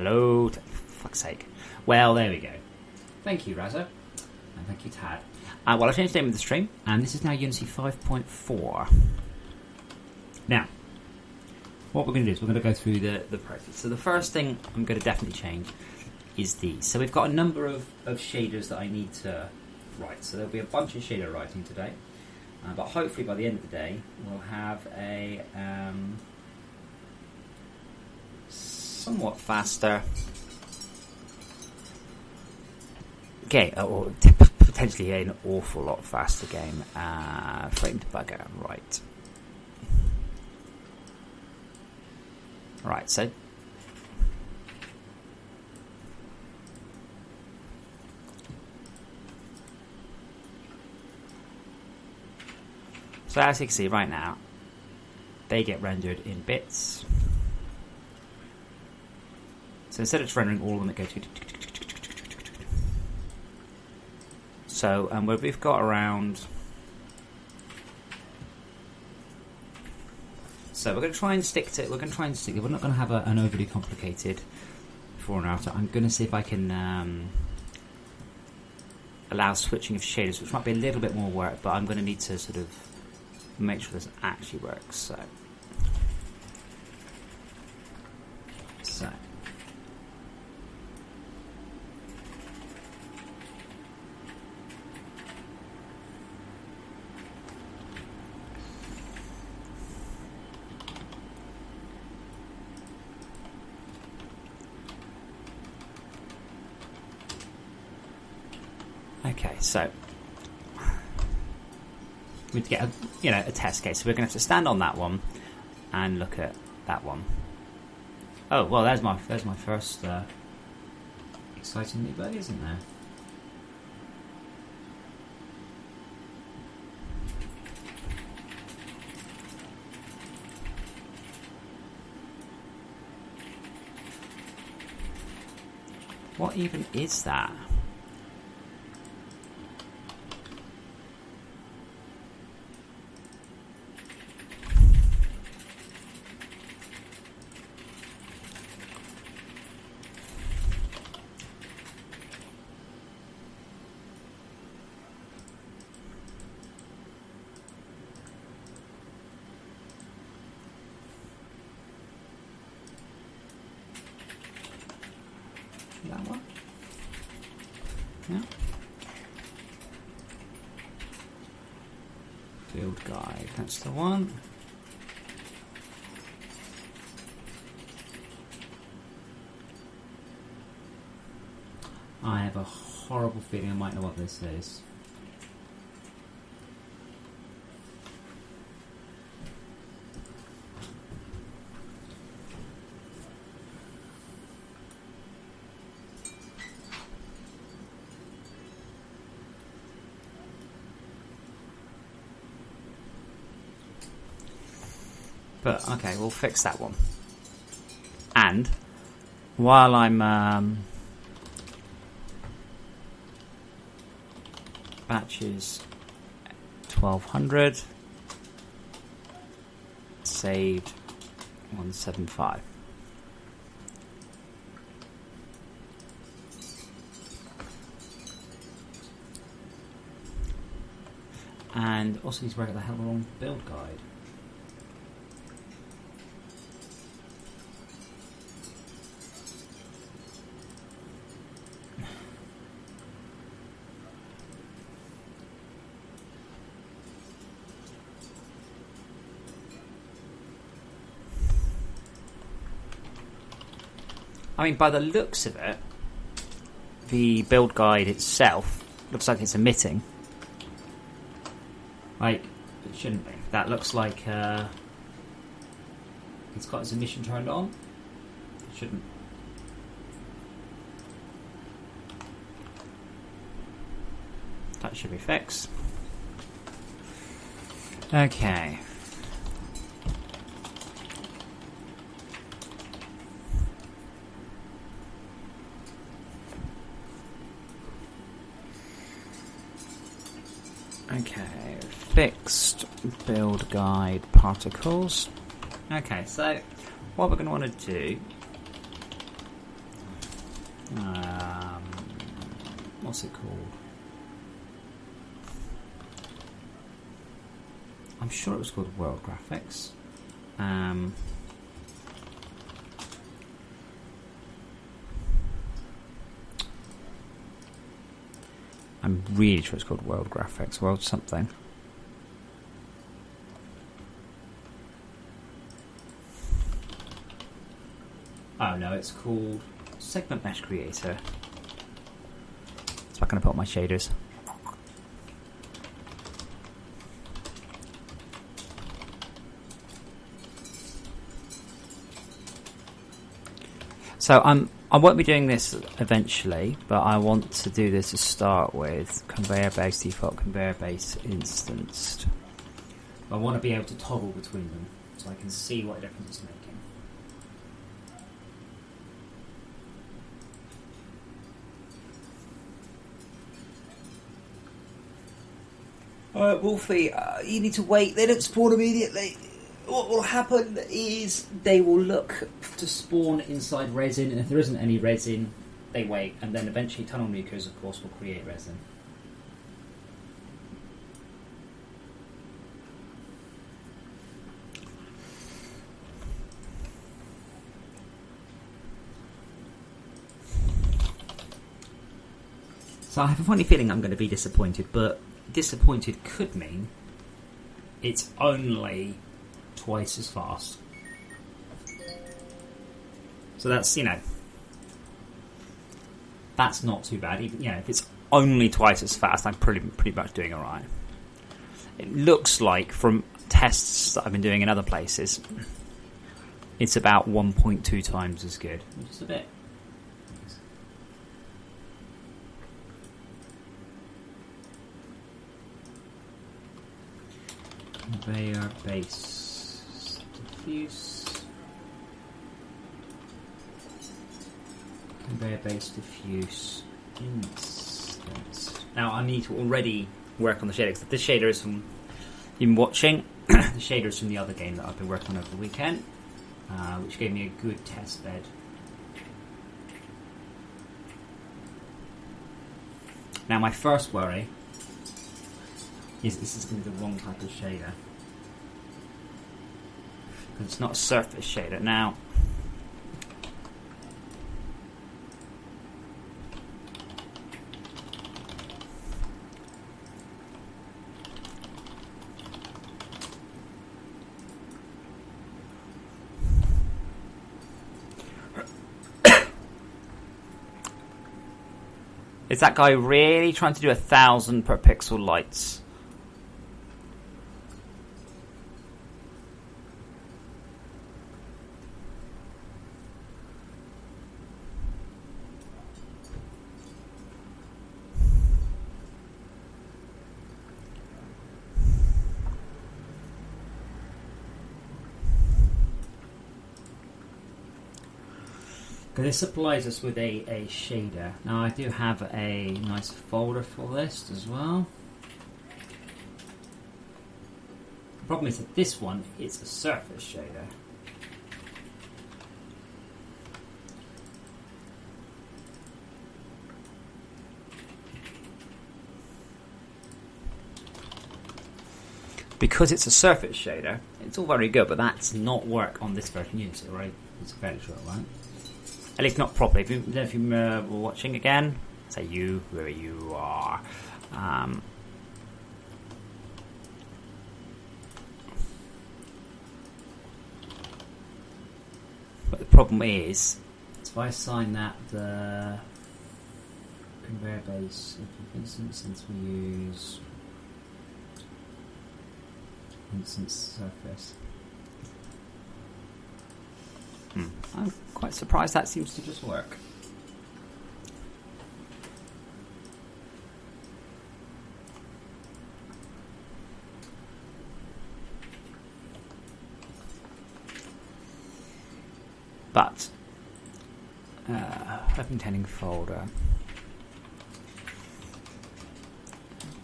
Hello, fuck's sake. Well, there we go. Thank you, Razzo. And thank you, Tad. Well, I've changed the name of the stream, and this is now Unity 5.4. Now, what we're going to do is we're going to go through the process. So the first thing I'm going to definitely change is these. So we've got a number of shaders that I need to write. So there'll be a bunch of shader writing today. But hopefully by the end of the day, we'll have a somewhat faster... Okay, or potentially an awful lot faster game. Frame debugger, right. Right, so... So as you can see right now, they get rendered in bits. So instead of just rendering all of them, it goes... So we've got around... So we're going to try and stick to... We're not going to have an overly complicated before and after. I'm going to see if I can allow switching of shaders, which might be a little bit more work, but I'm going to need to sort of make sure this actually works. So okay, so we need to get a test case. So we're going to have to stand on that one and look at that one. Oh well, there's my first exciting new bug, isn't there? What even is that? That one? Yeah. Build guide, that's the one. I have a horrible feeling I might know what this is. But okay, we'll fix that one. And while I'm batches 1200 saved 175. And also need to work out the hell wrong build guide. I mean, by the looks of it, the build guide itself looks like it's emitting. Like, it shouldn't be. That looks like it's got its emission turned on. It shouldn't. That should be fixed. Okay. Okay, fixed build guide particles. Okay, so what we're going to want to do What's it called? I'm sure it was called World Graphics. I'm really sure it's called World Graphics. World something. Oh no, it's called Segment Mesh Creator. So I'm going to put my shaders. So I won't be doing this eventually, but I want to do this to start with. Conveyor-based default, conveyor-based instanced. I want to be able to toggle between them so I can see what difference it's making. Alright, Wolfie, you need to wait. They don't spawn immediately. What will happen is they will look to spawn inside resin, and if there isn't any resin, they wait, and then eventually tunnel mucos, of course, will create resin. So I have a funny feeling I'm going to be disappointed, but disappointed could mean it's only twice as fast. So that's, that's not too bad. Even, if it's only twice as fast, I'm pretty much doing alright. It looks like from tests that I've been doing in other places, it's about 1.2 times as good, which is a bit. Conveyor base diffuse. Conveyor base diffuse instance. Now I need to already work on the shader, because this shader is from you've been watching. The shader is from the other game that I've been working on over the weekend, which gave me a good test bed. Now my first worry is this is going to be the wrong type of shader, because it's not a surface shader. Now, is that guy really trying to do 1,000 per pixel lights? This supplies us with a shader. Now I do have a nice folder for this as well. The problem is that this one, it's a surface shader. Because it's a surface shader, it's all very good, but that's not work on this version Unity, right? It's fairly sure, right? At least not properly. If you were watching again, say you, whoever you are. But the problem is, if I assign that the conveyor base instance, since we use instance surface. I'm quite surprised that seems to just work. But open tending folder.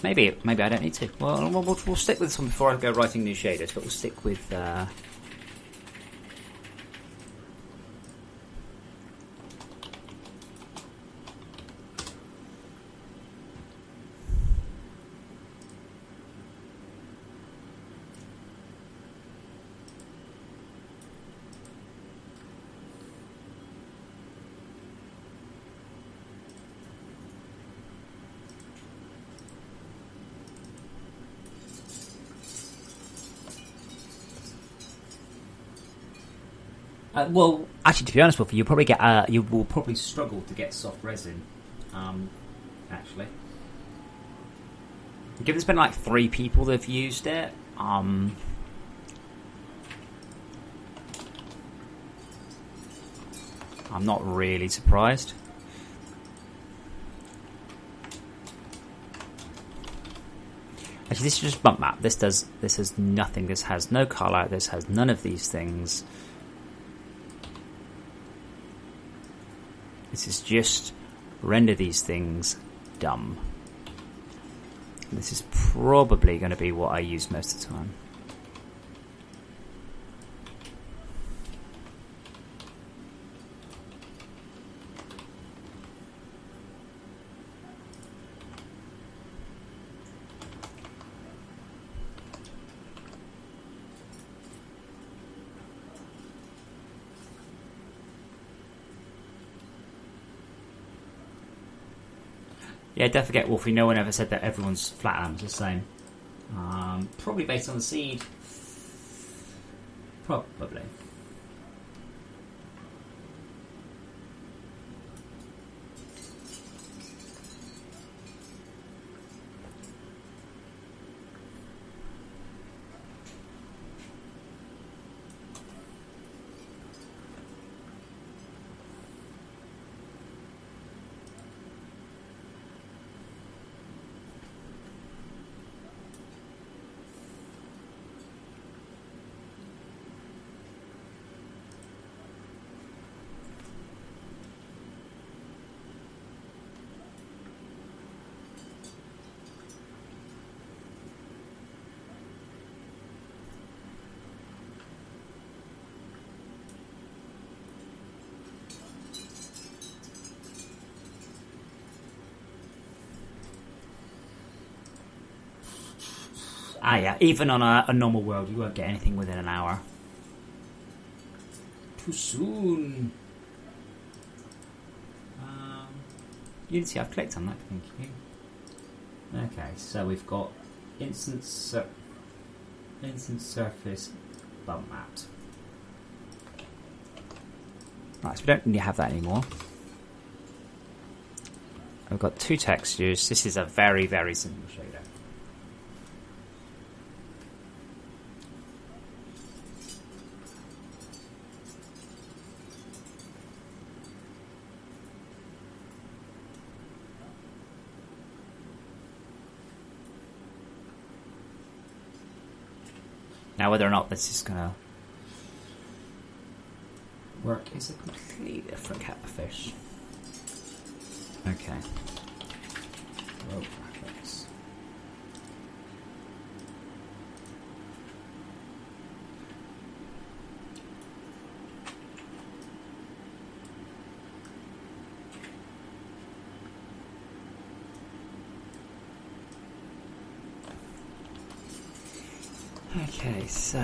Maybe I don't need to. Well, we'll stick with this one before I go writing new shaders. But we'll stick with. Well, actually, to be honest with you, you will probably struggle to get soft resin. Actually, given there's been like 3 people that have used it, I'm not really surprised. Actually, this is just bump map. This has nothing. This has no color. This has none of these things. This is just render these things dumb. This is probably going to be what I use most of the time. Yeah, don't forget, Wolfie, no one ever said that everyone's flat lamp is the same. Probably based on the seed. Probably. Yeah, even on a normal world, you won't get anything within an hour. Too soon. Unity, I've clicked on that, thank you. Okay, so we've got instant surface bump mapped. Right, so we don't really have that anymore. We've got 2 textures. This is a very, very simple shader. Now, whether or not this is going to work is a completely different kettle of fish. Okay. Whoa, graphics. Okay, so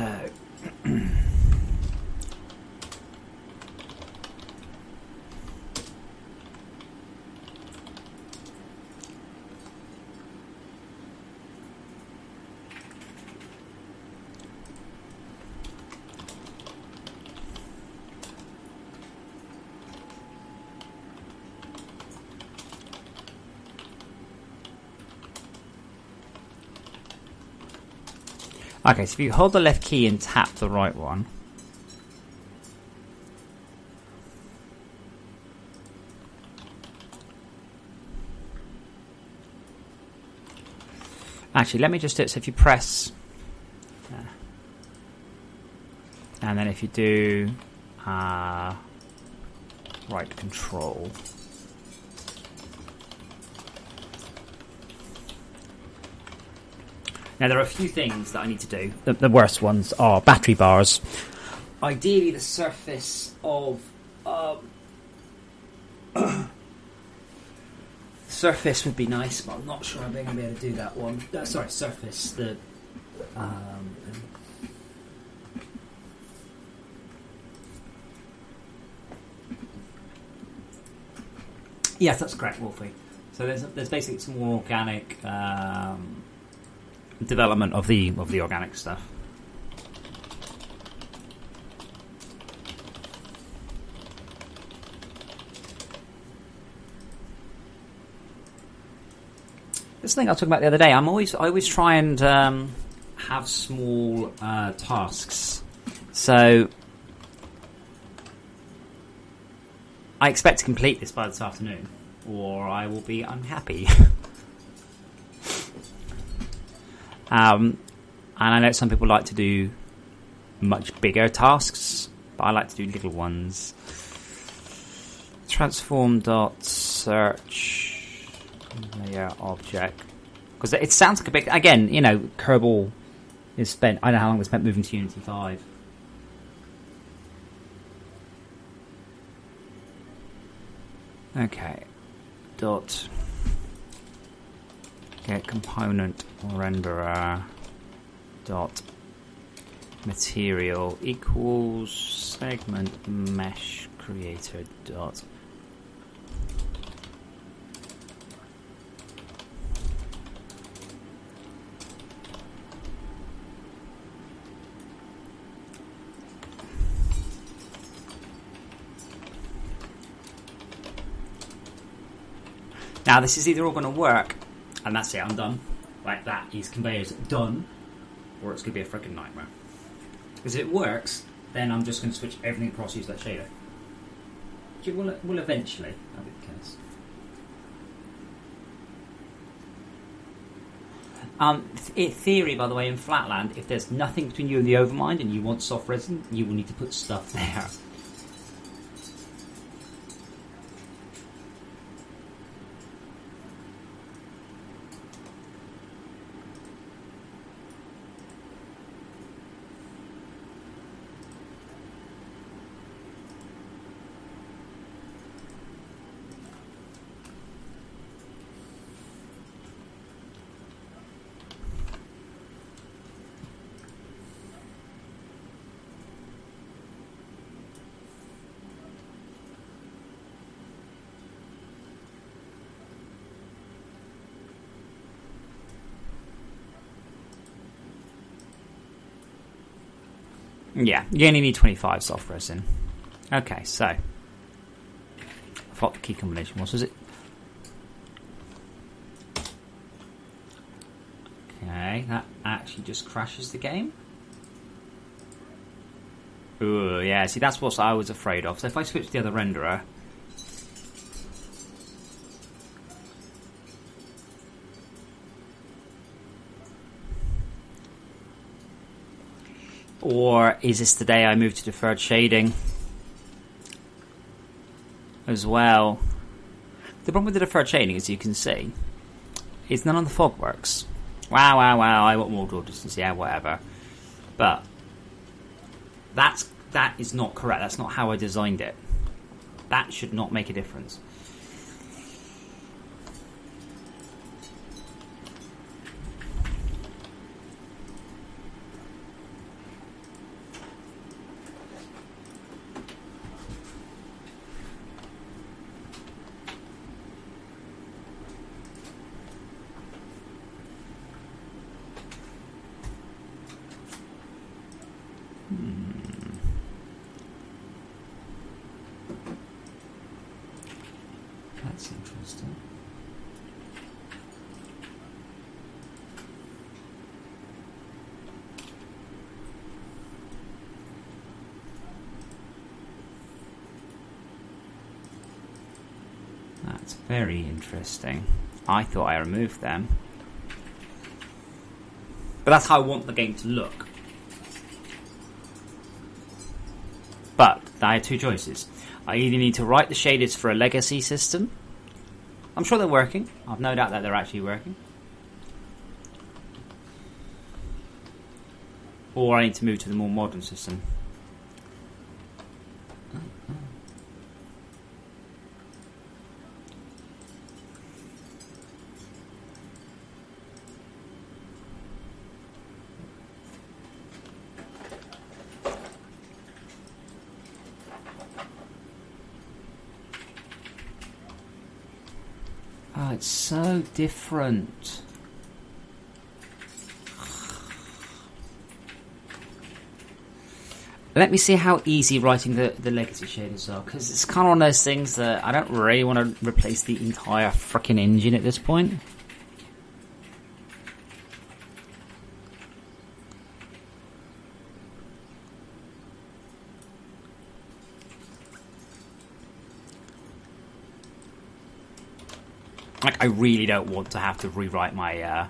okay, so if you hold the left key and tap the right one, actually, let me just do it. So if you press, and then if you do right control, now there are a few things that I need to do. The worst ones are battery bars. Ideally, the surface of surface would be nice, but I'm not sure I'm going to be able to do that one. Sorry, surface. Yes, that's correct, Wolfie. So there's basically some more organic development of the organic stuff. This thing I was talking about the other day. I always try and have small tasks. So I expect to complete this by this afternoon, or I will be unhappy. And I know some people like to do much bigger tasks, but I like to do little ones. Transform.search layer object. Because it sounds like a big... Again, you know, Kerbal is spent... I don't know how long it's spent moving to Unity 5. Okay. Dot... Get component renderer dot material equals segment mesh creator dot now this is either all going to work and that's it, I'm done. Like that is conveyors done, or it's going to be a freaking nightmare. Because if it works, then I'm just going to switch everything across, use that shader. Which it will eventually, that'll be the case. Theory, by the way, in Flatland, if there's nothing between you and the Overmind and you want soft resin, you will need to put stuff there. Yeah, you only need 25 soft resin. Okay, so I thought the key combination was it? Okay, that actually just crashes the game. Ooh, yeah, see that's what I was afraid of. So if I switch to the other renderer, or is this the day I move to deferred shading as well? The problem with the deferred shading, as you can see, is none of the fog works. Wow, I want more draw distance, yeah, whatever. But that is not correct. That's not how I designed it. That should not make a difference. That's interesting. That's very interesting. I thought I removed them. But that's how I want the game to look. But I had two choices. I either need to write the shaders for a legacy system. I'm sure they're working. I've no doubt that they're actually working. Or I need to move to the more modern system. Oh, it's so different. Let me see how easy writing the legacy shaders are, because it's kind of one of those things that I don't really want to replace the entire freaking engine at this point. Like, I really don't want to have to rewrite my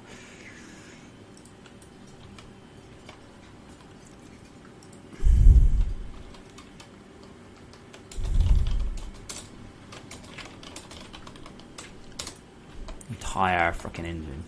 entire freaking engine.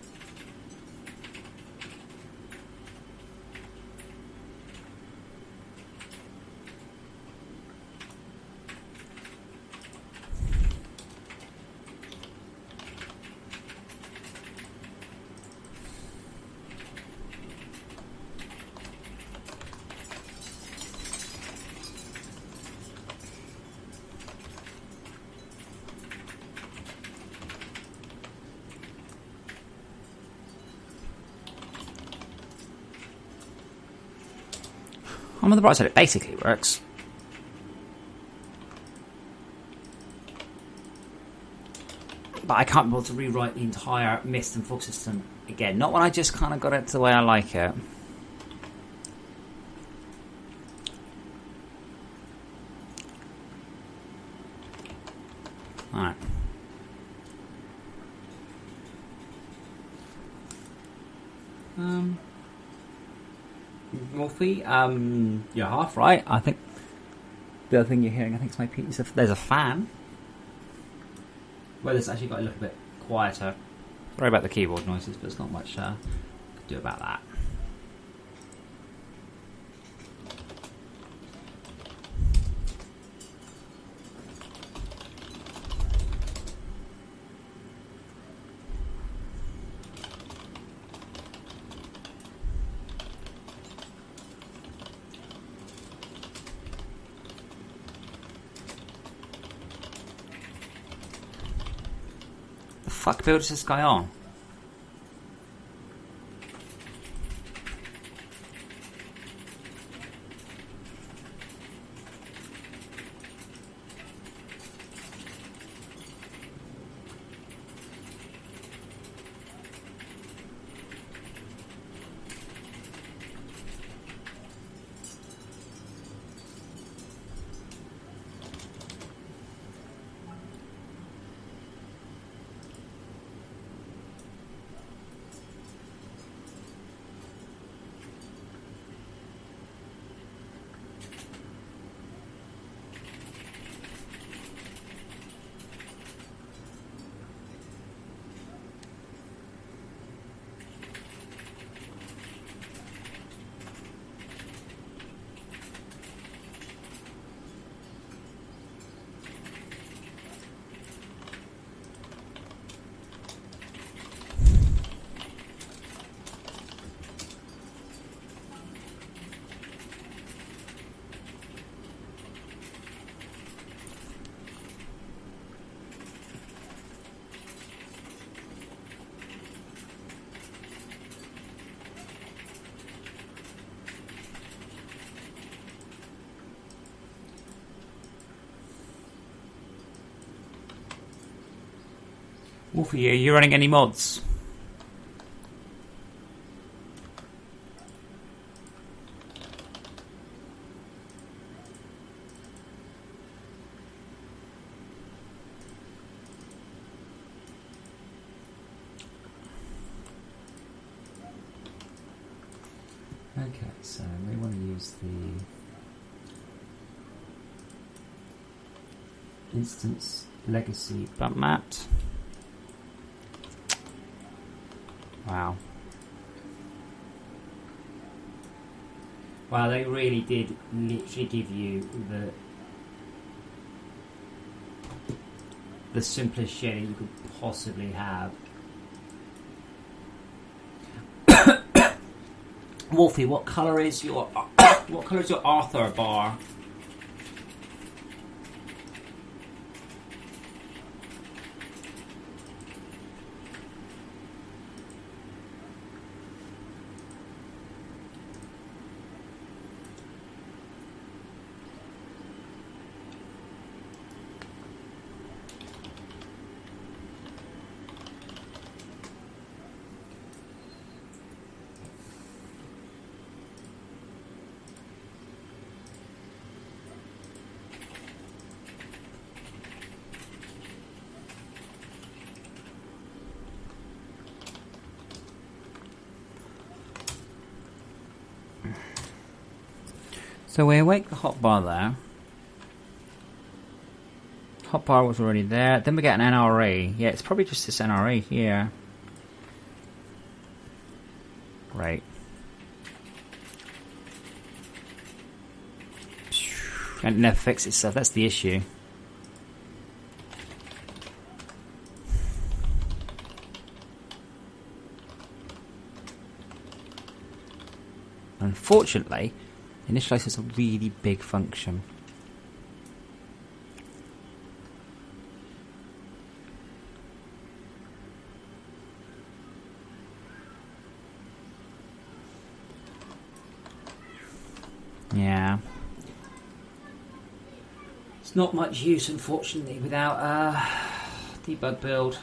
I'm on the right side, it basically works. But I can't be able to rewrite the entire mist and fog system again. Not when I just kind of got it to the way I like it. Alright. Wolfie, you're half right. I think the other thing you're hearing, I think, is my piece. There's a fan. Well, it's actually got a little bit quieter. Sorry about the keyboard noises, but there's not much to do about that. Fuck build is this guy on? Wolfie, are you running any mods? Okay, so we want to use the instance legacy bump mat. Wow. Wow, they really did literally give you the simplest shading you could possibly have. Wolfie, what colour is your Arthur bar? So we awake the hotbar there. Hotbar was already there. Then we get an NRE. Yeah, it's probably just this NRE here. Right. And it never fixes itself. That's the issue. Unfortunately, initialize is a really big function. Yeah. It's not much use, unfortunately, without debug build.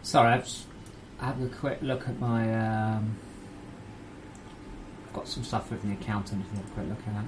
Sorry, I've just had a quick look at my. I've got some stuff with the accountant to have a quick look at.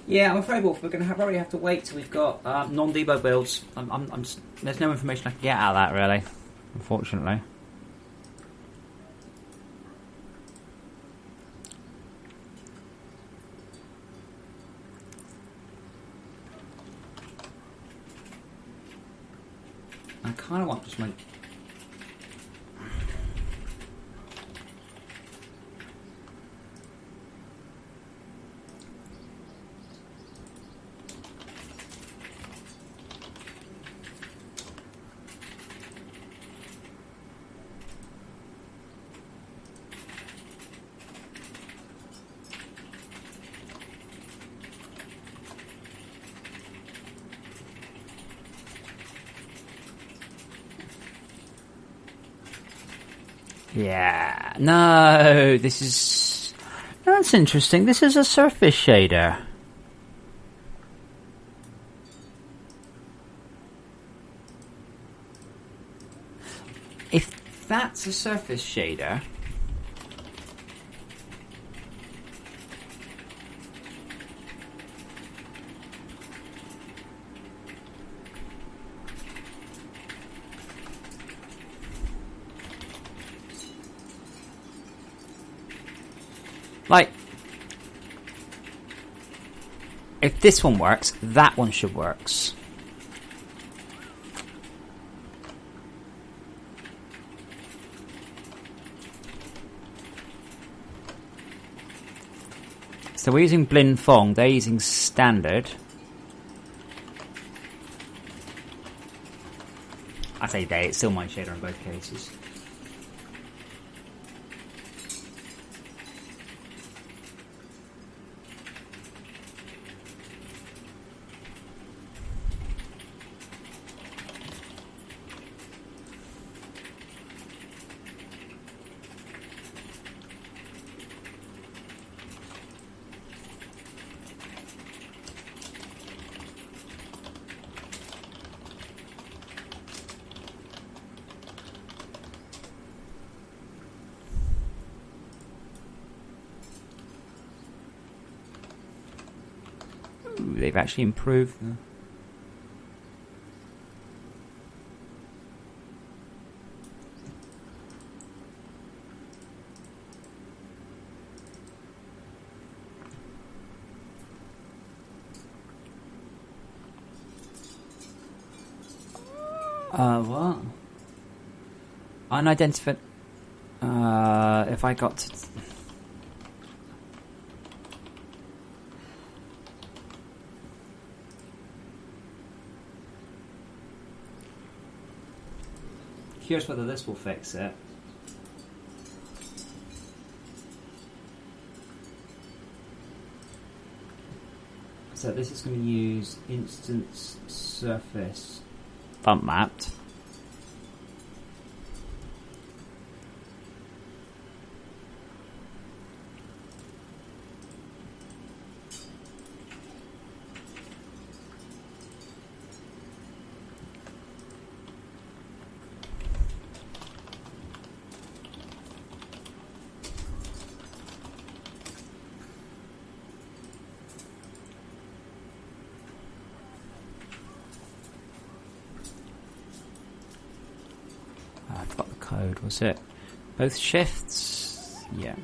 Yeah, I'm afraid, Wolf, we're going to probably have to wait till we've got non-debug builds. There's no information I can get out of that, really, unfortunately. I kind of want to just make... Yeah, no, this is... That's interesting. This is a surface shader. If that's a surface shader, like, if this one works, that one should work. So we're using Blin Fong, they're using standard. I say they, it's still my shader in both cases. They've actually improved. What? Unidentified. If I got to. Curious whether this will fix it. So this is going to use instance surface bump mapped. I've got the code, was it? Both shifts? Yeah.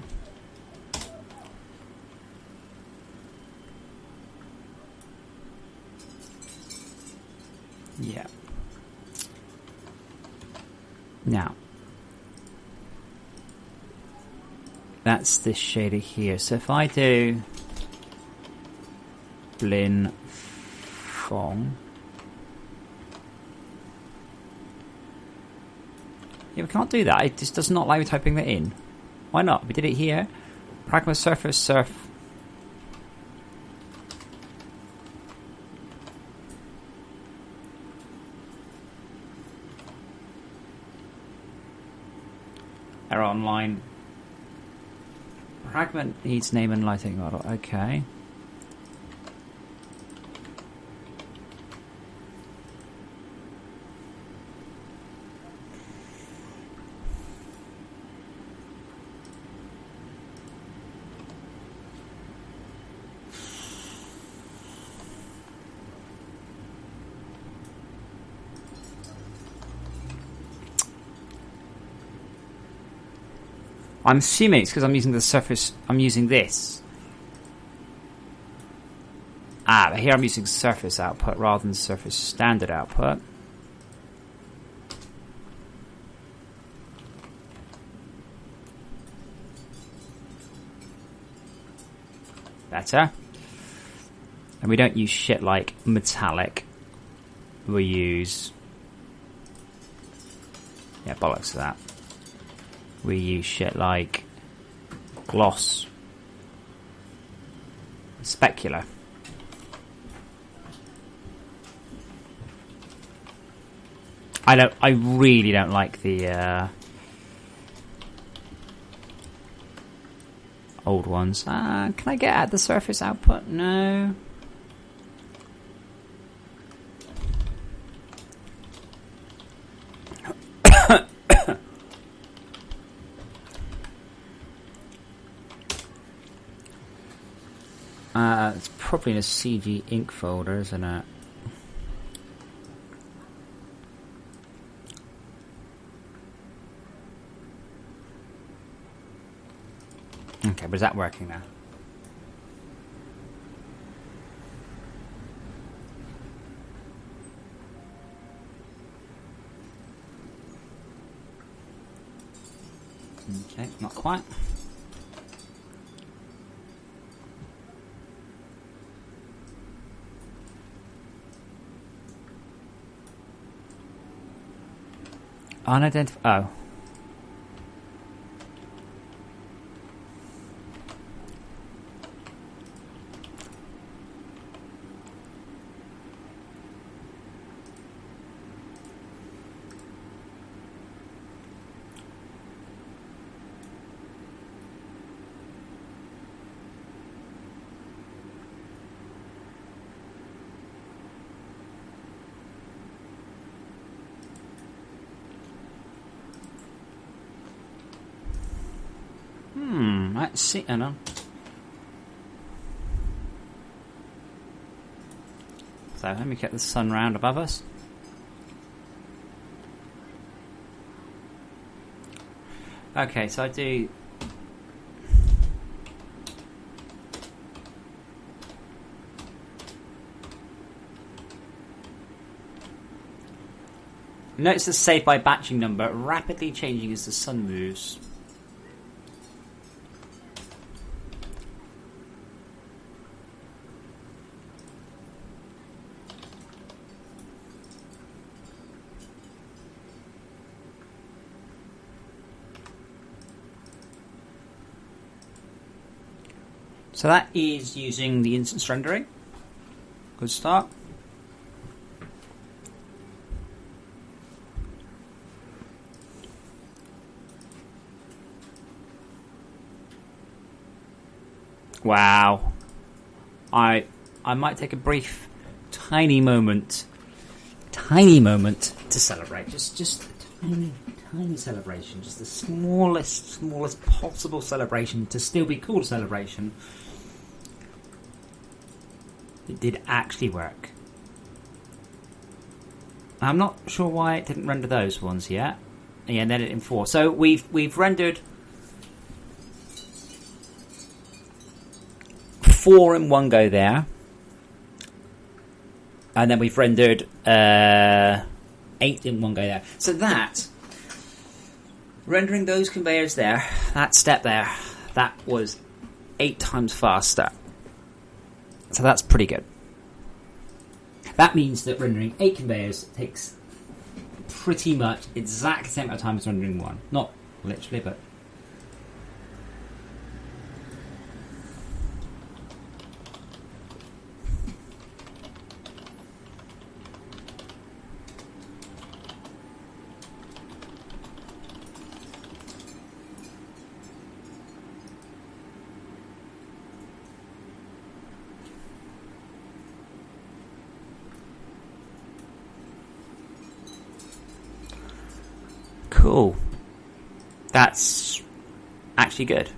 Yeah. Now, that's this shader here. So if I do Blin Fong. Yeah, we can't do that. It just does not like me typing that in. Why not? We did it here. Pragma surface surf. Error online. Pragma needs name and lighting model. Okay. I'm assuming it's because I'm using the surface. I'm using this. But here I'm using surface output rather than surface standard output. Better. And we don't use shit like metallic. We use... yeah, bollocks to that. We use shit like gloss, specular. I really don't like the old ones. Can I get at the surface output? No. It's probably in a CG ink folder, isn't it? Okay, but is that working now? Okay, not quite. Unidentified. Oh. Let's see. I know. So let me get the sun round above us. Okay, so I do. Notice the save by batching number rapidly changing as the sun moves. So that is using the instance rendering. Good start. Wow. I might take a brief, tiny moment to celebrate. Just a tiny celebration. Just the smallest possible celebration to still be called a celebration. It did actually work. I'm not sure why it didn't render those ones yet. Yeah, and then it in 4. So we've rendered 4 in one go there, and then we've rendered 8 in one go there. So that rendering those conveyors there, that step there, that was 8 times faster. So that's pretty good. That means that rendering 8 conveyors takes pretty much exact same amount of time as rendering 1. Not literally, but... Cool. That's actually good.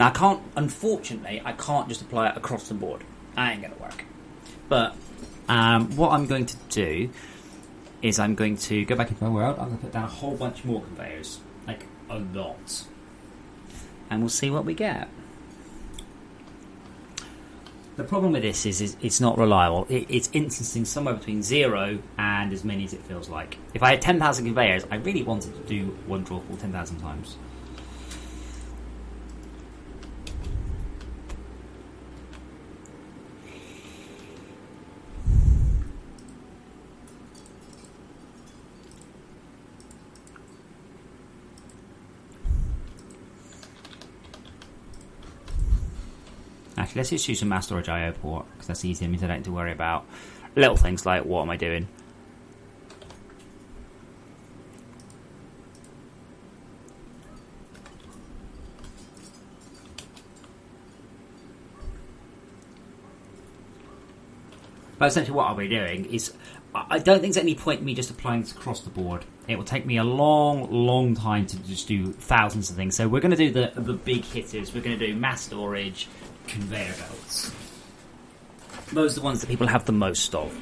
Now unfortunately, I can't just apply it across the board. That ain't gonna work. But what I'm going to do is I'm going to go back into my world. I'm going to put down a whole bunch more conveyors, like a lot, and we'll see what we get. The problem with this is it's not reliable. It's instancing somewhere between 0 and as many as it feels like. If I had 10,000 conveyors, I really wanted to do one drawful 10,000 times. Actually, let's just use a mass storage IO port, because that's easier. It means I don't have to worry about little things like, what am I doing? But essentially what I'll be doing is, I don't think there's any point in me just applying this across the board it will take me a long time to just do thousands of things. So we're going to do the big hitters. We're going to do mass storage, conveyor belts. Those are the ones that people have the most of.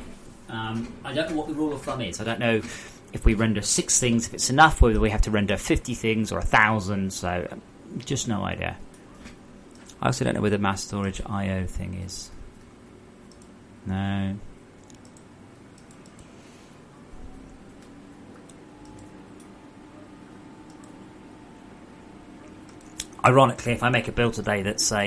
I don't know what the rule of thumb is. I don't know if we render 6 things, if it's enough, whether we have to render 50 things or 1,000. So just no idea. I also don't know where the mass storage I/O thing is. No. Ironically, if I make a build today that's a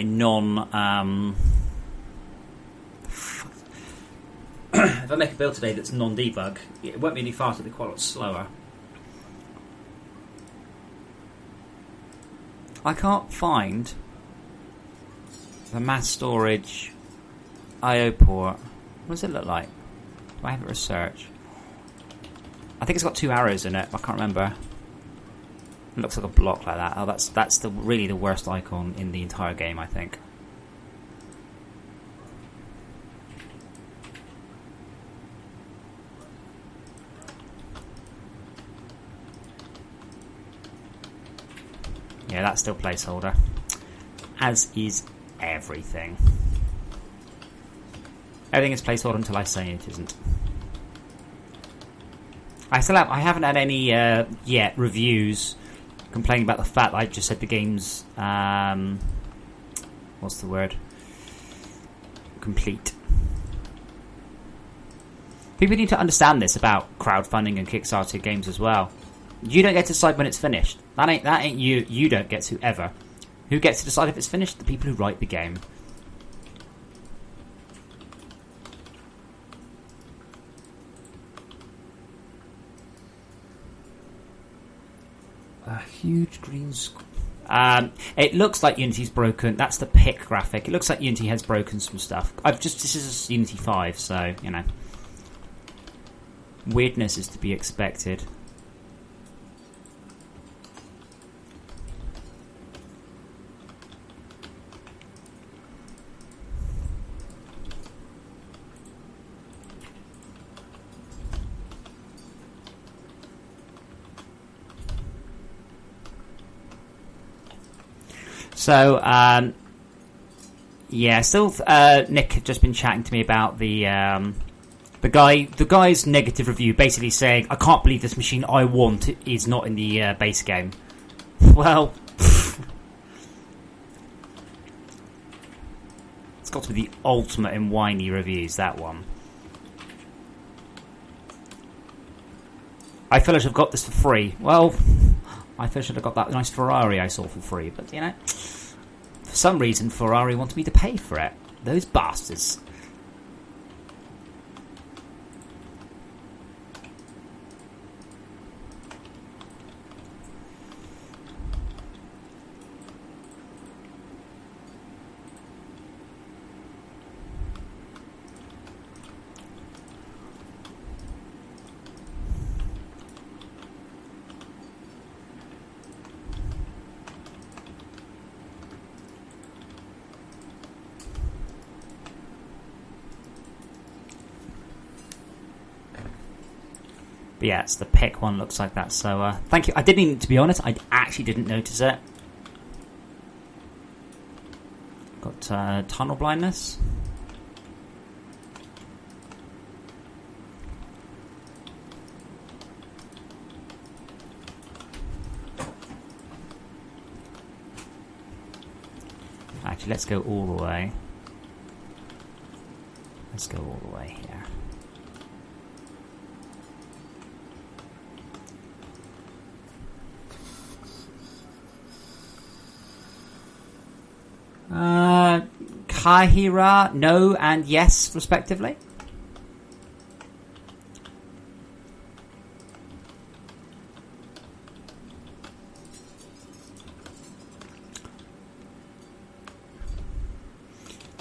if I make a build today that's non-debug, it won't be any faster, it'll be quite a lot slower. I can't find the mass storage I/O port. What does it look like? Do I have it research? I think it's got 2 arrows in it. I can't remember. It looks like a block like that. Oh, that's really the worst icon in the entire game, I think. Yeah, that's still placeholder. As is everything. Everything is placeholder until I say it isn't. I haven't had any yet reviews complaining about the fact that I just said the game's what's the word? Complete. People need to understand this about crowdfunding and Kickstarter games as well. You don't get to decide when it's finished. That ain't you. You don't get to ever. Who gets to decide if it's finished? The people who write the game. A huge green screen. It looks like Unity's broken. That's the pick graphic. It looks like Unity has broken some stuff. This is Unity 5, so you know, weirdness is to be expected. So, yeah, still, Nick had just been chatting to me about the guy's negative review, basically saying, I can't believe this machine I want is not in the base game. Well, it's got to be the ultimate in whiny reviews, that one. I feel I should have got this for free. Well, I feel I should have got that nice Ferrari I saw for free, but you know, for some reason Ferrari wanted me to pay for it. Those bastards. But yeah, it's the pick one, looks like that. So thank you. I didn't even, to be honest, I actually didn't notice it. Got tunnel blindness. Actually, let's go all the way. Let's go all the way here. Kahira, no and yes, respectively.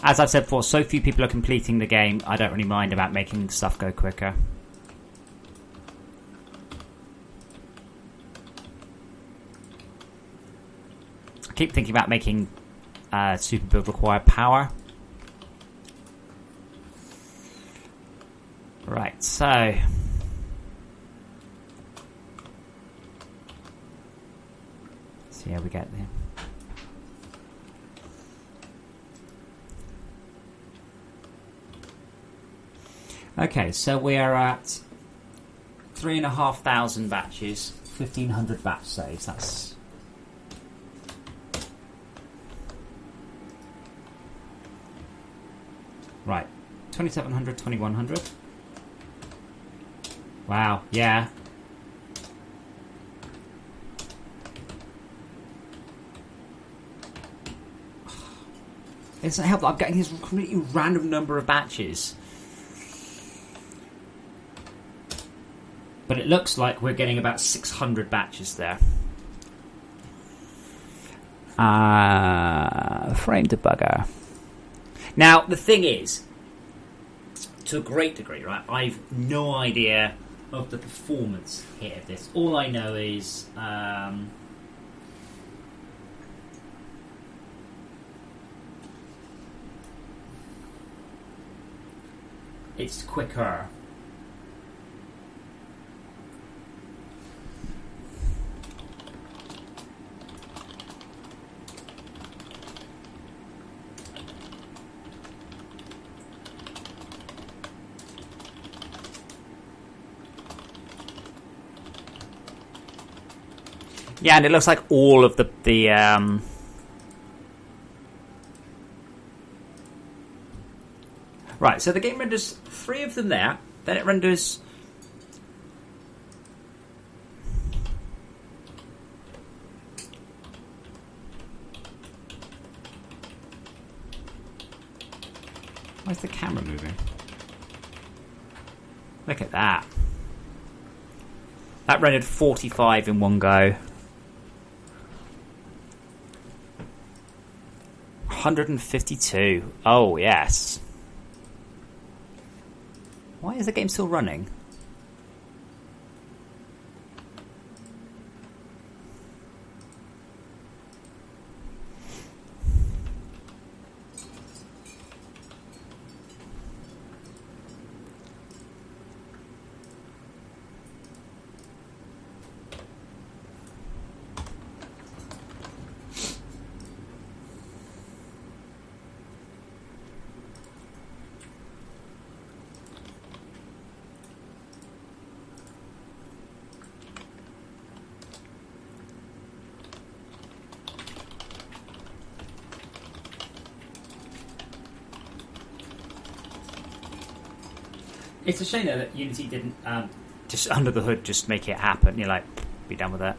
As I've said before, so few people are completing the game, I don't really mind about making stuff go quicker. I keep thinking about making super build require power. Right, so Yeah, we get there. Okay, so we are at 3,500 batches, 1,500 batch saves. That's right. 2,700, 2,100. Wow, yeah. It doesn't help that I'm getting this completely random number of batches. But it looks like we're getting about 600 batches there. Frame debugger. Now, the thing is, to a great degree, right, I've no idea of the performance here of this. All I know is... it's quicker. Yeah, and it looks like all of the right, so the game renders 3 of them there, then it renders... Where's the camera moving? Look at that. That rendered 45 in one go. 152. Oh, yes. Why is the game still running? It's a shame though that Unity didn't just under the hood just make it happen. You're like, be done with that.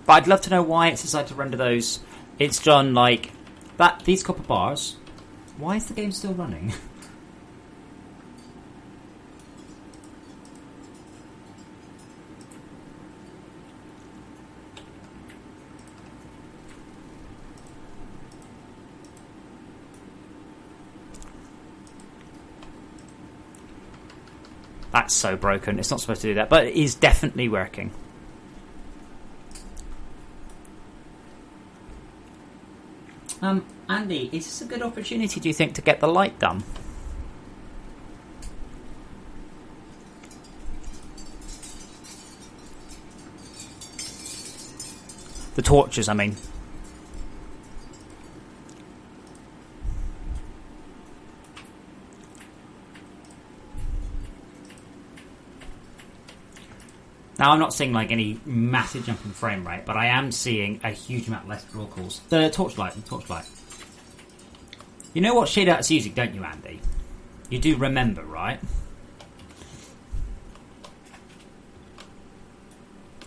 But I'd love to know why it's decided to render those. It's done like that. These copper bars. Why is the game still running? That's so broken. It's not supposed to do that, but it is definitely working. Andy, is this a good opportunity, do you think, to get the light done? The torches, I mean. Now, I'm not seeing like any massive jump in frame rate, but I am seeing a huge amount less draw calls. The torchlight. You know what shader it's using, don't you, Andy? You do remember, right?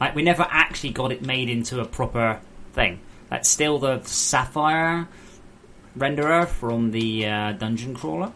Like, we never actually got it made into a proper thing. That's still the Sapphire renderer from the dungeon crawler.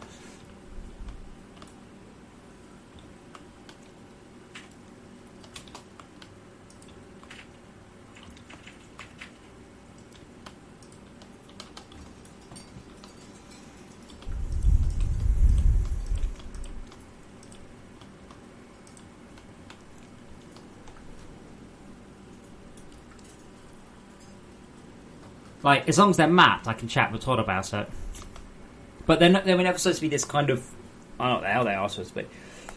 Like, as long as they're mapped, I can chat with Todd about it. But they're never supposed to be this kind of... I don't know what the hell they are supposed to be.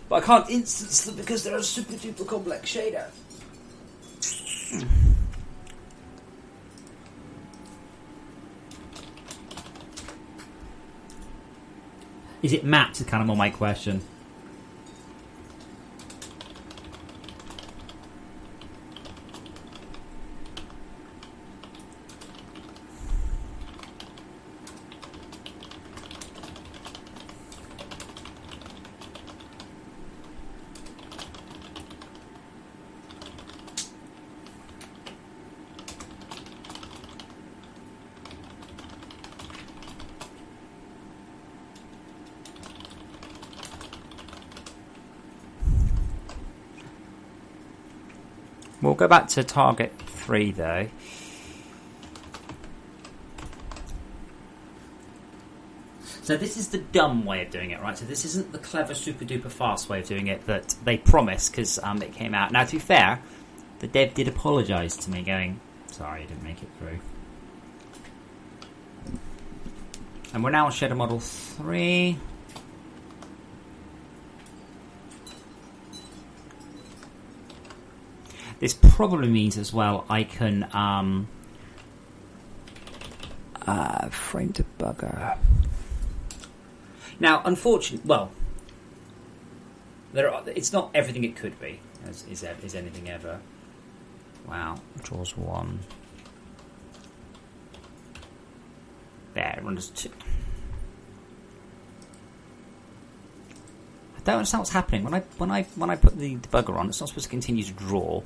But I can't instance them because they're a super duper complex shader. Is it mapped? Is kind of more my question. We'll go back to target 3 though. So this is the dumb way of doing it, right? So this isn't the clever, super duper fast way of doing it that they promised, because it came out. Now, to be fair, the dev did apologise to me, going, "Sorry, I didn't make it through." And we're now on Shader Model 3. This probably means as well I can frame debugger. Now, unfortunately, well, it's not everything it could be, as is anything ever. Wow, draws 1. There, it runs 2. I don't understand what's happening when I put the debugger on. It's not supposed to continue to draw.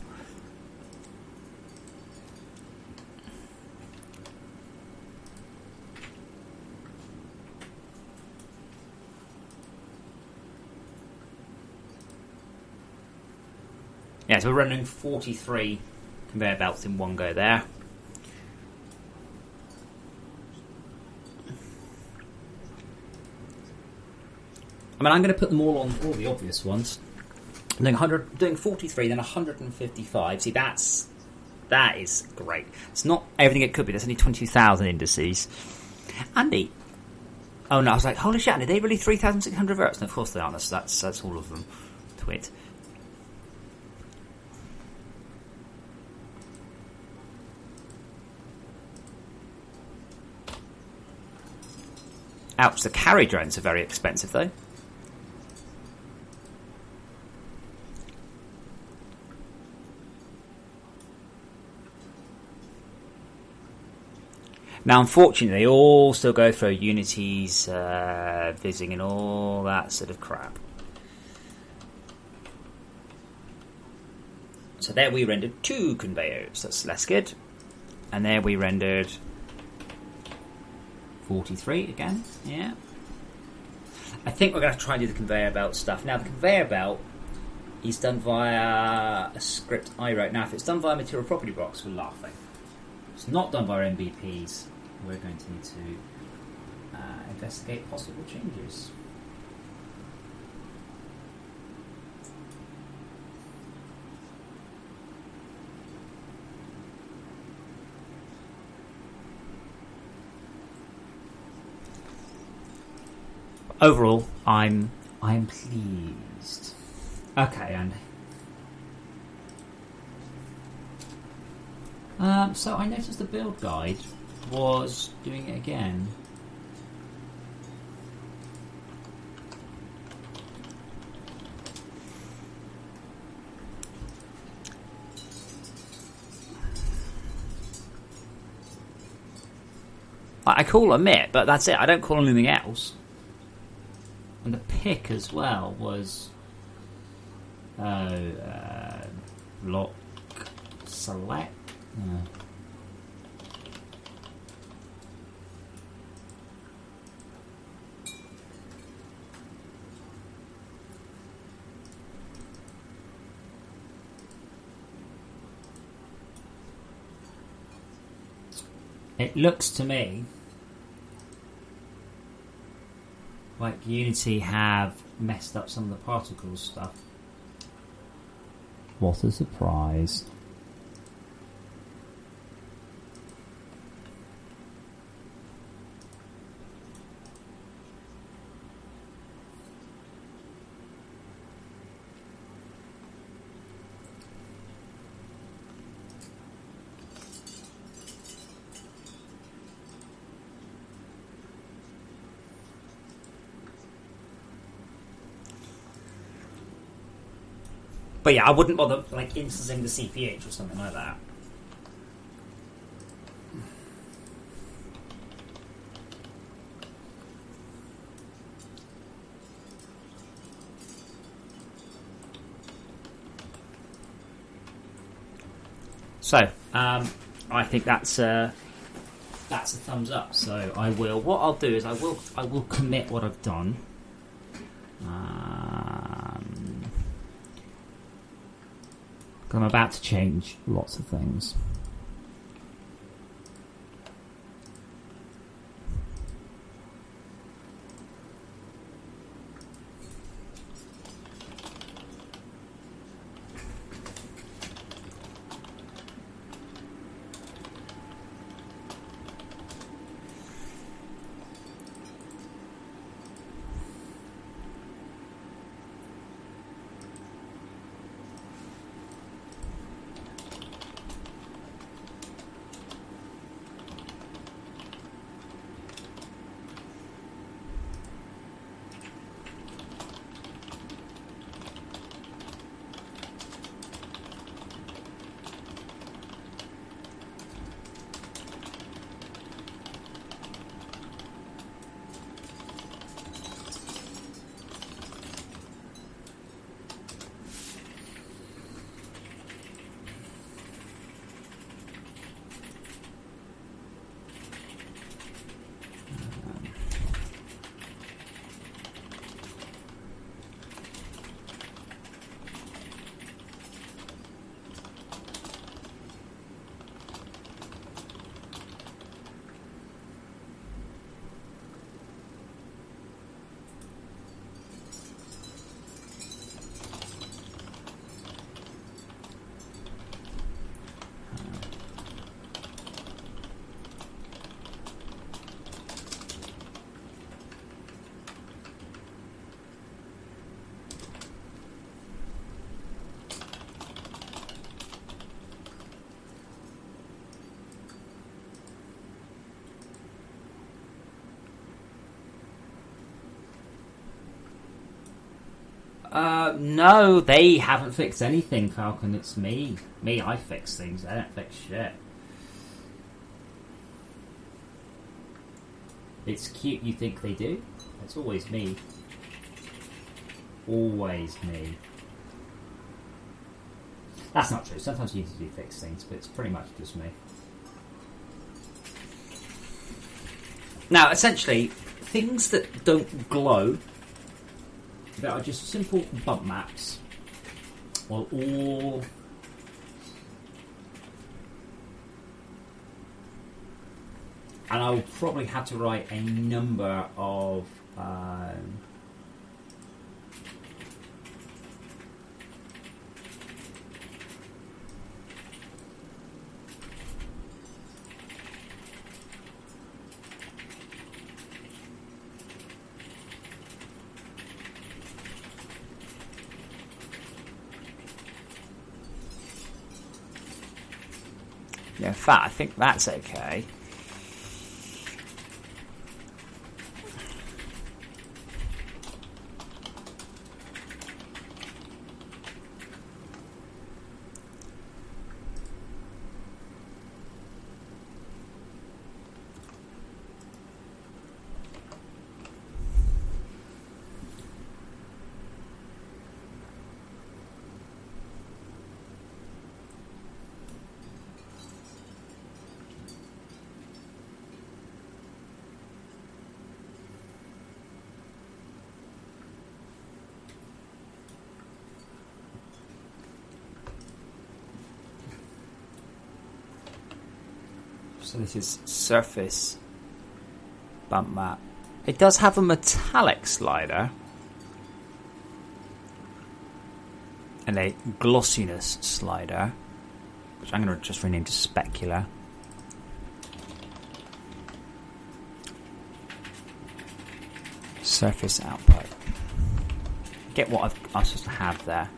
Yeah, so we're running 43 conveyor belts in one go there. I mean, I'm going to put them all on all the obvious ones. I'm doing 43, then 155. See, that is great. It's not everything it could be. There's only 22,000 indices. Andy. Oh no, I was like, holy shit, Andy, are they really 3,600 verts? No, of course they aren't. That's all of them. Twit. Ouch, the carry drones are very expensive though. Now, unfortunately, they all still go through Unity's fizzing and all that sort of crap. So there we rendered 2 conveyors. That's less good. And there we rendered 43 again. Yeah. I think we're going to try and do the conveyor belt stuff. Now, the conveyor belt is done via a script I wrote. Now, if it's done via material property blocks, we're laughing. If it's not done via MBPs, we're going to need to investigate possible changes. Overall, I'm pleased. Okay, Andy. So I noticed the build guide was doing it again. I call them it, but that's it. I don't call them anything else. And the pick as well was lock select. It looks to me like Unity have messed up some of the particles stuff. What a surprise. But yeah, I wouldn't bother like instancing the CPH or something like that. So, I think that's a thumbs up. So I will. What I'll do is I will commit what I've done. I'm about to change lots of things. No, they haven't fixed anything, Falcon. It's me. I fix things. They don't fix shit. It's cute you think they do. It's always me. Always me. That's not true. Sometimes you do fix things, but it's pretty much just me. Now, essentially, things that don't glow, that are just simple bump maps, will all and I'll probably have to write a number of yeah, in fact, I think that's okay. So this is surface bump map. It does have a metallic slider and a glossiness slider, which I'm going to just rename to specular. Surface output. Get what I'm supposed to have there.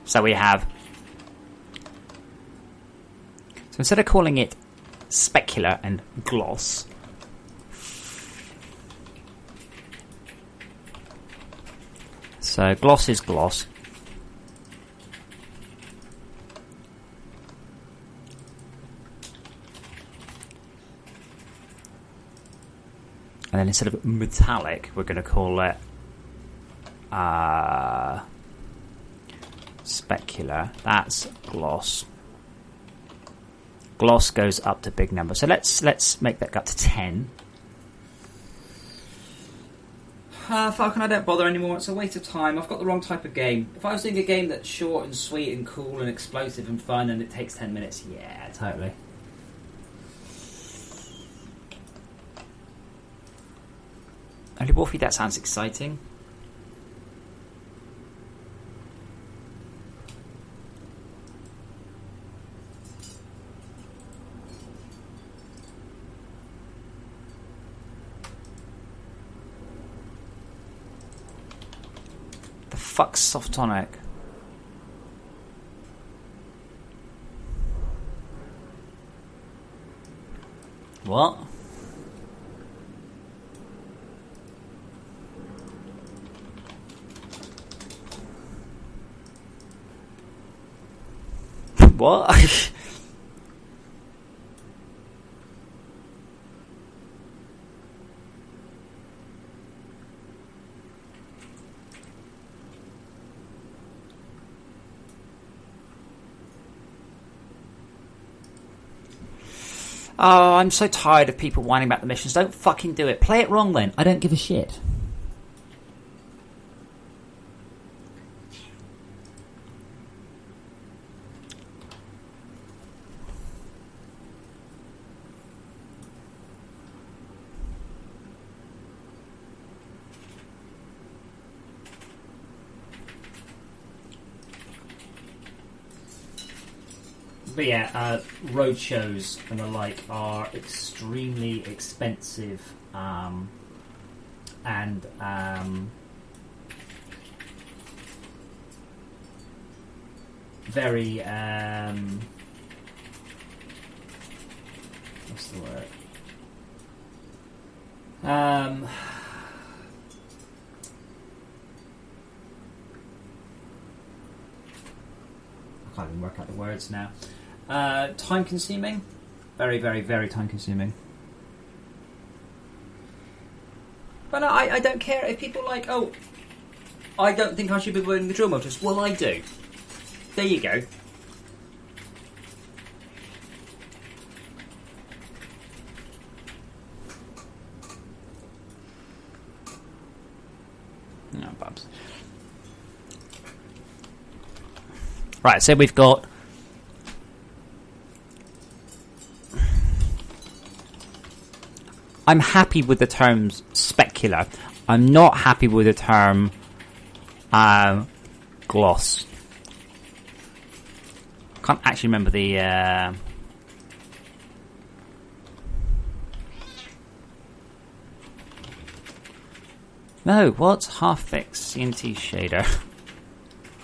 So we have So instead of calling it specular and gloss, so gloss is gloss. And then instead of metallic, we're going to call it specular. That's gloss. Gloss goes up to big number. So let's make that go up to 10. Falcon, I don't bother anymore. It's a waste of time. I've got the wrong type of game. If I was doing a game that's short and sweet and cool and explosive and fun and it takes 10 minutes, yeah, totally. Only Wolfie, that sounds exciting. The fuck's Softonic? What? What? Oh, I'm so tired of people whining about the missions. Don't fucking do it. Play it wrong then. I don't give a shit. But yeah, road shows and the like are extremely expensive and very what's the word? I can't even work out the words now. Time consuming, very, very, very time consuming. But no, I don't care if people like, oh, I don't think I should be wearing the drill motors. Well, I do. There you go. No, bubs. Right, so we've got I'm happy with the term specular. I'm not happy with the term gloss. Can't actually remember the no, what's half fixed CNT shader?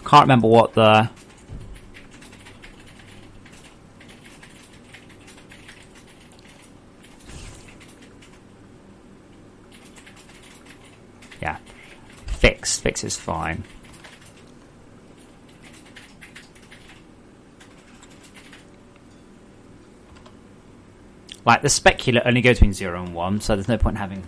Can't remember what the Fix is fine. Like the specular only goes between 0 and 1, so there's no point having.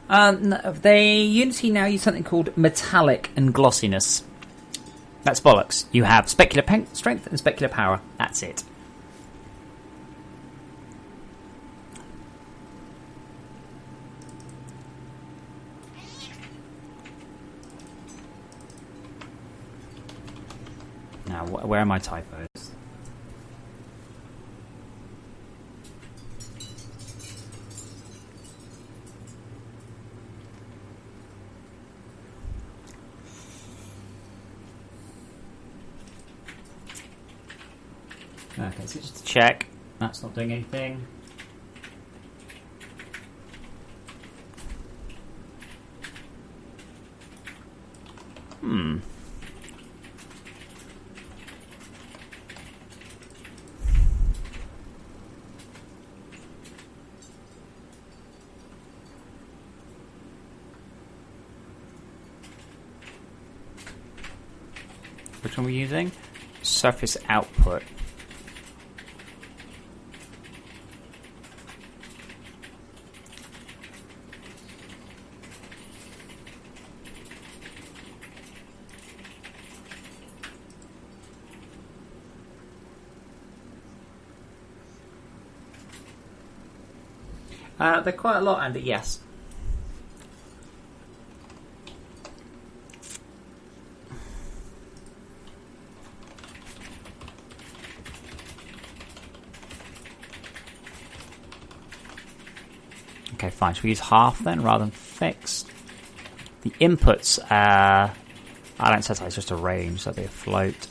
They Unity now use something called metallic and glossiness. That's bollocks. You have specular strength and specular power. That's it. Now, where are my typos? Okay, so just to check, that's not doing anything. Which one are we using? Surface output. They're quite a lot, Andy, yes. Okay, fine. Should we use half then, rather than fixed? The inputs, I don't say it's just a range, so it'll be a float.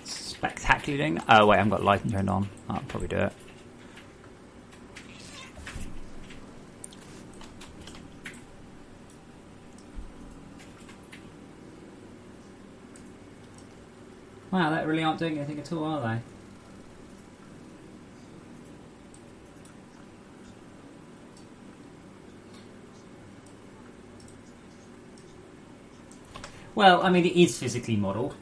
Spectacular. Oh wait, I haven't got lighting turned on. I'll probably do it. Wow, they really aren't doing anything at all, are they? Well, I mean, it is physically modelled.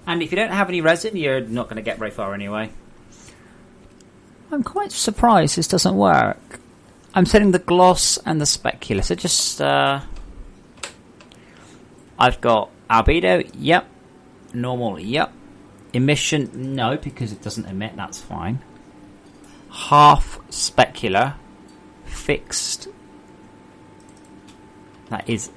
And if you don't have any resin, you're not going to get very far anyway. I'm quite surprised this doesn't work. I'm setting the gloss and the specular. So just, I've got albedo, yep. Normal, yep. Emission, no, because it doesn't emit, that's fine. Half specular, fixed. That is...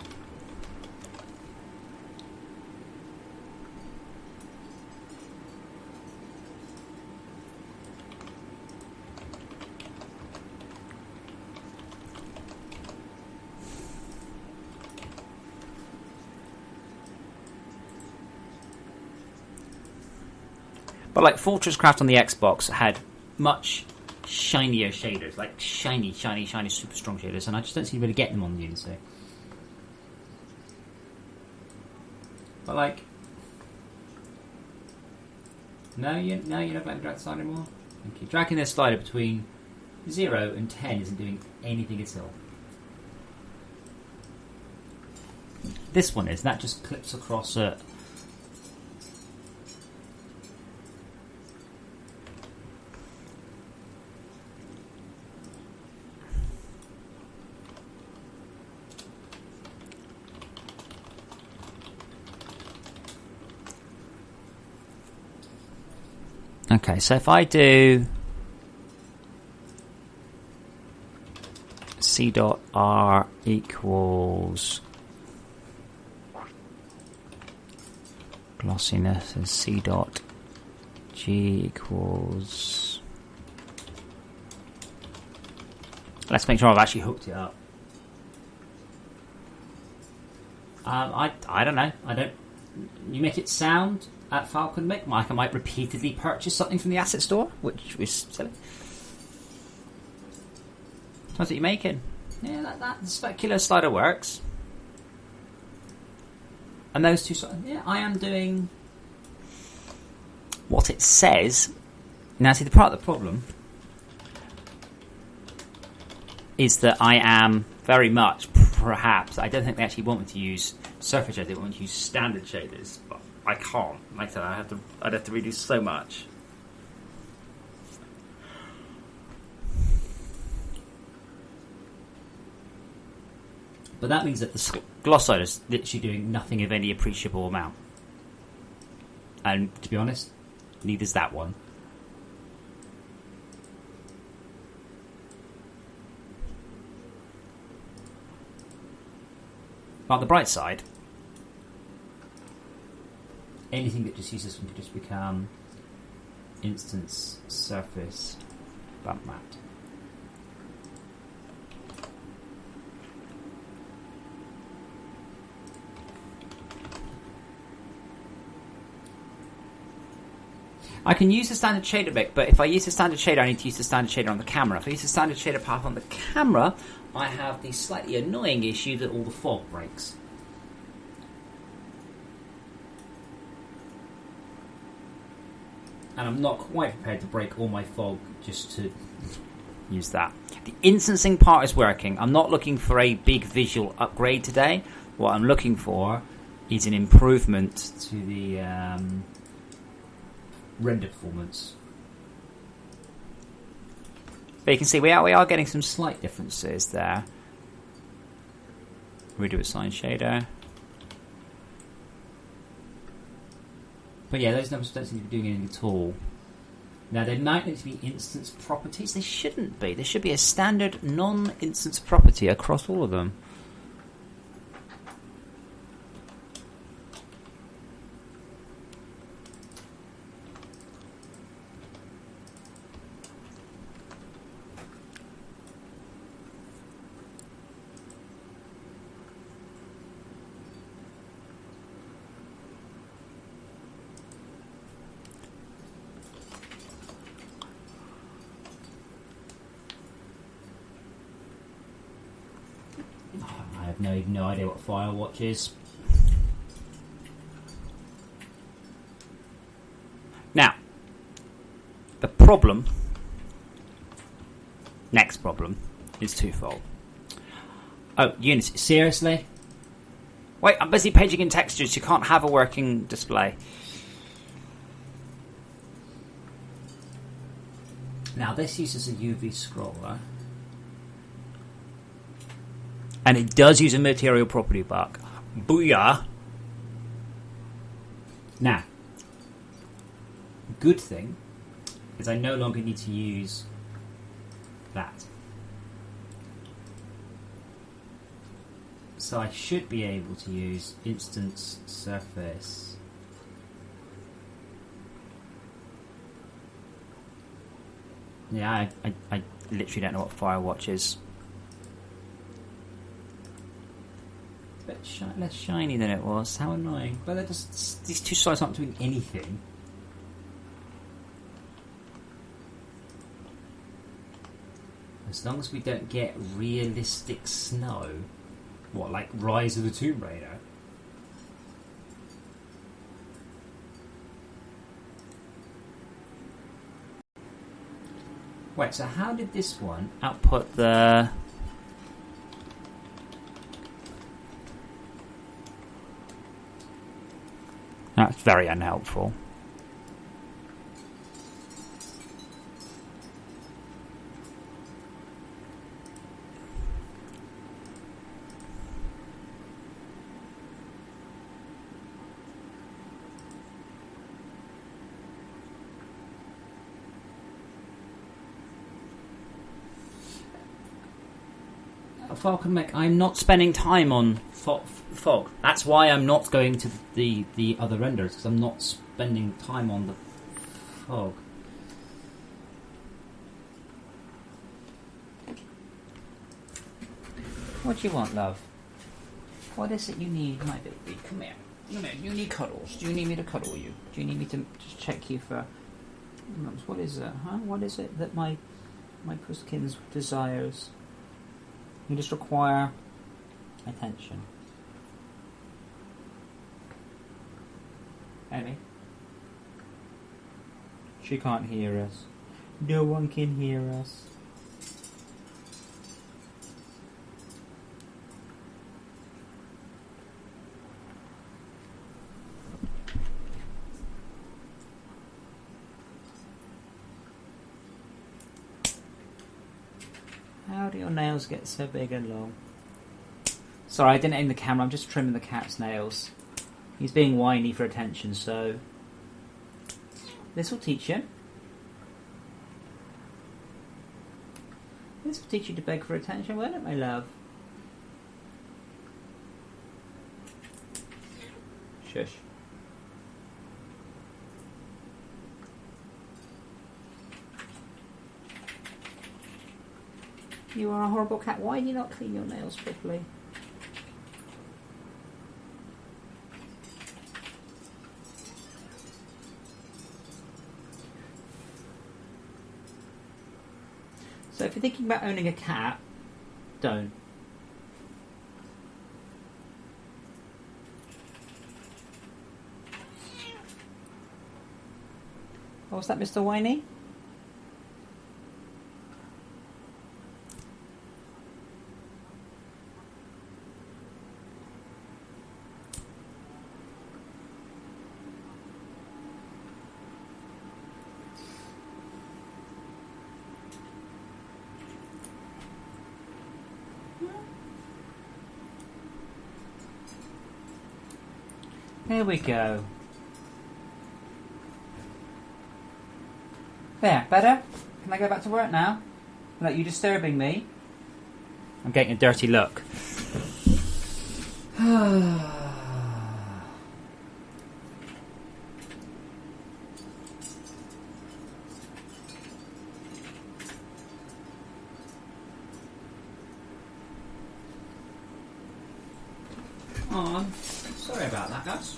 But like FortressCraft on the Xbox had much shinier shaders, like shiny, super strong shaders, and I just don't seem to be able to get them on the Unity. But like, no, you're not letting me drag the slider anymore. Thank you. Dragging this slider between 0 and 10 isn't doing anything at all. This one is. That just clips across a. Okay, so if I do C dot R equals glossiness and C dot G equals, let's make sure I've actually hooked it up. I don't know. I don't. You make it sound at Falcon Mick. Mike, I might repeatedly purchase something from the asset store, which is silly. That's what you're making. Yeah, that specular slider works. And those two, yeah, I am doing what it says. Now, see, the part of the problem is that I am very much, perhaps, I don't think they actually want me to use surface shaders, they want me to use standard shaders, but I can't. Like I said, I'd have to redo so much. But that means that the gloss slider is literally doing nothing of any appreciable amount. And to be honest, neither's that one. But on the bright side, anything that just uses them could just become instance surface bump matte. I can use the standard shader bit, but if I use the standard shader, I need to use the standard shader on the camera. If I use the standard shader path on the camera, I have the slightly annoying issue that all the fog breaks. And I'm not quite prepared to break all my fog just to use that. The instancing part is working. I'm not looking for a big visual upgrade today. What I'm looking for is an improvement to the render performance. But you can see we are getting some slight differences there. Redo assign shader. But yeah, those numbers don't seem to be doing anything at all. Now, they might need to be instance properties. They shouldn't be. There should be a standard non-instance property across all of them. I have no idea what Firewatch is. Now, the problem, next problem, is twofold. Oh, Unity, seriously? Wait, I'm busy paging in textures, you can't have a working display. Now, this uses a UV scroller. And it does use a material property bug. Booyah! Now, good thing is I no longer need to use that. So I should be able to use instance surface. Yeah, I literally don't know what Firewatch is. Less shiny than it was. How annoying. But these two sides aren't doing anything. As long as we don't get realistic snow. What, like Rise of the Tomb Raider? Wait, so how did this one output the... That's very unhelpful. I'm not spending time on fog. That's why I'm not going to the other renders, because I'm not spending time on the fog. What do you want, love? What is it you need, my baby? Come here. Come here. You need cuddles. Do you need me to cuddle you? Do you need me to just check you for... What is it, huh? What is it that my pussykin desires? You just require attention. Amy? She can't hear us. No one can hear us. How do your nails get so big and long? Sorry, I didn't aim the camera, I'm just trimming the cat's nails. He's being whiny for attention, so... This will teach him. This will teach you to beg for attention, won't it, my love? Shush. you are a horrible cat, why do you not clean your nails properly? So if you're thinking about owning a cat, don't. What's that, Mr. Whiny? There we go. There, better? Can I go back to work now? Without you disturbing me? I'm getting a dirty look. Oh, sorry about that, guys.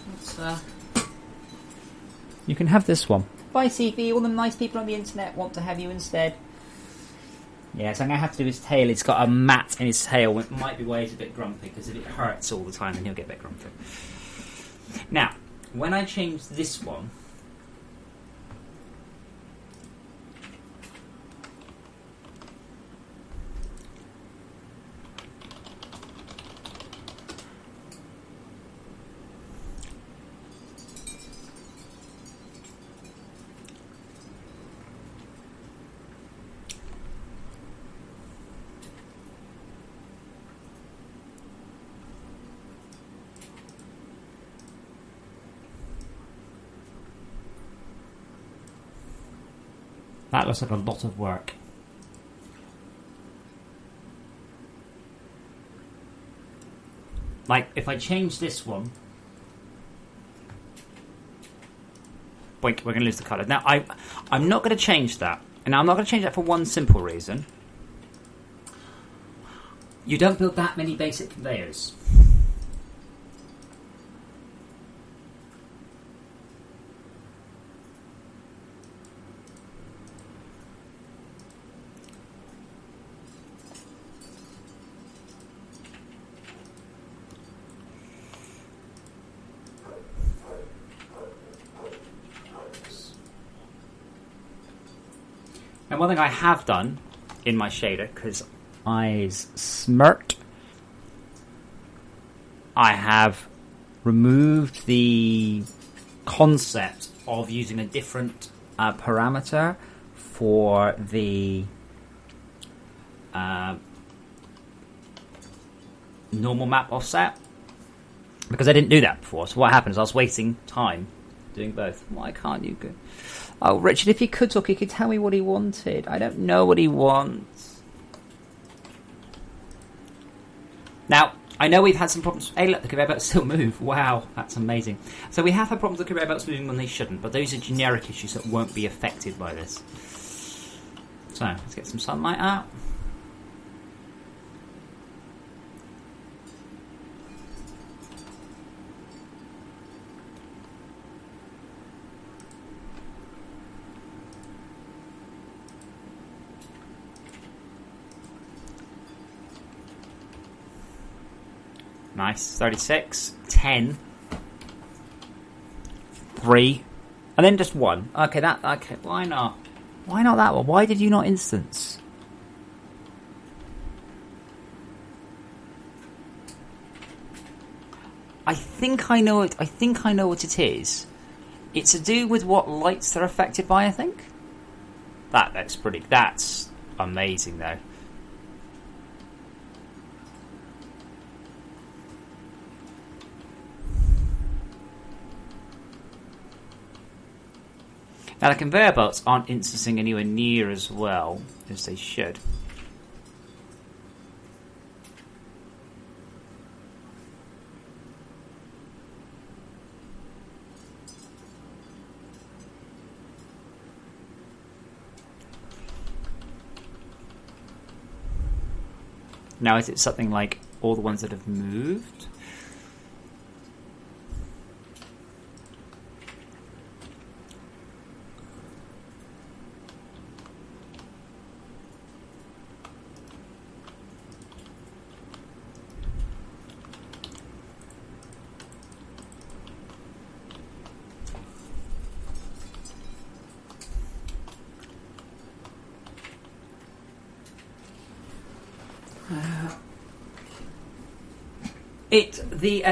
You can have this one. Bye, CV. All the nice people on the internet want to have you instead. Yeah, so I'm going to have to do his tail. It's got a mat in his tail. It might be why he's a bit grumpy, because if it hurts all the time, then he'll get a bit grumpy. Now, when I change this one, that looks like a lot of work. Like, if I change this one... Boink, we're going to lose the colour. Now, I'm not going to change that. And I'm not going to change that for one simple reason. You don't build that many basic conveyors. And one thing I have done in my shader, because eyes smirked, I have removed the concept of using a different parameter for the normal map offset, because I didn't do that before. So what happens? I was wasting time doing both. Why can't you go? Oh, Richard, if he could talk, he could tell me what he wanted. I don't know what he wants. Now, I know we've had some problems. Hey, look, the conveyor belts still move. Wow, that's amazing. So we have had problems with conveyor belts moving when they shouldn't, but those are generic issues that won't be affected by this. So, let's get some sunlight out. Nice. 36, 10, 3, and then just 1. Okay, okay, why not? Why not that one? Why did you not instance? I think I know it. I think I know what it is. It's to do with what lights they're affected by, I think. That's pretty. That's amazing, though. Now, the conveyor belts aren't instancing anywhere near as well as they should. Now, is it something like all the ones that have moved?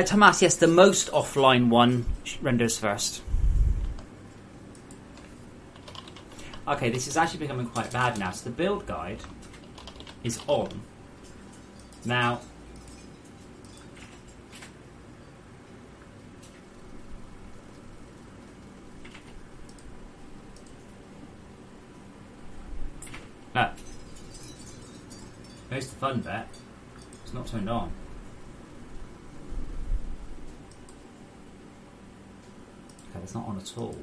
Tomas, yes, the most offline one renders first. Okay, this is actually becoming quite bad now. So the build guide is on. Now, here's the fun bit. It's not turned on. Okay, it's not on at all.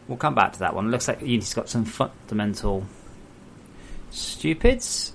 We'll come back to that one. Looks like Unity's got some fundamental stupids.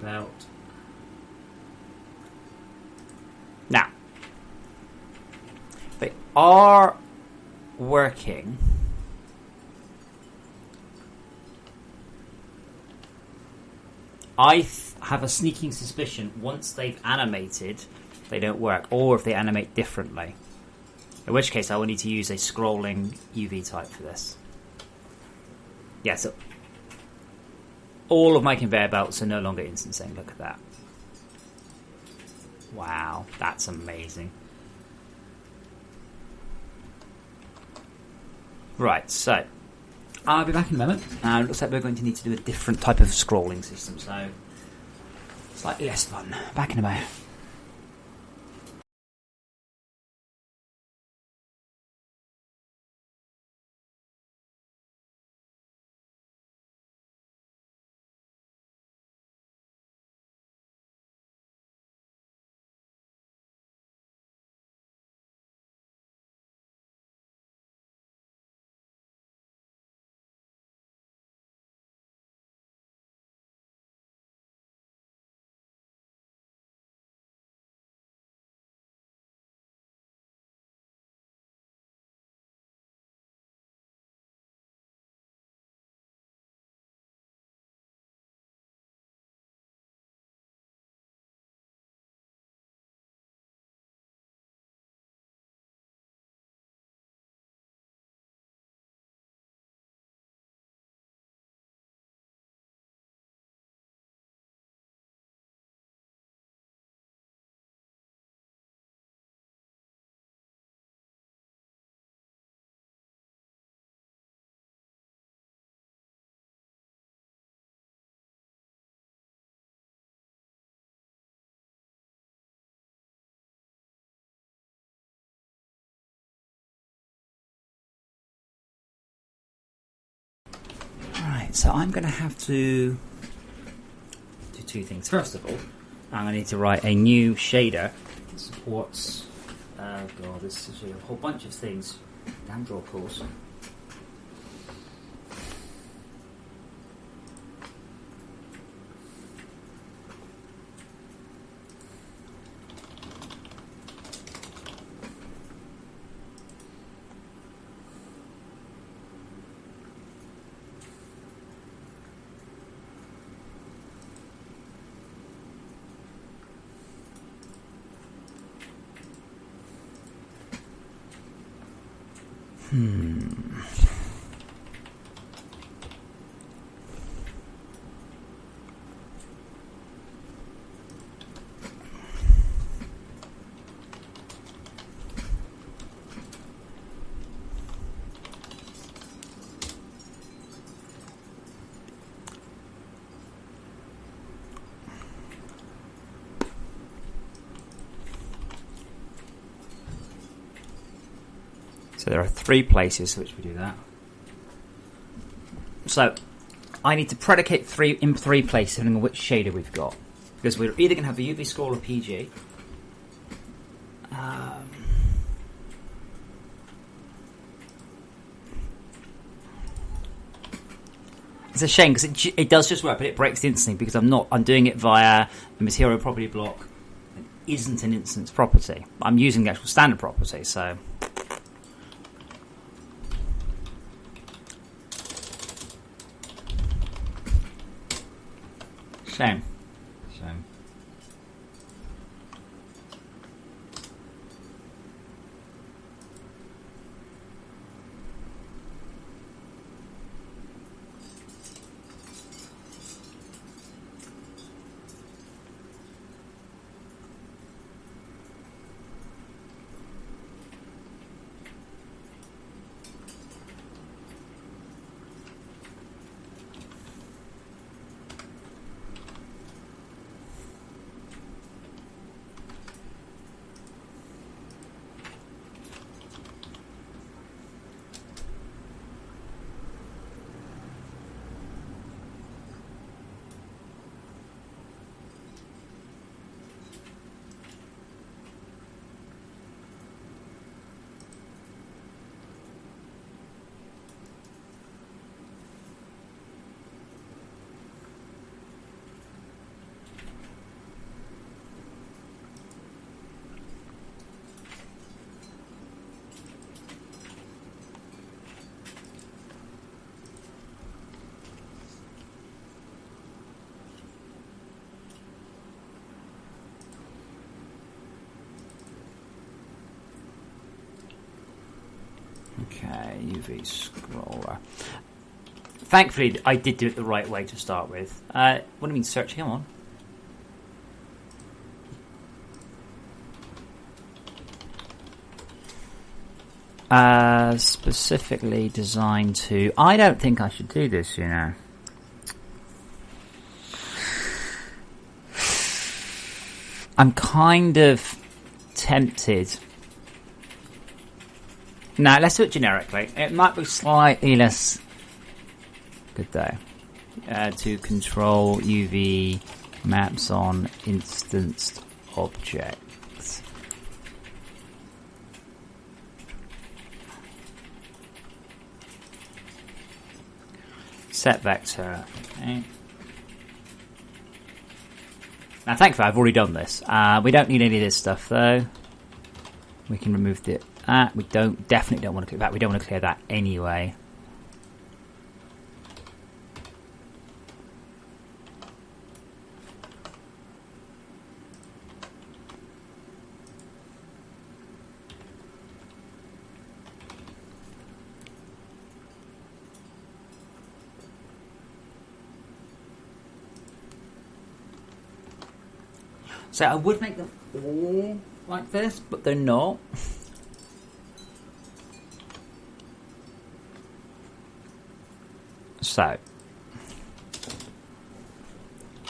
Belt. Now, they are working. I have a sneaking suspicion once they've animated, they don't work, or if they animate differently. In which case, I will need to use a scrolling UV type for this. Yeah, so all of my conveyor belts are no longer instancing. Look at that. Wow, that's amazing. Right, so I'll be back in a moment. It looks like we're going to need to do a different type of scrolling system, so slightly less fun. Back in a moment. Right, so I'm going to have to do two things. First of all, I'm going to need to write a new shader that supports. God, this is a whole bunch of things. Damn draw calls. So there are 3 places which we do that. So I need to predicate in 3 places depending on which shader we've got. Because we're either going to have the UV scroll or PG. It's a shame because it does just work, but it breaks instantly because I'm doing it via a material property block that isn't an instance property. I'm using the actual standard property, so. Shame. Okay, UV scroller. Thankfully, I did do it the right way to start with. What do you mean search? Come on. Specifically designed to... I don't think I should do this, you know. I'm kind of tempted. No, let's do it generically. It might be slightly less... Good day. To control UV maps on instanced objects. Set vector. Okay. Now, thankfully, I've already done this. We don't need any of this stuff, though. We can remove the... we definitely don't want to clear that. We don't want to clear that anyway. So I would make them all like this, but they're not. So,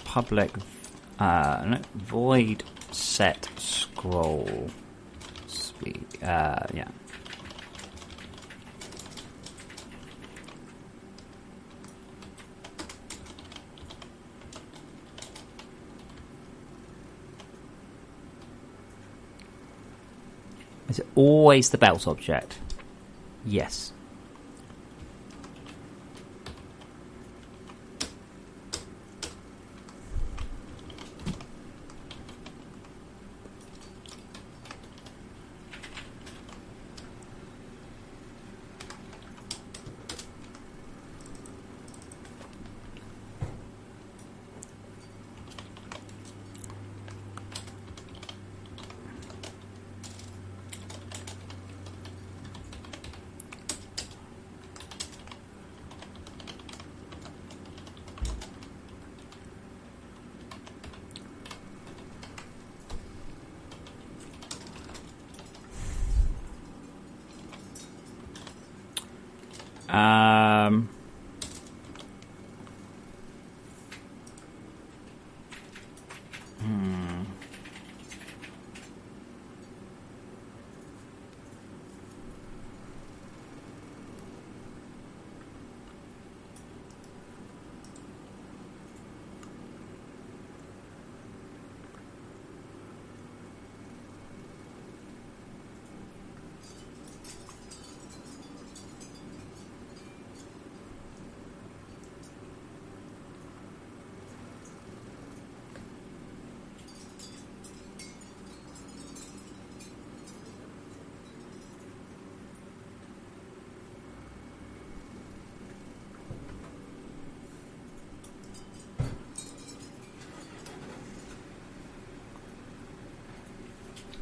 public void set scroll speed. Yeah. Is it always the belt object? Yes.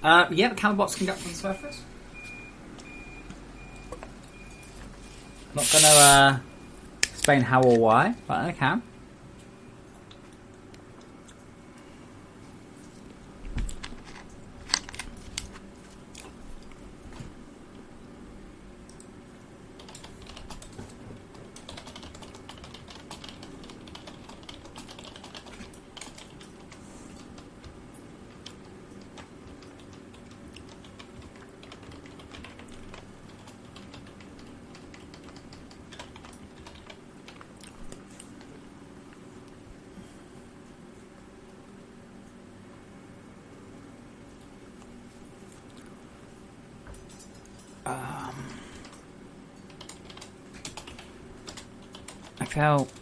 Yeah, the camel bots can go up to the surface. Not going to explain how or why, but I can. I felt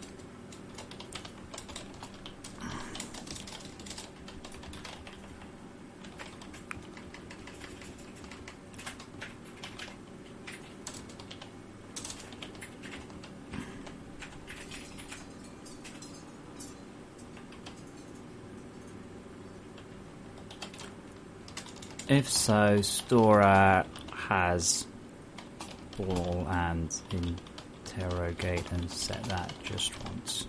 if so, Stora has ball and interrogate and set that just once.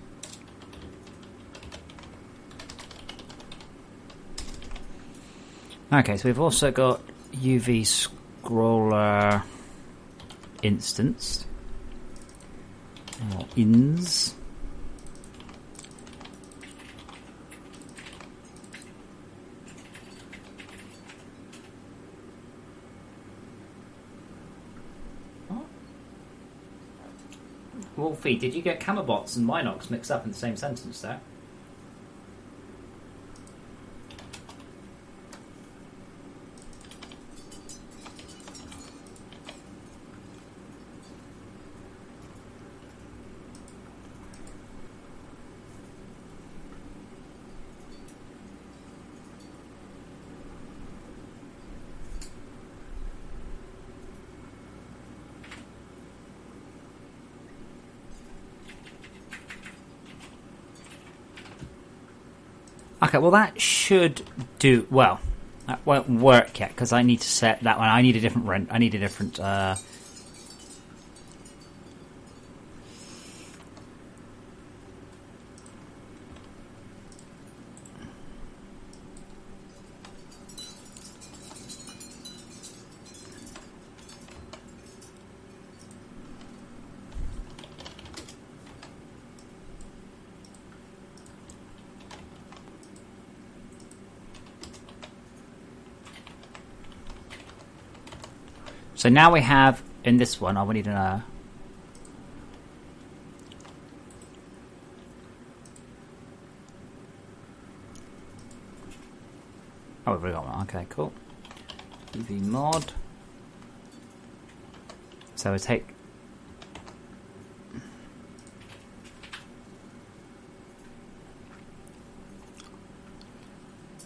Okay, so we've also got UV scroller instanced or ins. Wolfie, did you get Camelbots and Minox mixed up in the same sentence there? Okay, well that should do well. That won't work yet because I need to set that one. I need a different rent. I need a different. So now we have in this one. I need an. Oh, we've already got one. Okay, cool. UV mod. So we take.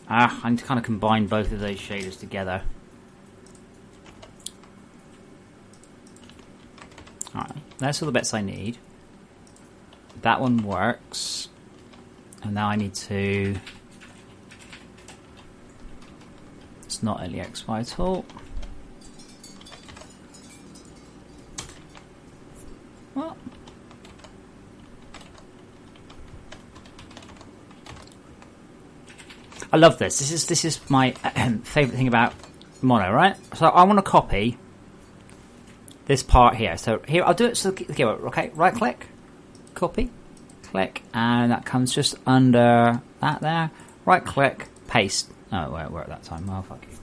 I need to kind of combine both of those shaders together. Alright, that's all the bits I need. That one works. And now I need to... It's not only XY tool. What? I love this. This is my favourite thing about Mono, right? So I want to copy this part here. So here, I'll do it. So okay, right click, copy, click, and that comes just under that there. Right click, paste. Oh, it won't work that time. Oh, fuck you.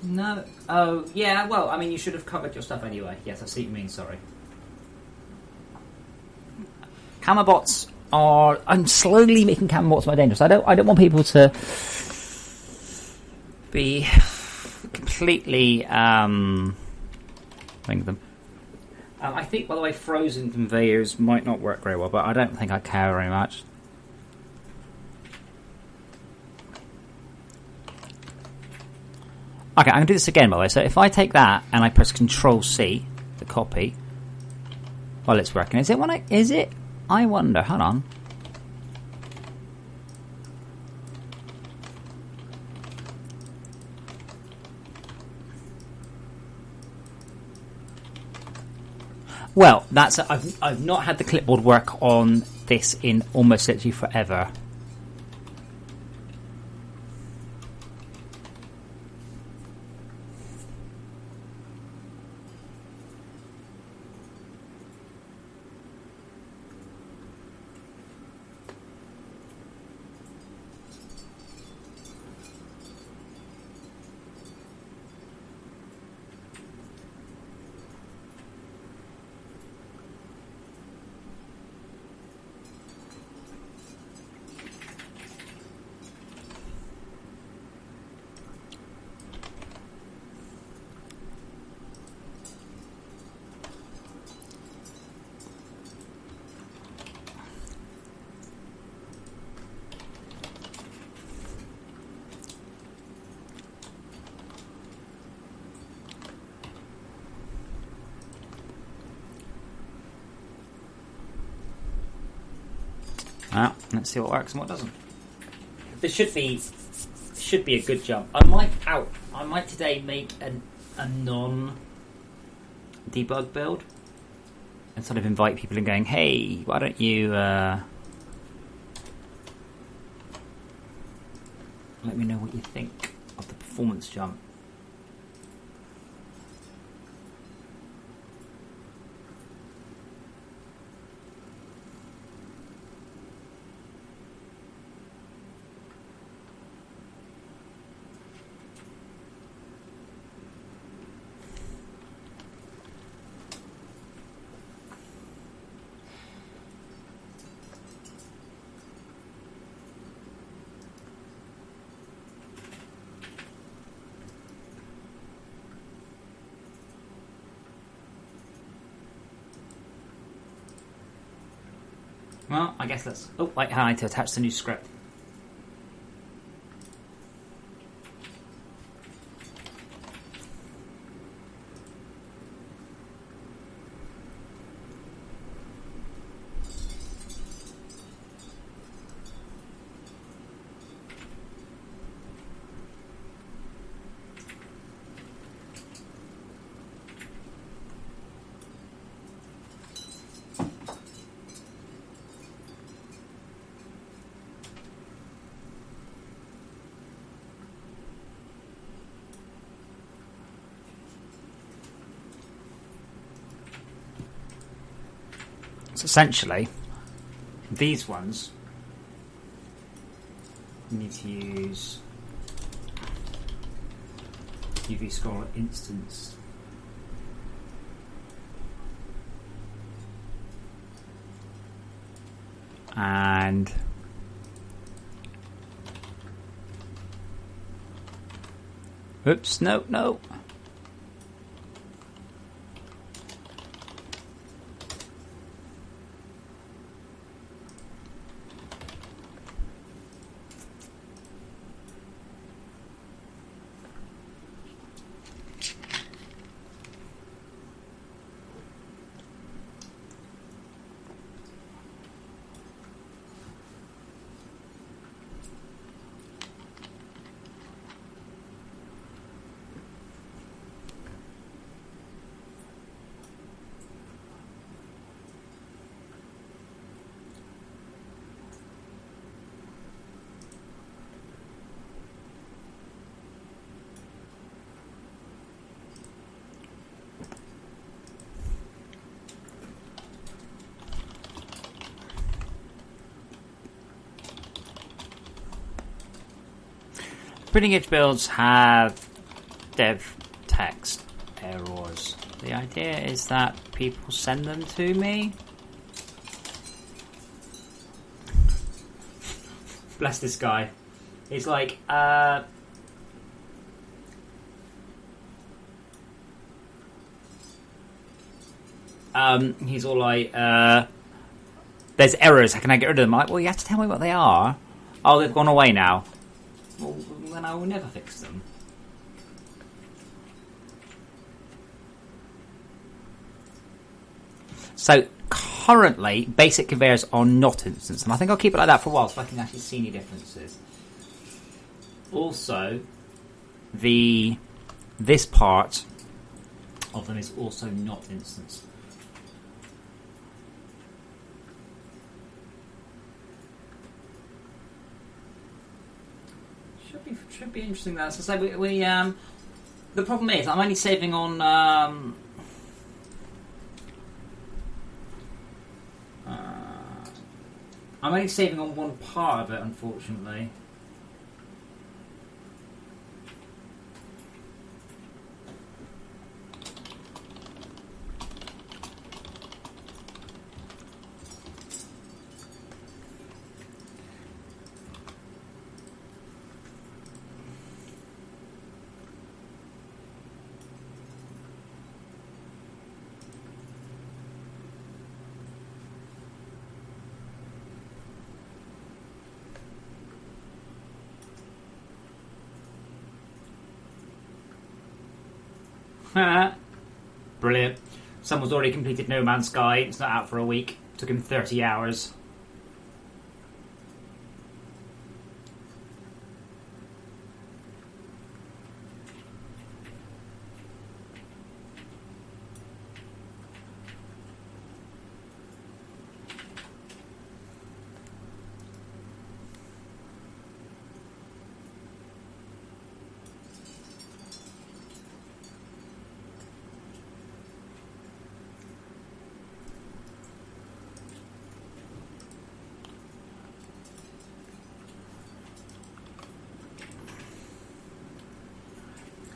No. Oh, yeah. Well, I mean, you should have covered your stuff anyway. Yes, I see what you mean. Sorry. Camelbots are. I'm slowly making Camelbots more dangerous. I don't want people to be completely ring them. I think, by the way, frozen conveyors might not work very well, but I don't think I care very much. Okay, I'm going to do this again, by the way. So if I take that and I press Control-C, the copy, while it's working, is it? I wonder, hold on. Well, I've not had the clipboard work on this in almost literally forever. Well, let's see what works and what doesn't. This should be a good jump. I might today make a non debug build and sort of invite people in, going, hey, why don't you let me know what you think of the performance jump. Well, I guess that's... Oh, wait, I need to attach the new script. So essentially, these ones you need to use UV scroll instance. And oops, no. Printing edge builds have dev text errors. The idea is that people send them to me. Bless this guy. He's like, he's all like, there's errors, how can I get rid of them? I'm like, well, you have to tell me what they are. Oh, they've gone away now. Well, then I will never fix them. So currently, basic conveyors are not instance, and I think I'll keep it like that for a while so I can actually see any differences. Also, this part of them is also not instance. should be interesting. That so we the problem is I'm only saving on I'm only saving on one part of it, unfortunately. Brilliant. Someone's already completed No Man's Sky. It's not out for a week. Took him 30 hours.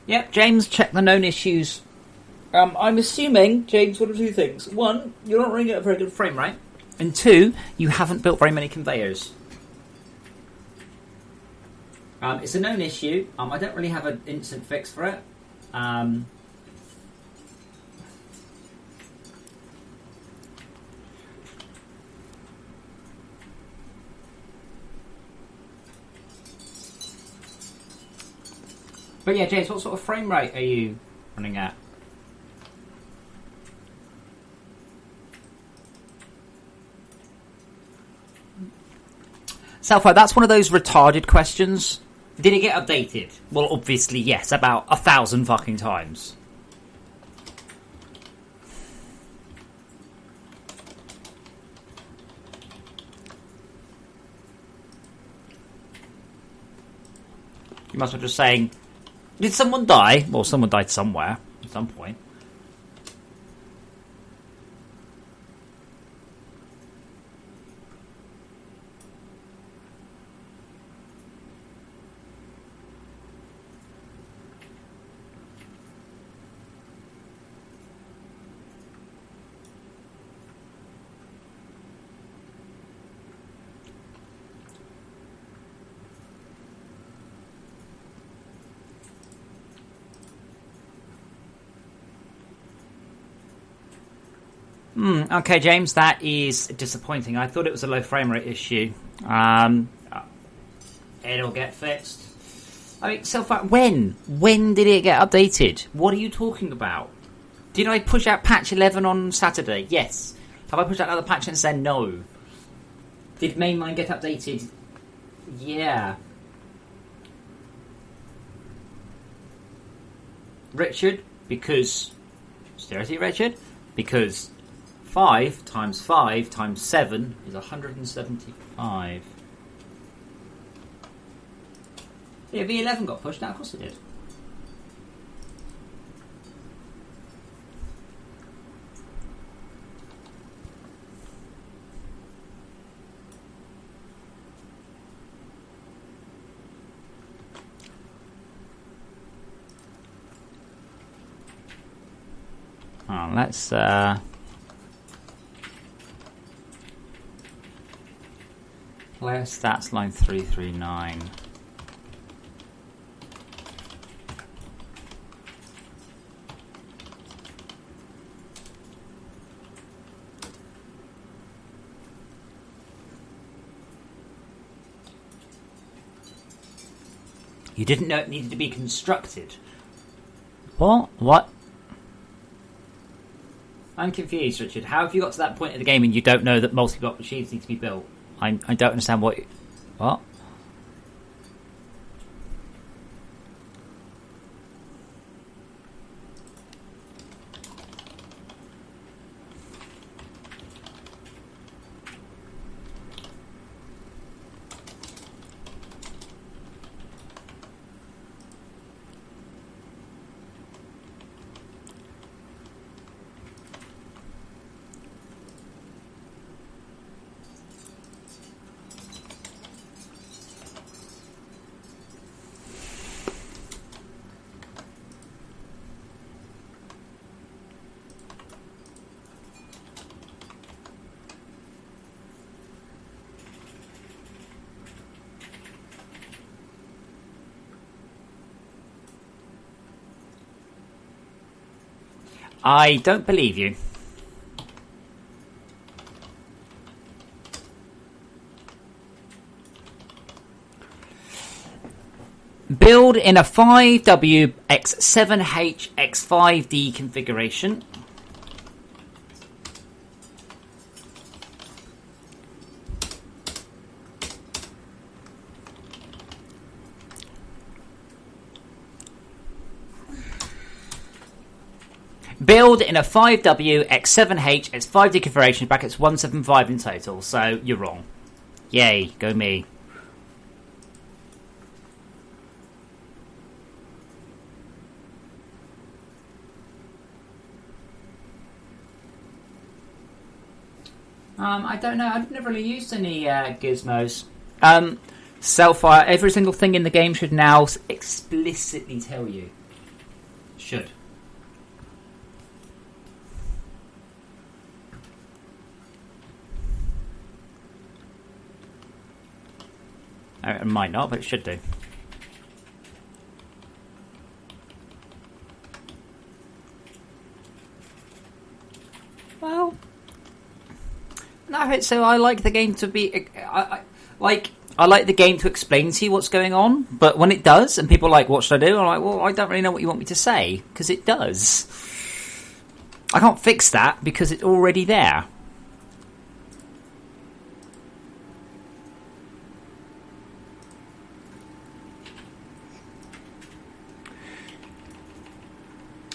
Yep, James, check the known issues. I'm assuming, James, one of two things. One, you're not running at a very good frame rate. And two, you haven't built very many conveyors. It's a known issue. I don't really have an instant fix for it. But yeah, James, what sort of frame rate are you running at? Selfie, that's one of those retarded questions. Did it get updated? Well, obviously yes, about 1,000 fucking times. You must be just saying, did someone die? Well, someone died somewhere at some point. Okay, James, that is disappointing. I thought it was a low frame rate issue. It'll get fixed. I mean, when? When did it get updated? What are you talking about? Did I push out patch 11 on Saturday? Yes. Have I pushed out another patch and said no? Did mainline get updated? Yeah. Richard, because... Seriously, Richard? Because 5 times 5 times 7 is 175. Yeah, V11 got pushed out, of course it did. Oh, let's player stats line 339. You didn't know it needed to be constructed. What? What? I'm confused, Richard. How have you got to that point in the game and you don't know that multi-block machines need to be built? I don't understand what... What? I don't believe you. Build in a 5W x7H x5D configuration. Build in a 5W x7H x5D configuration, brackets 175 in total. So you're wrong. Yay, go me. I don't know. I've never really used any gizmos. Self-fire. Every single thing in the game should now explicitly tell you. Should. It might not, but it should do. Well, no. So I like the game to be. I like the game to explain to you what's going on. But when it does, and people are like, "What should I do?" I'm like, "Well, I don't really know what you want me to say because it does. I can't fix that because it's already there."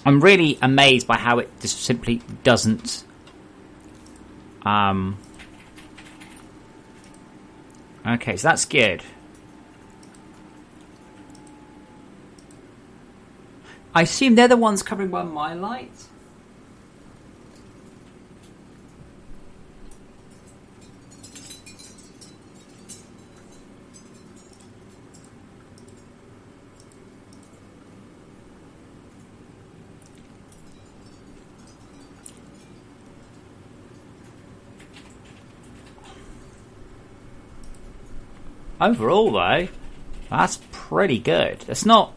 I'm really amazed by how it just simply doesn't. Okay, so that's good. I assume they're the ones covering by my light. Overall, though, that's pretty good. It's not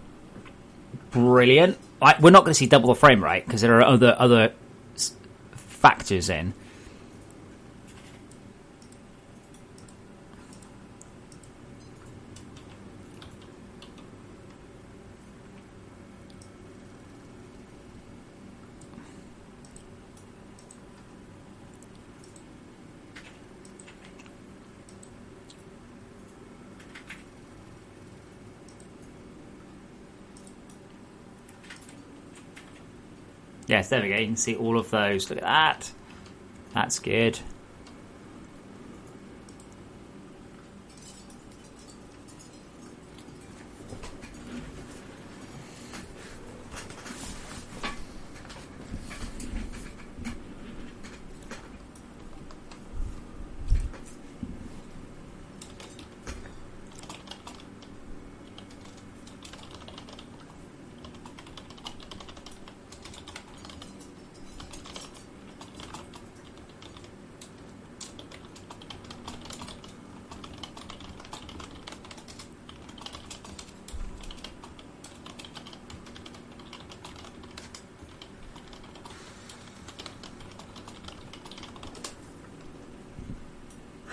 brilliant. We're not going to see double the frame rate because there are other factors in. Yes, there we go. You can see all of those. Look at that. That's good.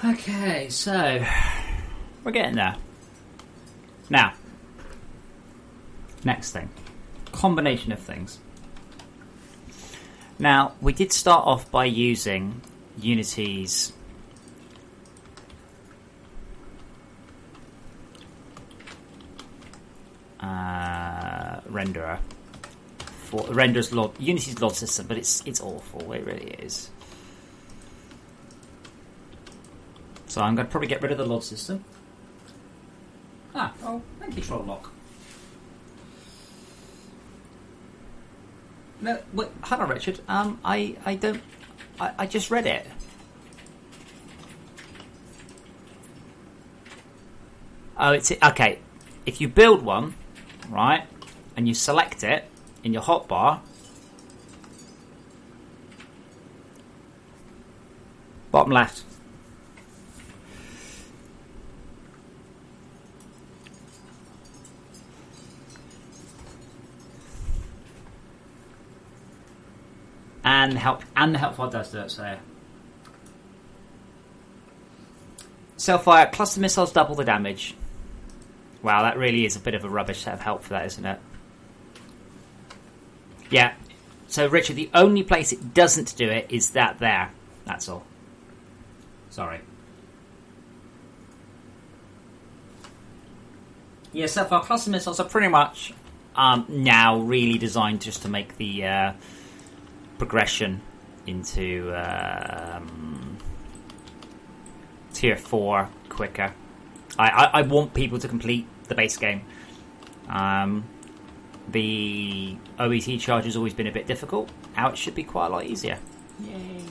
Okay, so we're getting there. Now, next thing. Combination of things. Now, we did start off by using Unity's renderer for Unity's LOD system, but it's awful. It really is. So I'm going to probably get rid of the LOD system. Oh, thank you, Troll Lock. No, wait, hold on, Richard. I just read it. Oh, it's okay. If you build one, right, and you select it in your hotbar, bottom left. and the help pod does do it. So self-fire cluster missiles double the damage. Wow, that really is a bit of a rubbish set of help for that, isn't it? Yeah. So Richard, the only place it doesn't do it is that there. That's all. Sorry. Yeah, self-fire cluster missiles are pretty much now really designed just to make the progression into tier 4 quicker. I want people to complete the base game. The OET charge has always been a bit difficult. Now it should be quite a lot easier. Yay.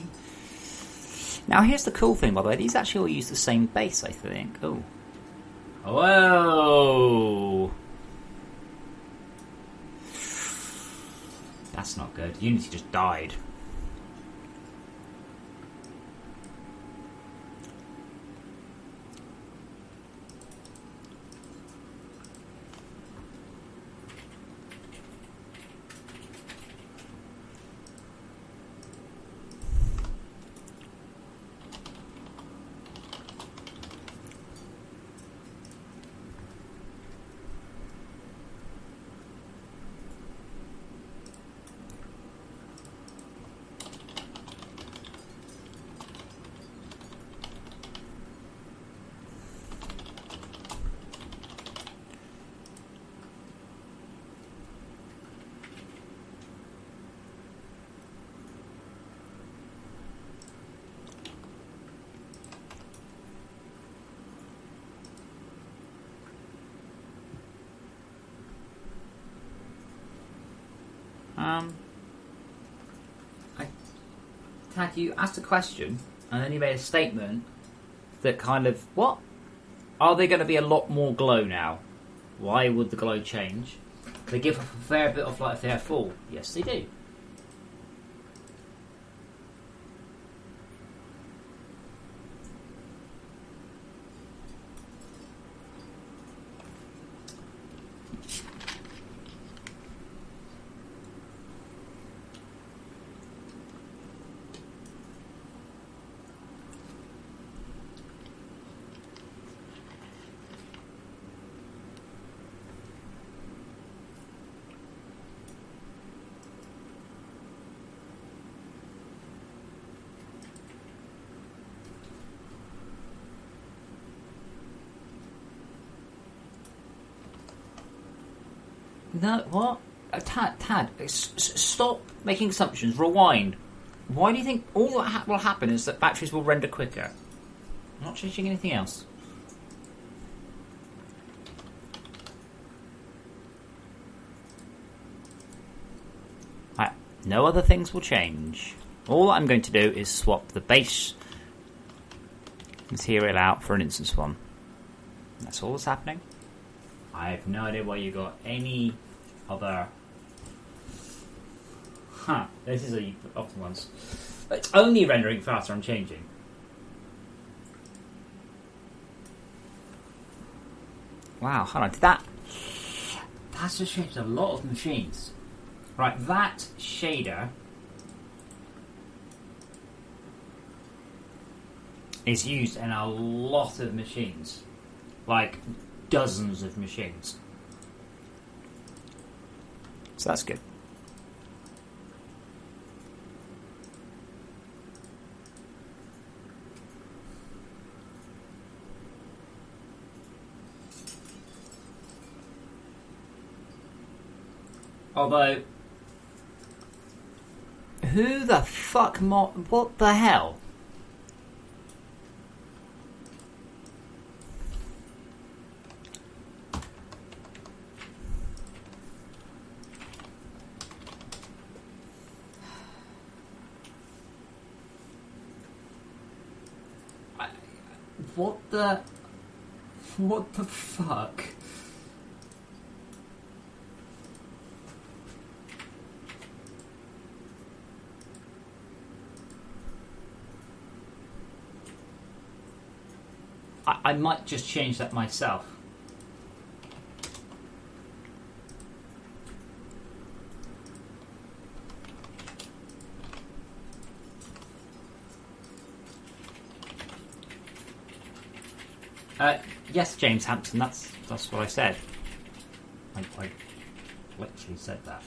Now here's the cool thing, by the way. These actually all use the same base, I think. Oh. Whoa! That's not good. Unity just died. Tad, you asked a question and then you made a statement that kind of, what? Are they going to be a lot more glow now? Why would the glow change? They give off a fair bit of light if they're full. Yes, they do. No, what? Tad, stop making assumptions. Rewind. Why do you think all that will happen is that batteries will render quicker? I'm not changing anything else. Right, no other things will change. All I'm going to do is swap the base material out for an instance one. That's all that's happening. I have no idea why you got any other... this is a often ones. It's only rendering faster, I'm changing. Wow, hold on, that's just changed a lot of machines. Right, that shader is used in a lot of machines. Like dozens of machines. So that's good. Although, who the fuck what the hell? What the fuck? I might just change that myself. Yes, James Hampson. That's what I said. I literally said that.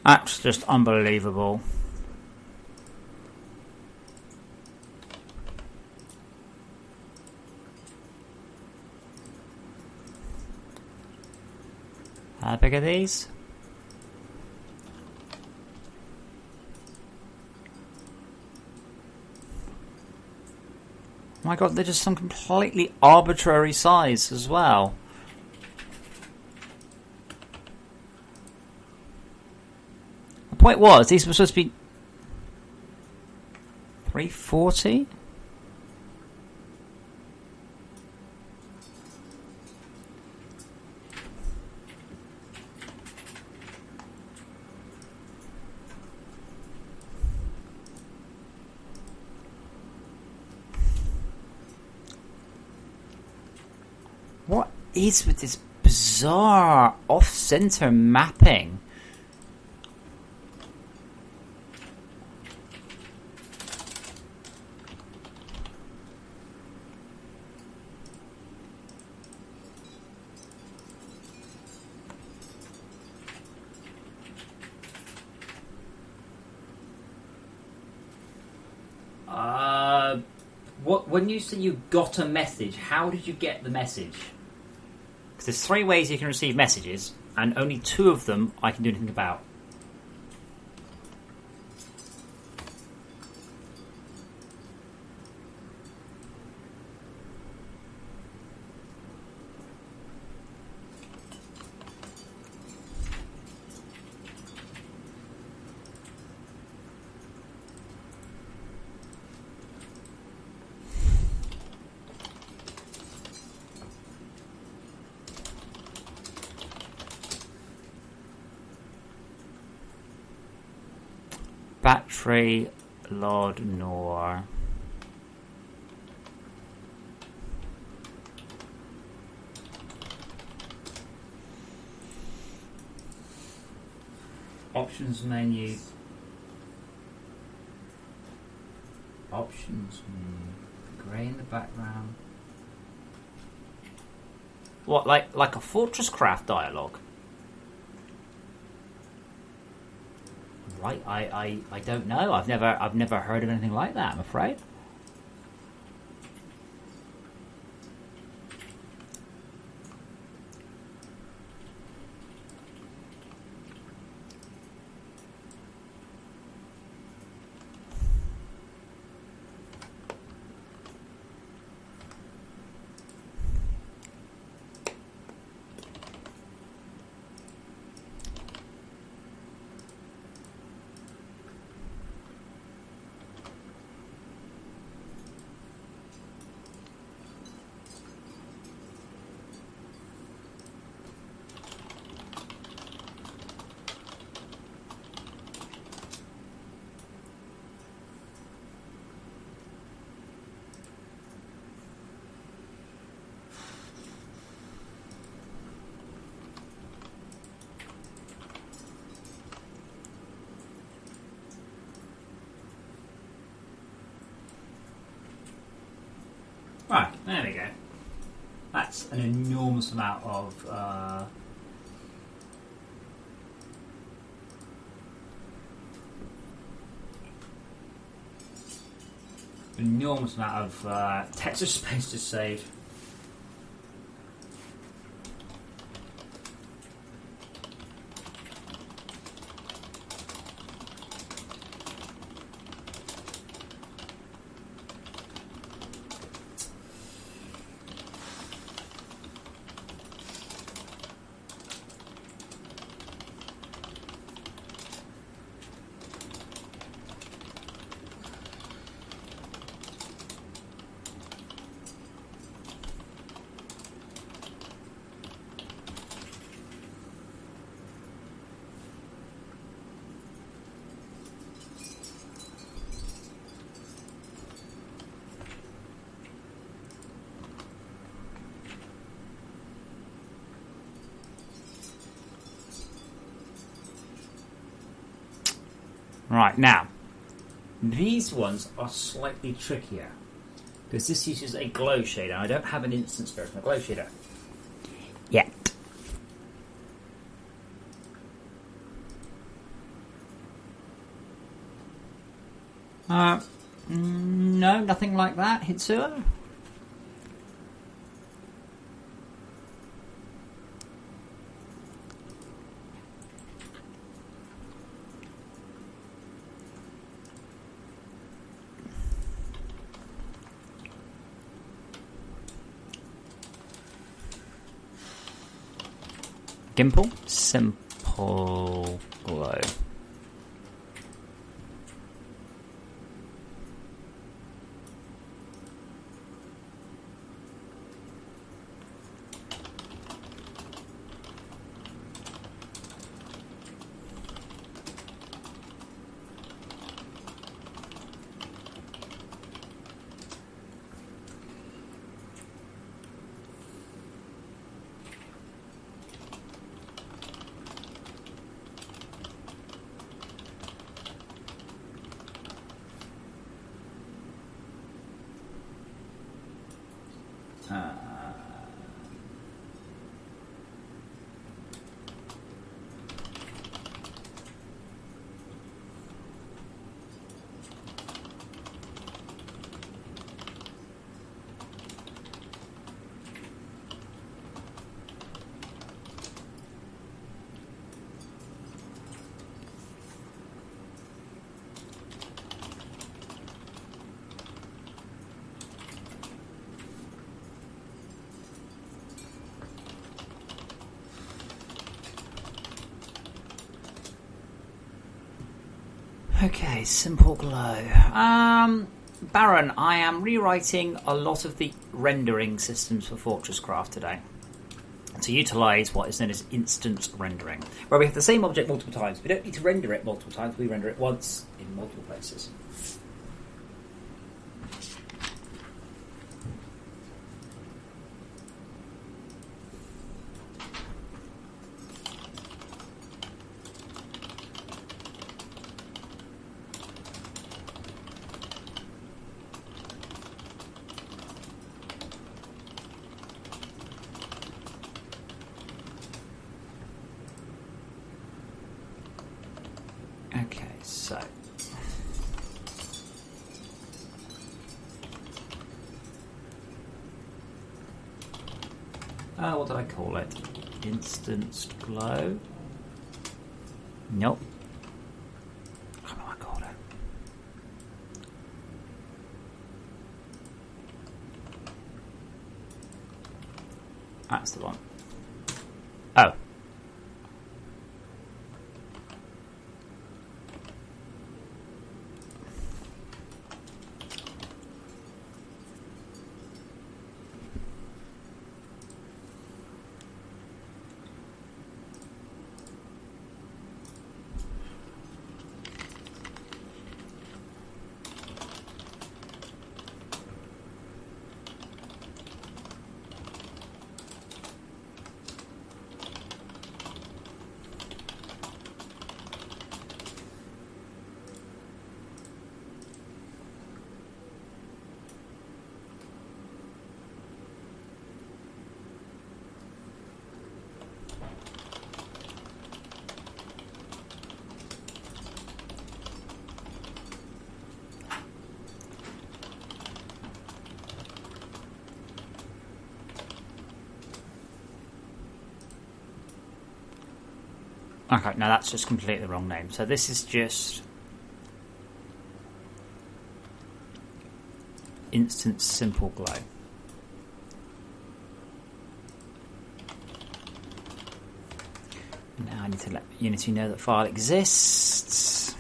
That's just unbelievable. How big are these? Oh my god, they're just some completely arbitrary size as well. The point was, these were supposed to be 340? What is with this bizarre off-center mapping? When you say you got a message, how did you get the message? Because there's 3 ways you can receive messages, and only 2 of them I can do anything about. Battery Lord Nor. Options menu. Options menu. Grey in the background. What, like a FortressCraft dialogue? Right, I don't know. I've never heard of anything like that, I'm afraid. Right, there we go. That's an enormous amount of Texas space to save. Right, now, these ones are slightly trickier because this uses a glow shader. I don't have an instance version of glow shader yet. No, nothing like that, Hitsuo. Gimple, simple glow. Okay, simple glow. Baron, I am rewriting a lot of the rendering systems for FortressCraft today to utilise what is known as instant rendering, where we have the same object multiple times. We don't need to render it multiple times, we render it once in multiple places. Okay, so what did I call it? Instant glow? Nope. I don't know what I called it. That's the one. Oh. Okay, now that's just completely the wrong name. So this is just instant simple glow. Now I need to let Unity know that file exists.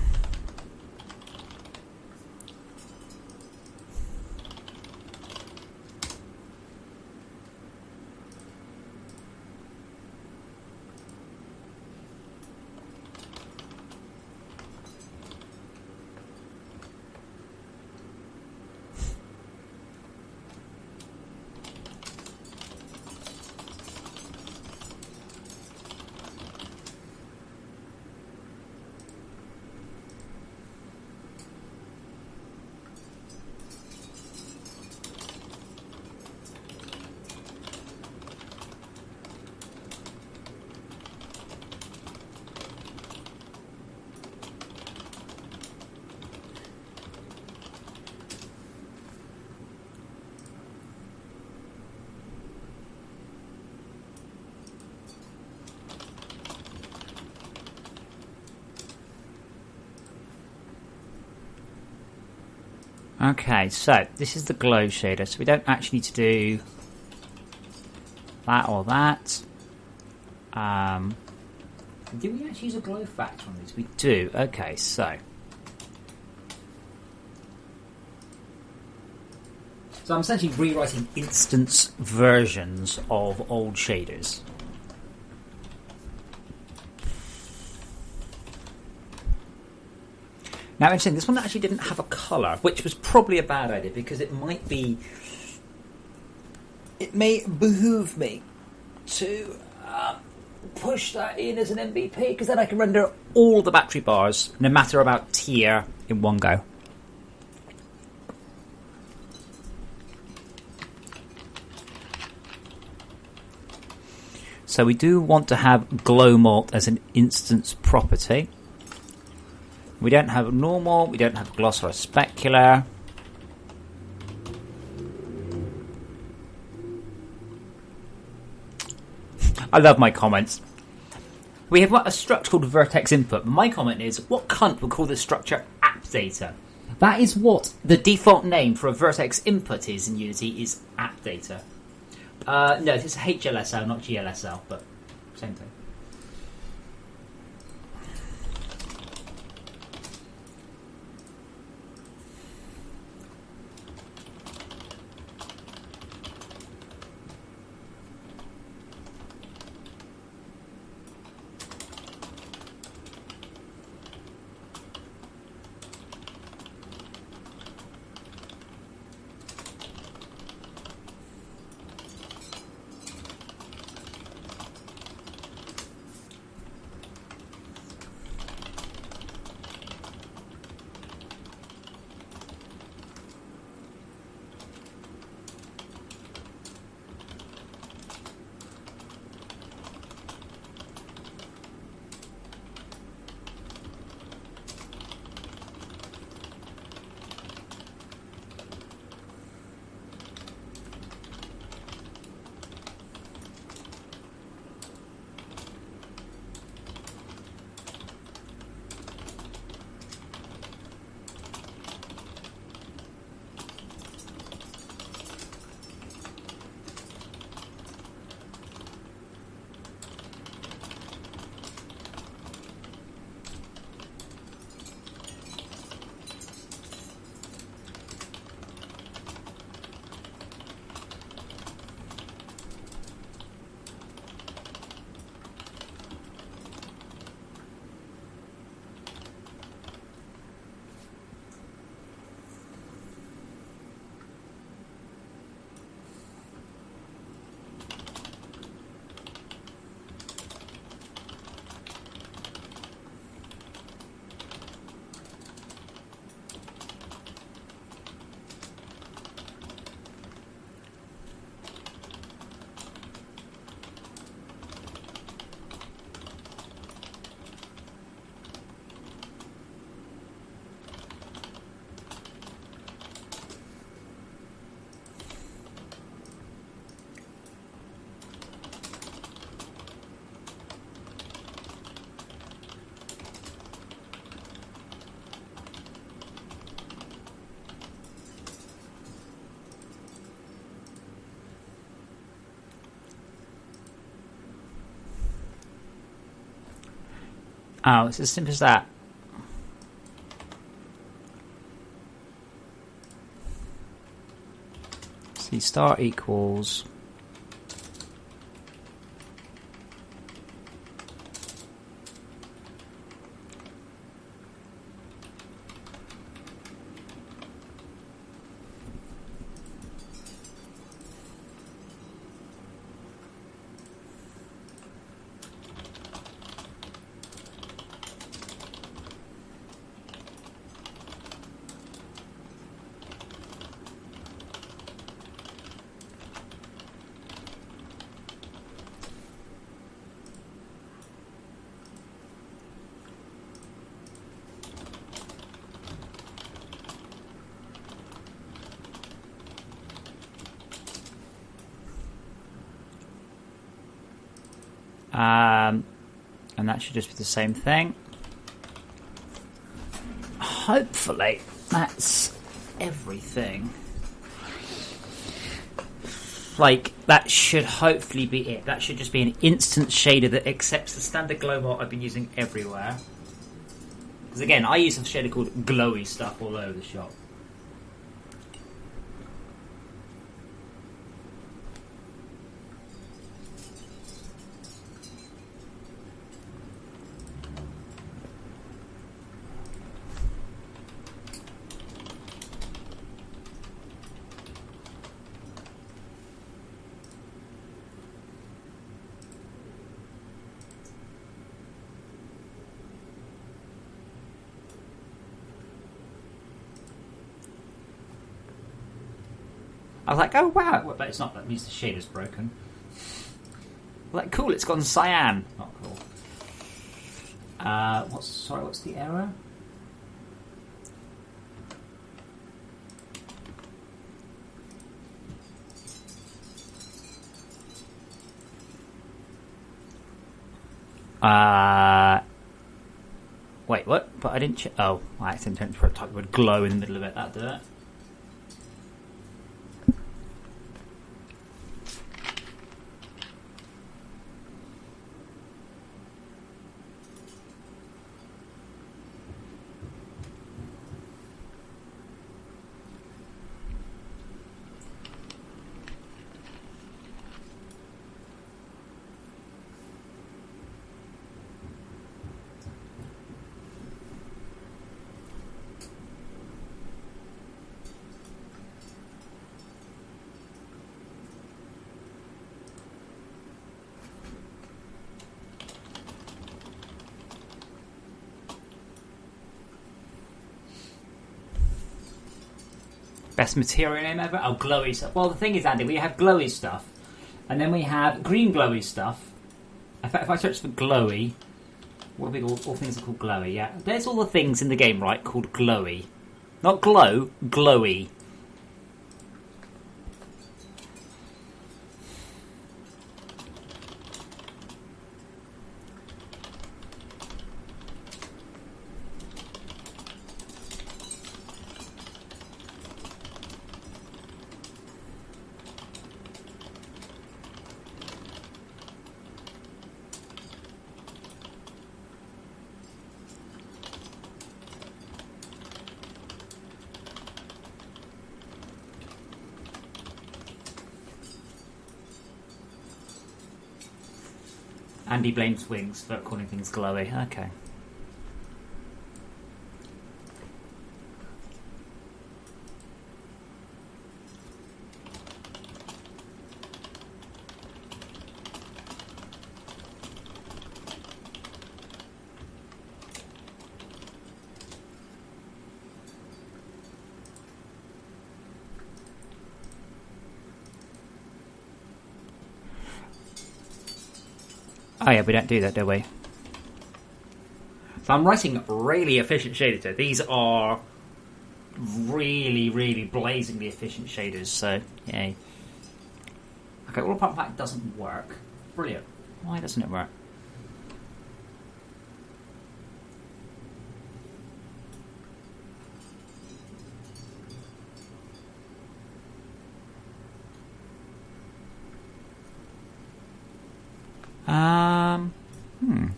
Okay, so this is the glow shader, so we don't actually need to do that or that. Do we actually use a glow factor on these? We do. Okay, so I'm essentially rewriting instance versions of old shaders. Now, interesting, this one actually didn't have a colour, which was probably a bad idea because it may behoove me to push that in as an MVP because then I can render all the battery bars, no matter about tier, in one go. So we do want to have glow malt as an instance property. We don't have normal, we don't have gloss or a specular. I love my comments. We have a structure called vertex input. My comment is, what cunt would call this structure app data? That is what the default name for a vertex input is in Unity, is app data. No, this is HLSL, not GLSL, but same thing. Oh, it's as simple as that. See, start equals and that should just be the same thing. Hopefully that's everything. Like, that should hopefully be it. That should just be an instant shader that accepts the standard glow malt I've been using everywhere. Because again, I use a shader called Glowy Stuff all over the shop. I was like, oh wow, but it's not, that means the shader's broken. Like, cool, it's gone cyan. Not cool. What's the error? Wait, what? But I didn't oh, I accidentally type the word glow in the middle of it, that'd do it. Best material name ever? Oh, glowy stuff. Well, the thing is, Andy, we have glowy stuff, and then we have green glowy stuff. In fact, if I search for glowy, what are all things are called glowy? Yeah, there's all the things in the game, right, called glowy. Not glow, glowy. Andy blames Wings for calling things glowy. Okay. Oh yeah, we don't do that, do we? So I'm writing really efficient shaders here. These are really, really blazingly efficient shaders, so yay. Okay, all apart from that, it doesn't work. Brilliant. Why doesn't it work?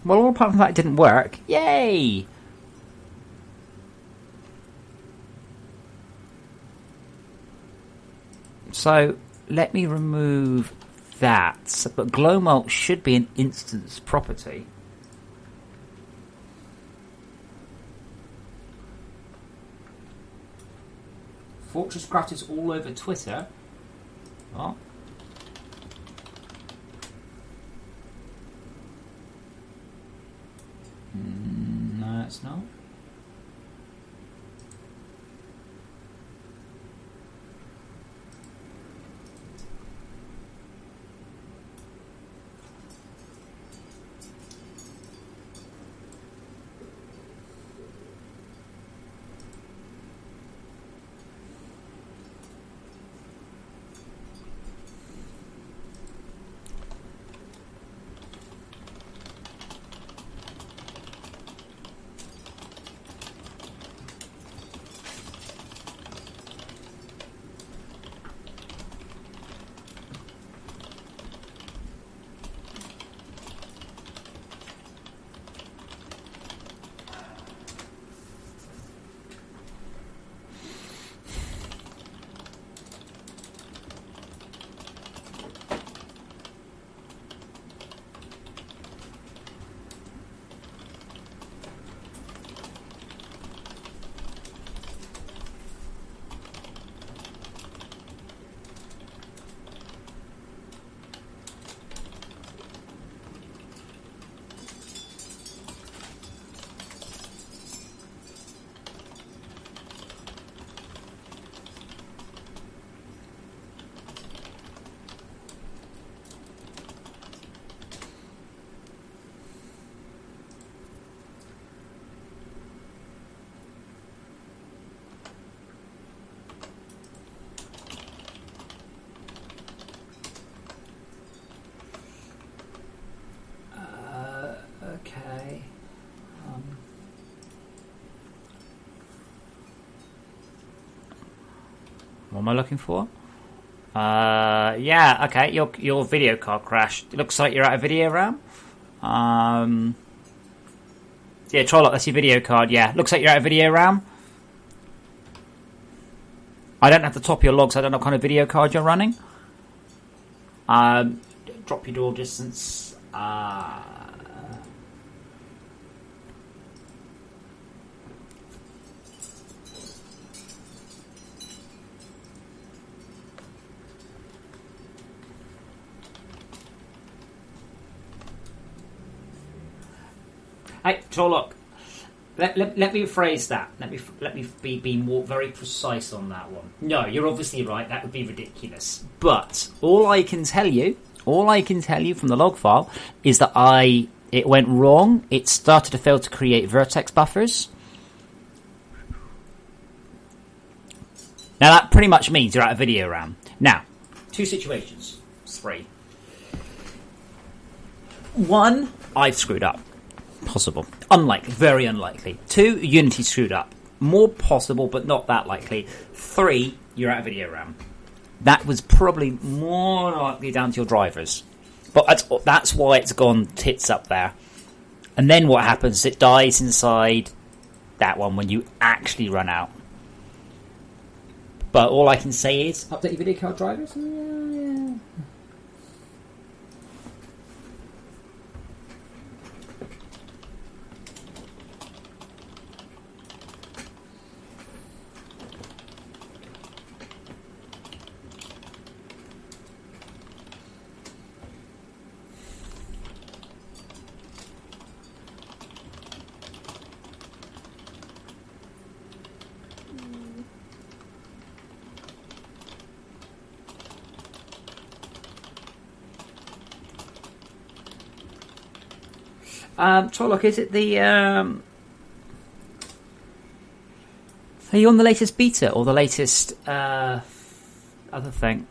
Well, all apart from that, it didn't work. Yay! So, let me remove that. But glow malt should be an instance property. FortressCraft is all over Twitter. Oh. No, it's not. What am I looking for? Yeah, okay. Your video card crashed. It looks like you're out of video RAM. Yeah, Trolloc, that's your video card. Yeah, looks like you're out of video RAM. I don't have the top of your logs. I don't know what kind of video card you're running. Drop your door distance. Hey, Trolloc. Let me rephrase that. Let me be more very precise on that one. No, you're obviously right. That would be ridiculous. But all I can tell you from the log file is that it went wrong. It started to fail to create vertex buffers. Now that pretty much means you're out of video RAM. Now, two situations. 3. 1, I've screwed up. Possible. Unlikely. Very unlikely. 2, Unity screwed up. More possible, but not that likely. 3, you're out of video RAM. That was probably more likely down to your drivers. But that's why it's gone tits up there. And then what happens? It dies inside that one when you actually run out. But all I can say is update your video card drivers. Yeah. Trolloc, is it the are you on the latest beta or the latest other thing?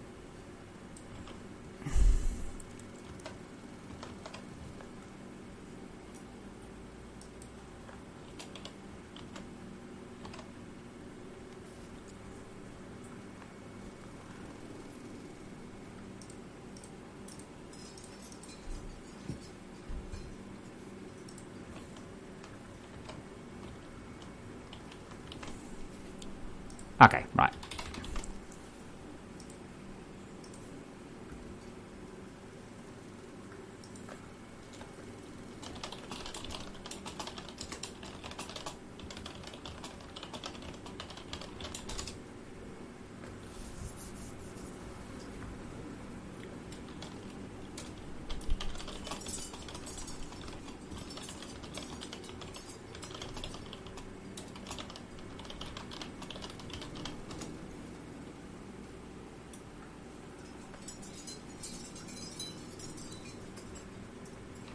Okay, right.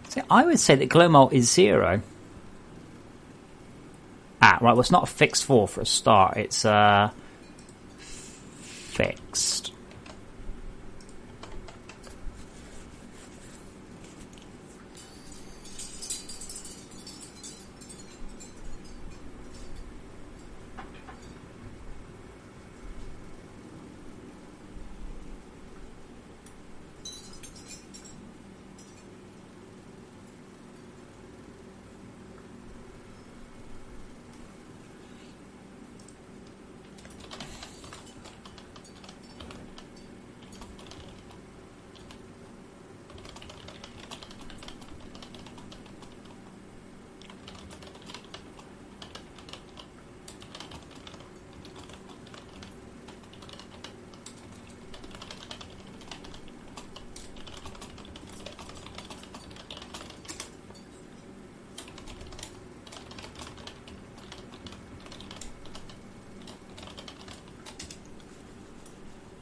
See, I would say that glow mult is 0. Right, well, it's not a fixed 4 for a start. It's fixed.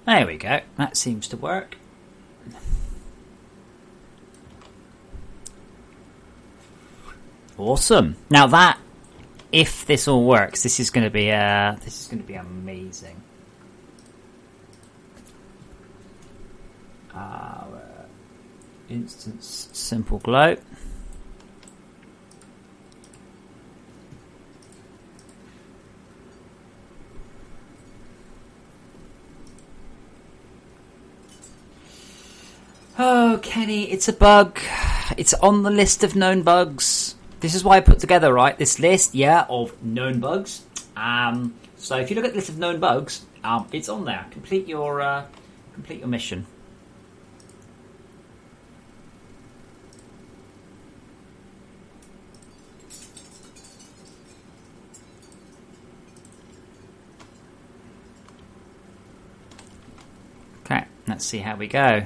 There we go. That seems to work. Awesome. Now that, if this all works, this is going to be amazing. Instance simple glow. Oh, Kenny, it's a bug. It's on the list of known bugs. This is why I put together, right, this list, of known bugs. So if you look at the list of known bugs, it's on there. Complete your mission. Okay, let's see how we go.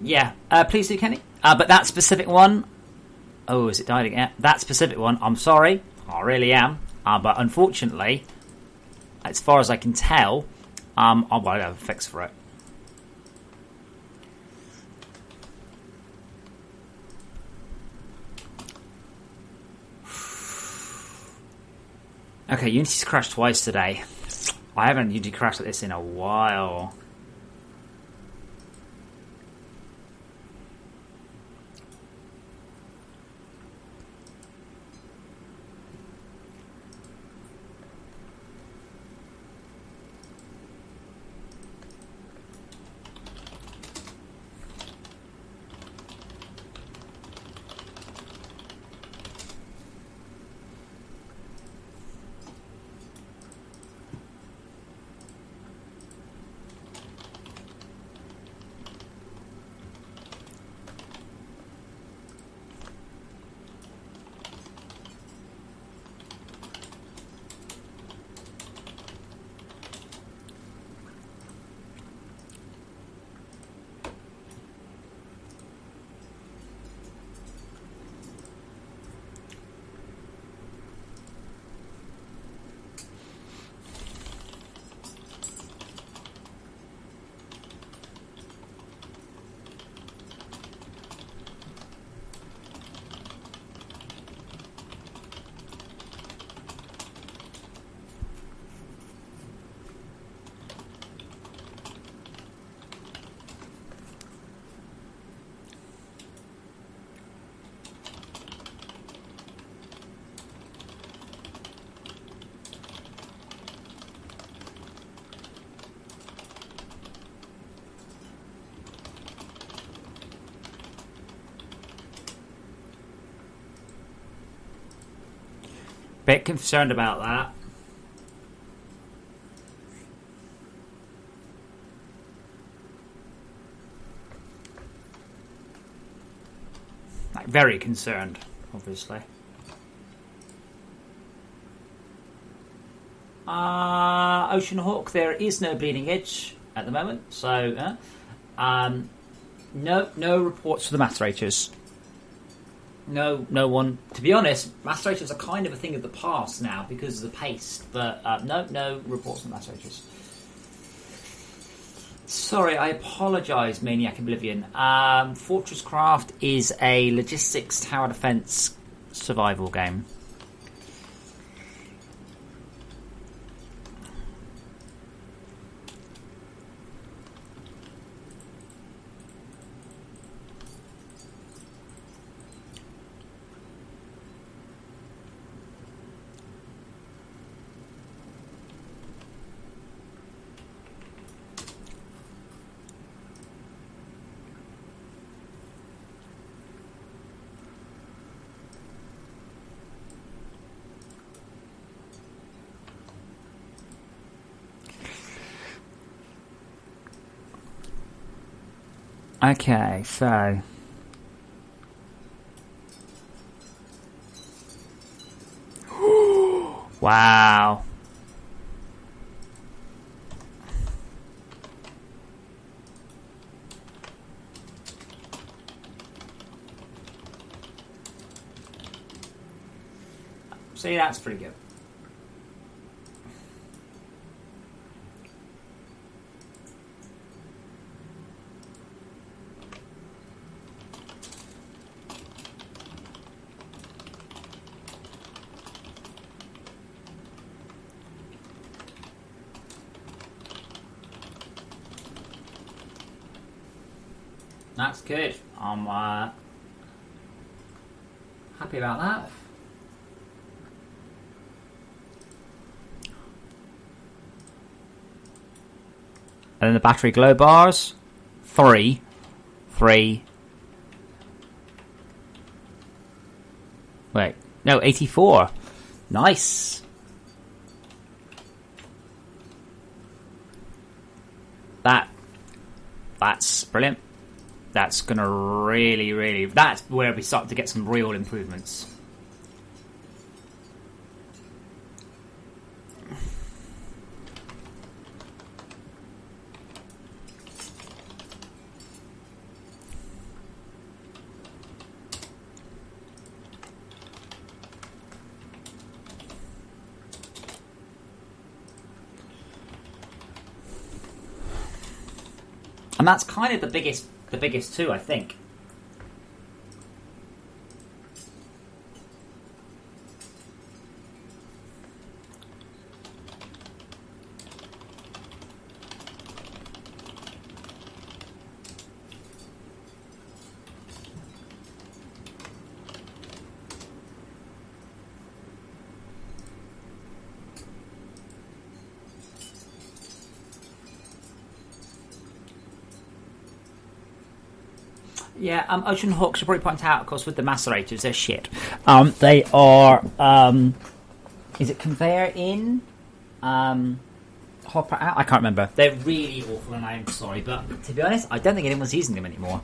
Yeah, please do, Kenny. But that specific one... Oh, is it died again? That specific one, I'm sorry. I really am. But unfortunately, as far as I can tell, I have a fix for it. Okay, Unity's crashed twice today. I haven't Unity crashed like this in a while. Bit concerned about that. Like, very concerned, obviously. Ocean Hawk, there is no bleeding edge at the moment, so no reports for the macerators. No one. To be honest, macerators are kind of a thing of the past now because of the paste. But no reports from macerators. Sorry, I apologise, Maniac Oblivion. FortressCraft is a logistics tower defence survival game. Okay, so... Wow. See, that's pretty good. That's good. I'm happy about that. And then the battery glow bars. 3. Wait. No, 84. Nice. That's brilliant. That's going to really... That's where we start to get some real improvements. And that's kind of the biggest too, I think. Yeah, Ocean Hawk should probably point out, of course, with the macerators, they're shit. They are, is it conveyor in? Hopper out? I can't remember. They're really awful, and I'm sorry, but to be honest, I don't think anyone's using them anymore.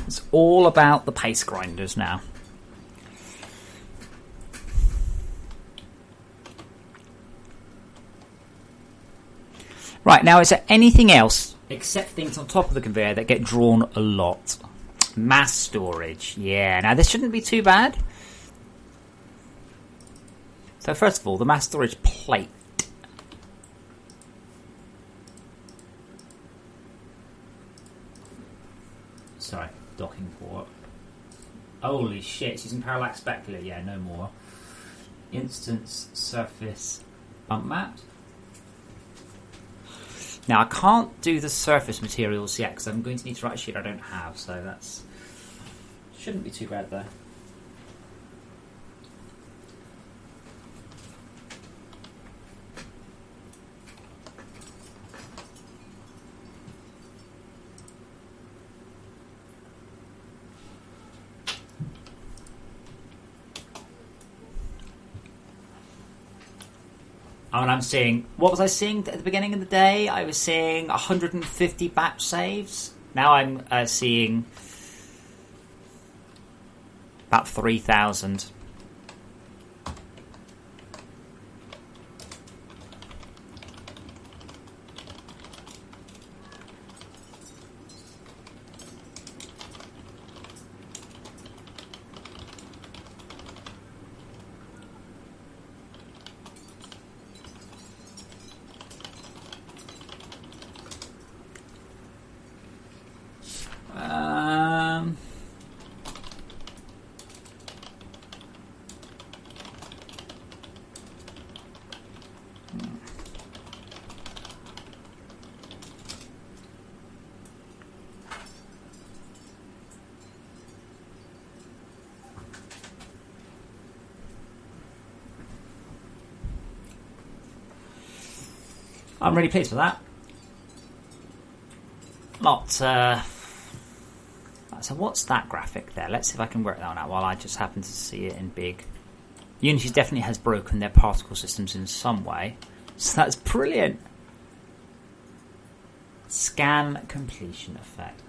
It's all about the paste grinders now. Right, now is there anything else, except things on top of the conveyor, that get drawn a lot? Mass storage. Yeah, now this shouldn't be too bad. So first of all, the mass storage plate. Sorry, docking port. Holy shit, it's using parallax backlit. Yeah, no more. Instance surface bump mat. Now, I can't do the surface materials yet because I'm going to need to write a sheet I don't have, so that's... shouldn't be too bad, though. And I'm seeing, what was I seeing at the beginning of the day? I was seeing 150 batch saves. Now I'm seeing about 3,000. I'm really pleased with that. So what's that graphic there? Let's see if I can work that one out while I just happen to see it in big. Unity definitely has broken their particle systems in some way. So that's brilliant. Scan completion effect.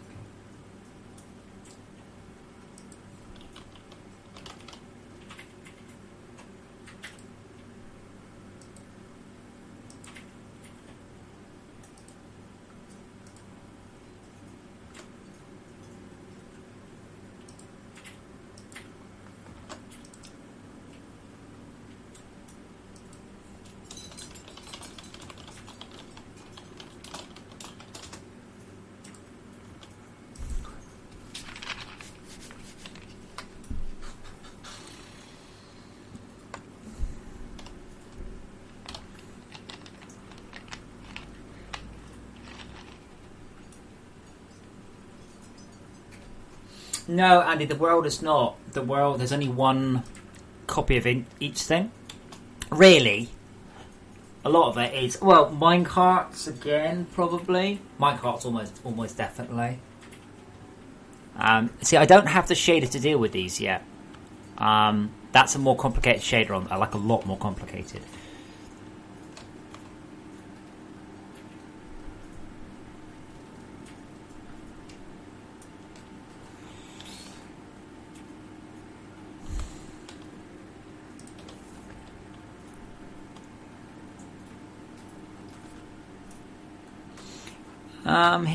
No, Andy, the world is not. The world, there's only one copy of each thing. Really, a lot of it is, well, minecarts again, probably. Minecarts almost definitely. See, I don't have the shader to deal with these yet. That's a more complicated shader, I like a lot more complicated.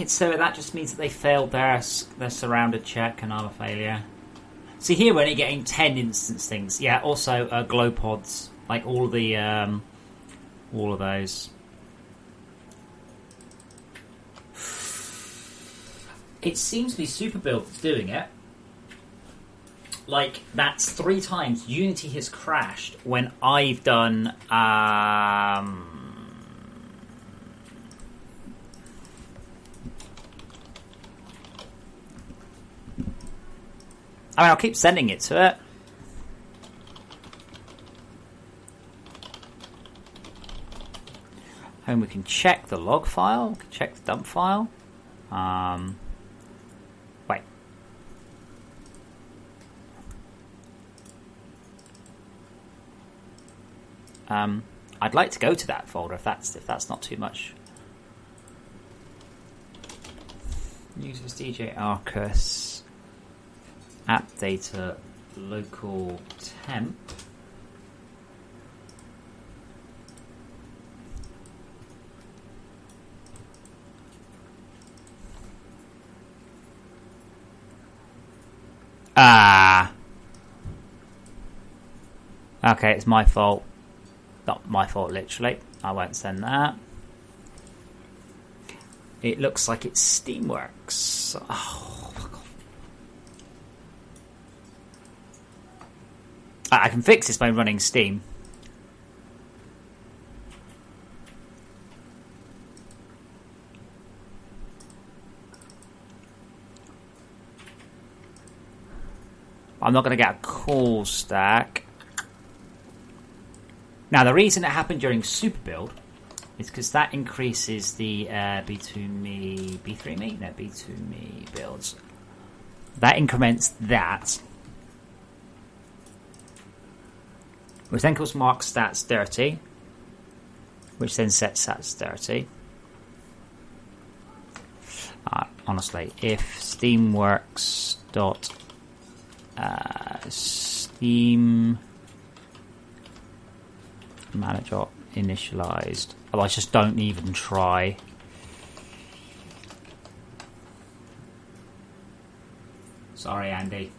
So that just means that they failed their surrounded check and I'm a failure. See, here we're only getting 10 instance things. Yeah, also glow pods, like all of those. It seems to be Super Build that's doing it. Like, that's 3 times Unity has crashed when I've done I mean, I'll keep sending it to it. And we can check the log file, we can check the dump file. Wait. I'd like to go to that folder if that's not too much. Users DJ Arcus. App data local temp. Okay, it's my fault. Not my fault, literally. I won't send that. It looks like it's Steamworks. Oh, my God. I can fix this by running Steam. I'm not going to get a call stack. Now, the reason it happened during Super Build is because that increases the B2Me builds. That increments that. Which then calls mark stats dirty. Which then sets stats dirty. Honestly, if Steamworks dot Steam manager initialized. Otherwise, just don't even try. Sorry, Andy.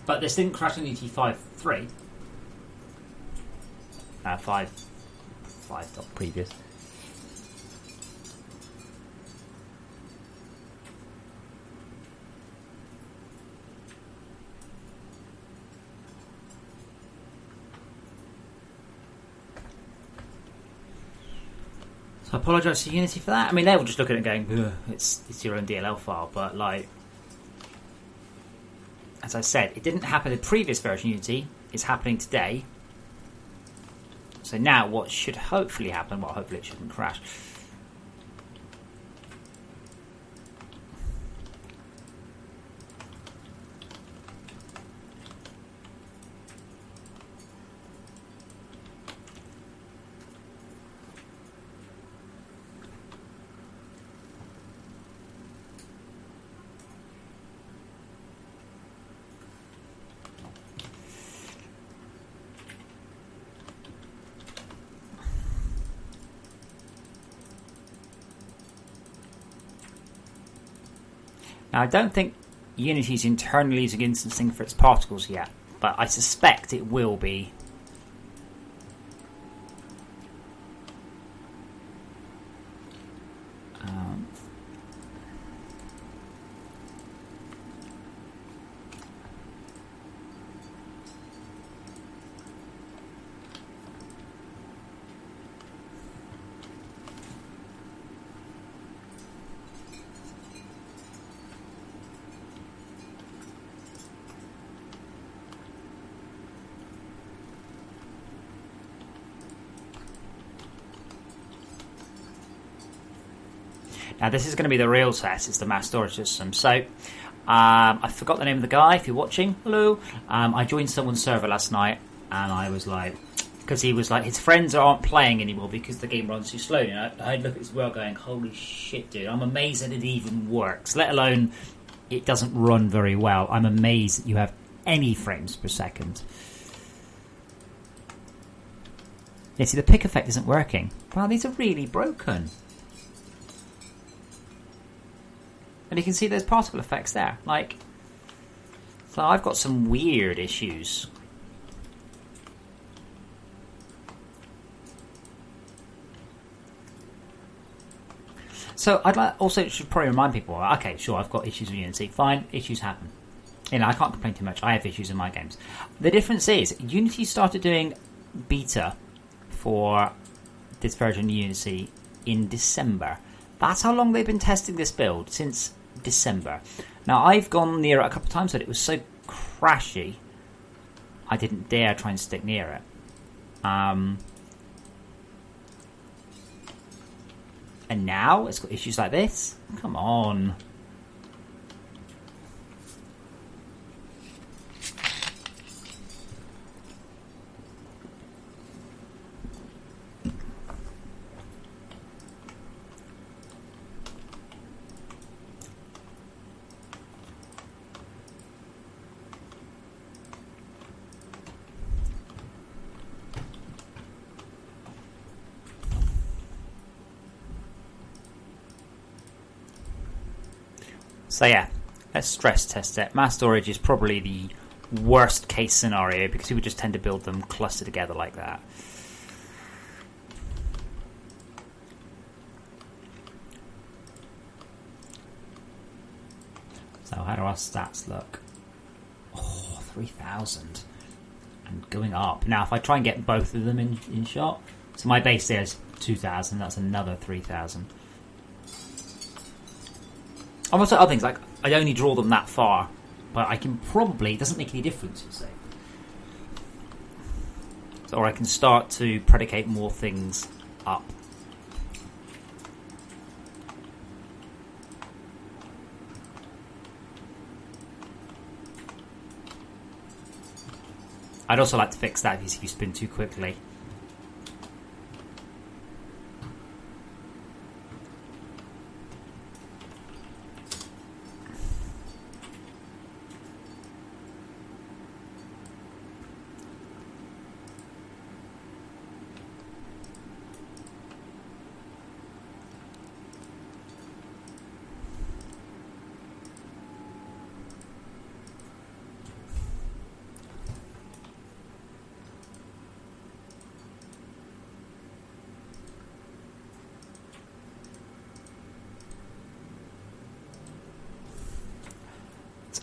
But this didn't crash on Unity 5.3. 5 dot previous. So I apologise to Unity for that. I mean, they were just looking at it going, it's your own DLL file, but like, as I said, it didn't happen in the previous version of Unity. It's happening today. So now what should hopefully happen, well, hopefully it shouldn't crash. Now, I don't think Unity's internally using instancing for its particles yet, but I suspect it will be. Now, this is going to be the real test. It's the mass storage system. So, I forgot the name of the guy. If you're watching, hello. I joined someone's server last night, and I was like, because he was like, his friends aren't playing anymore because the game runs too slowly. And I look at his world going, holy shit, dude. I'm amazed that it even works, let alone it doesn't run very well. I'm amazed that you have any frames per second. Yeah, see, the pick effect isn't working. Wow, these are really broken. And you can see there's particle effects there. Like, so I've got some weird issues. So I'd like also should probably remind people, okay, sure, I've got issues with Unity. Fine, issues happen. You know, I can't complain too much. I have issues in my games. The difference is Unity started doing beta for this version of Unity in December. That's how long they've been testing this build, since December. Now, I've gone near it a couple of times, but it was so crashy, I didn't dare try and stick near it. And now it's got issues like this? Come on. So yeah, let's stress test it. Mass storage is probably the worst case scenario because people just tend to build them clustered together like that. So how do our stats look? Oh, 3,000. And going up. Now if I try and get both of them in shot, so my base there is 2,000, that's another 3,000. I've also other things, like, I only draw them that far, but I can probably, it doesn't make any difference, you see. So, or I can start to predicate more things up. I'd also like to fix that if you spin too quickly.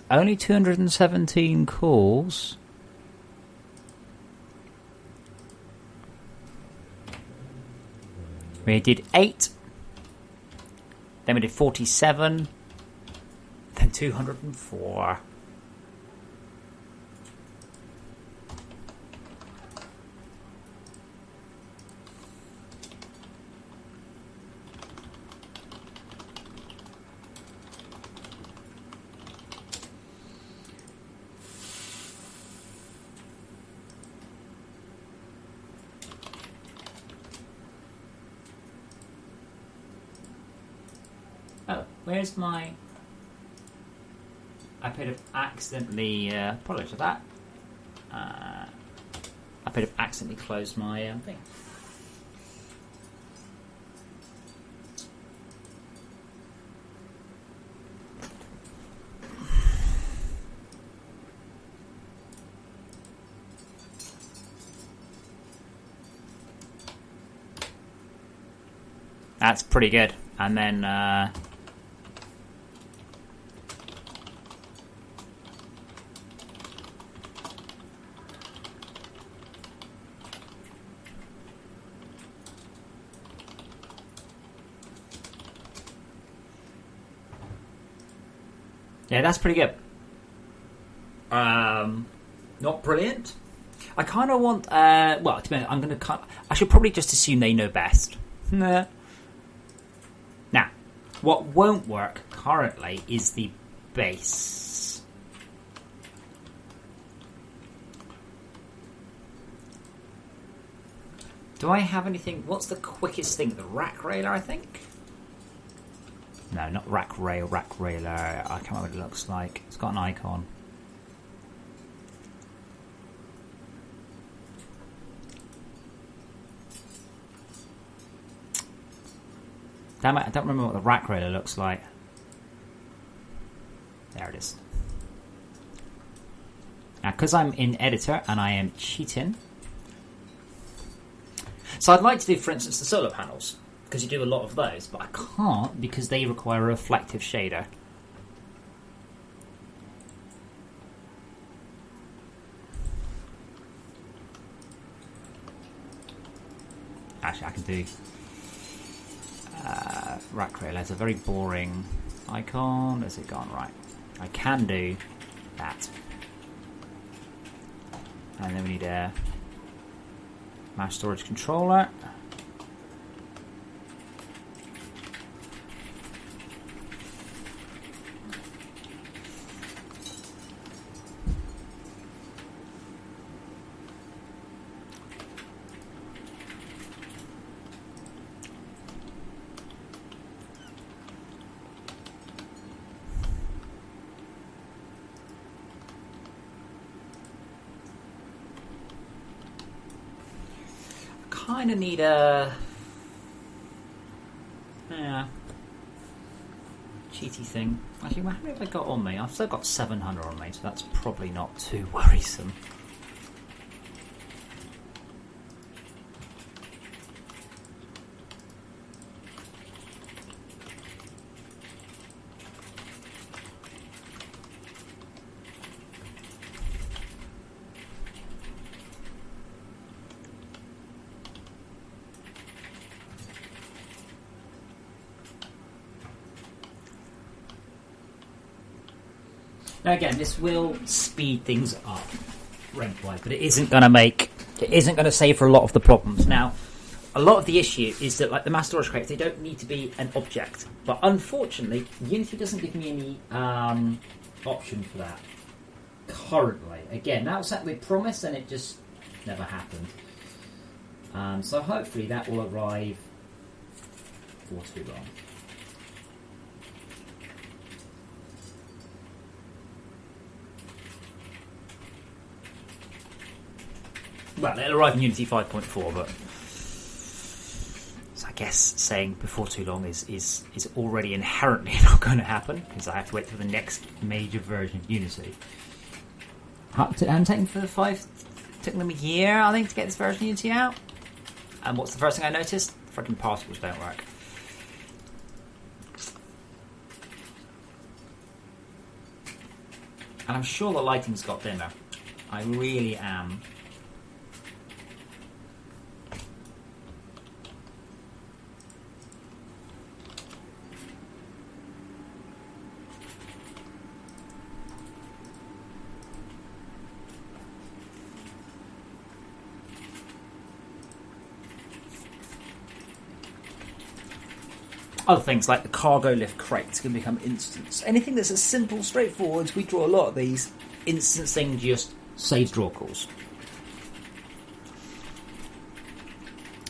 Only 217 calls. We did 8. Then we did 47. Then 204. Oh, where's my... I could have accidentally... apologize for that. I could have accidentally closed my thing. That's pretty good. And then yeah, that's pretty good. Not brilliant. I kind of want. Well, to be honest, I'm going to. I should probably just assume they know best. Nah. Now, what won't work currently is the base. Do I have anything? What's the quickest thing? The rack railer, I think. No, not rack rail. Rack railer. I can't remember what it looks like. It's got an icon. Damn it, I don't remember what the rack railer looks like. There it is. Now, because I'm in editor and I am cheating. So I'd like to do, for instance, the solar panels, because you do a lot of those, but I can't because they require a reflective shader. Actually, I can do rack rail. It's a very boring icon. Has it gone right? I can do that. And then we need a mass storage controller. Kind of need a cheaty thing. Actually, how many have I got on me? I've still got 700 on me, so that's probably not too worrisome. Now again, this will speed things up rank-wise, but it isn't going to save for a lot of the problems. Now, a lot of the issue is that, like the mass storage crates, they don't need to be an object. But unfortunately, Unity doesn't give me any option for that currently. Again, that was something they promised, and it just never happened. So hopefully that will arrive before too long. Well, it'll arrive in Unity 5.4, but so I guess saying before too long is already inherently not going to happen, because I have to wait for the next major version of Unity. I'm taking for the 5. Took them a year, I think, to get this version of Unity out. And what's the first thing I noticed? Freaking particles don't work. And I'm sure the lighting's got dimmer. I really am. Other things like the cargo lift crates can become instants. Anything that's as simple, straightforward, we draw a lot of these. Instancing just saves draw calls.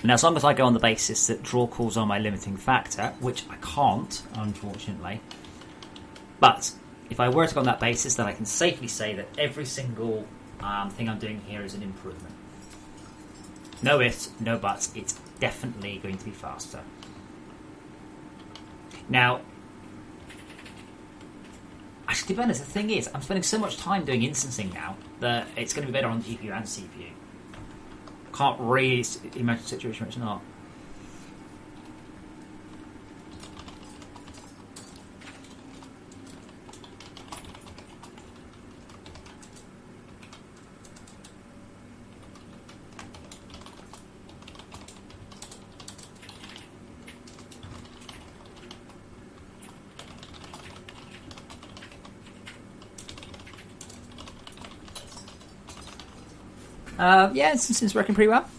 Now, as long as I go on the basis that draw calls are my limiting factor, which I can't, unfortunately, but if I were to go on that basis, then I can safely say that every single thing I'm doing here is an improvement. No ifs, no buts, it's definitely going to be faster. Now, actually, to be honest, the thing is, I'm spending so much time doing instancing now that it's going to be better on GPU and CPU. Can't really imagine a situation where it's not. Yeah, it's working pretty well.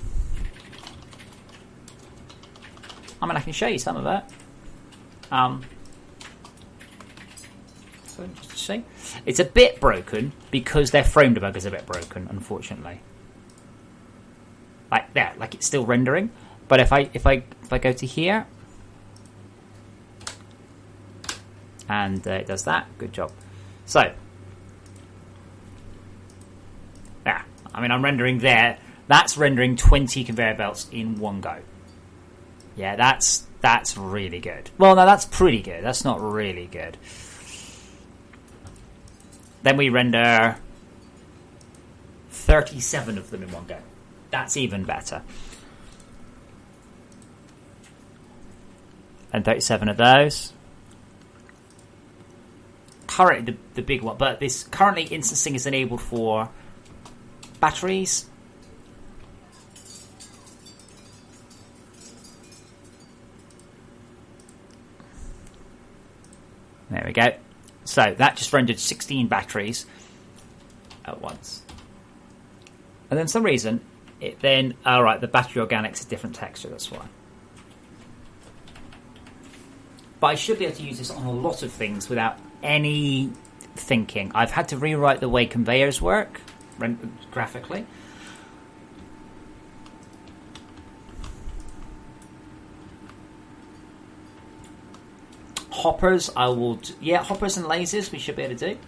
I mean, I can show you some of it. So just to see, it's a bit broken because their frame debugger is a bit broken, unfortunately. Like there, like it's still rendering. But if I go to here, and it does that, good job. So, yeah, I mean, I'm rendering there. That's rendering 20 conveyor belts in one go. Yeah, that's really good. Well, no, that's pretty good. That's not really good. Then we render 37 of them in one go. That's even better. And 37 of those. Currently, the big one, but this currently instancing is enabled for batteries. There we go. So that just rendered 16 batteries at once. And then some reason, it then... Alright, the battery organics is a different texture, that's why. But I should be able to use this on a lot of things without any thinking. I've had to rewrite the way conveyors work graphically. Hoppers, I will... Yeah, hoppers and lasers we should be able to do.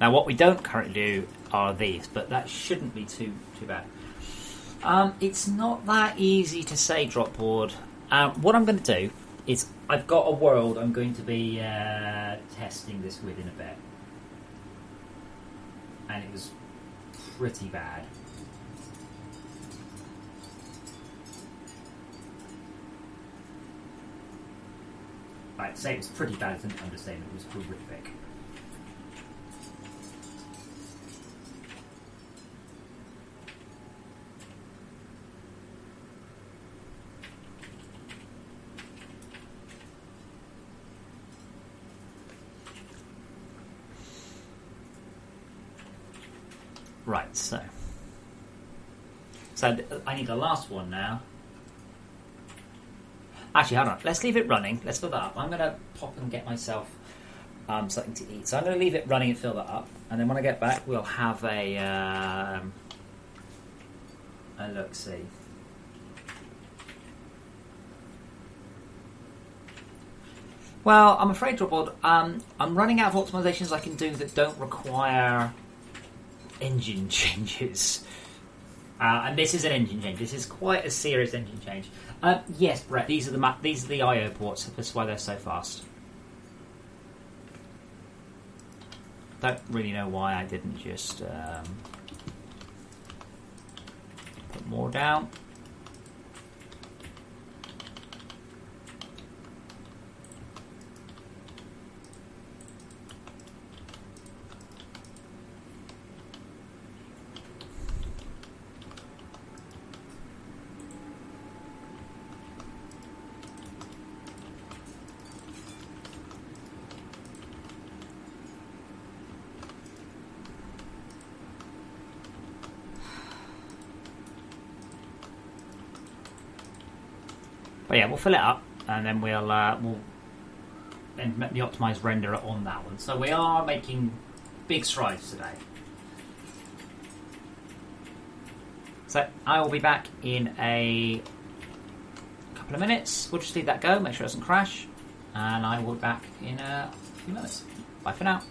Now, what we don't currently do are these, but that shouldn't be too bad. It's not that easy to say, Dropboard. What I'm going to do is I've got a world I'm going to be testing this with in a bit. And it was pretty bad. I'd say it was pretty bad is an understatement. It was horrific. Right, so I need the last one now. Actually, hold on. Let's leave it running. Let's fill that up. I'm going to pop and get myself something to eat. So I'm going to leave it running and fill that up. And then when I get back, we'll have a look-see. Well, I'm afraid, Dropboard, I'm running out of optimizations I can do that don't require engine changes. And this is an engine change. This is quite a serious engine change. Yes, Brett. These are the I/O ports. That's why they're so fast. Don't really know why I didn't just put more down. But yeah, we'll fill it up, and then we'll then the optimized renderer on that one. So we are making big strides today. So I will be back in a couple of minutes. We'll just leave that go, make sure it doesn't crash, and I will be back in a few minutes. Bye for now.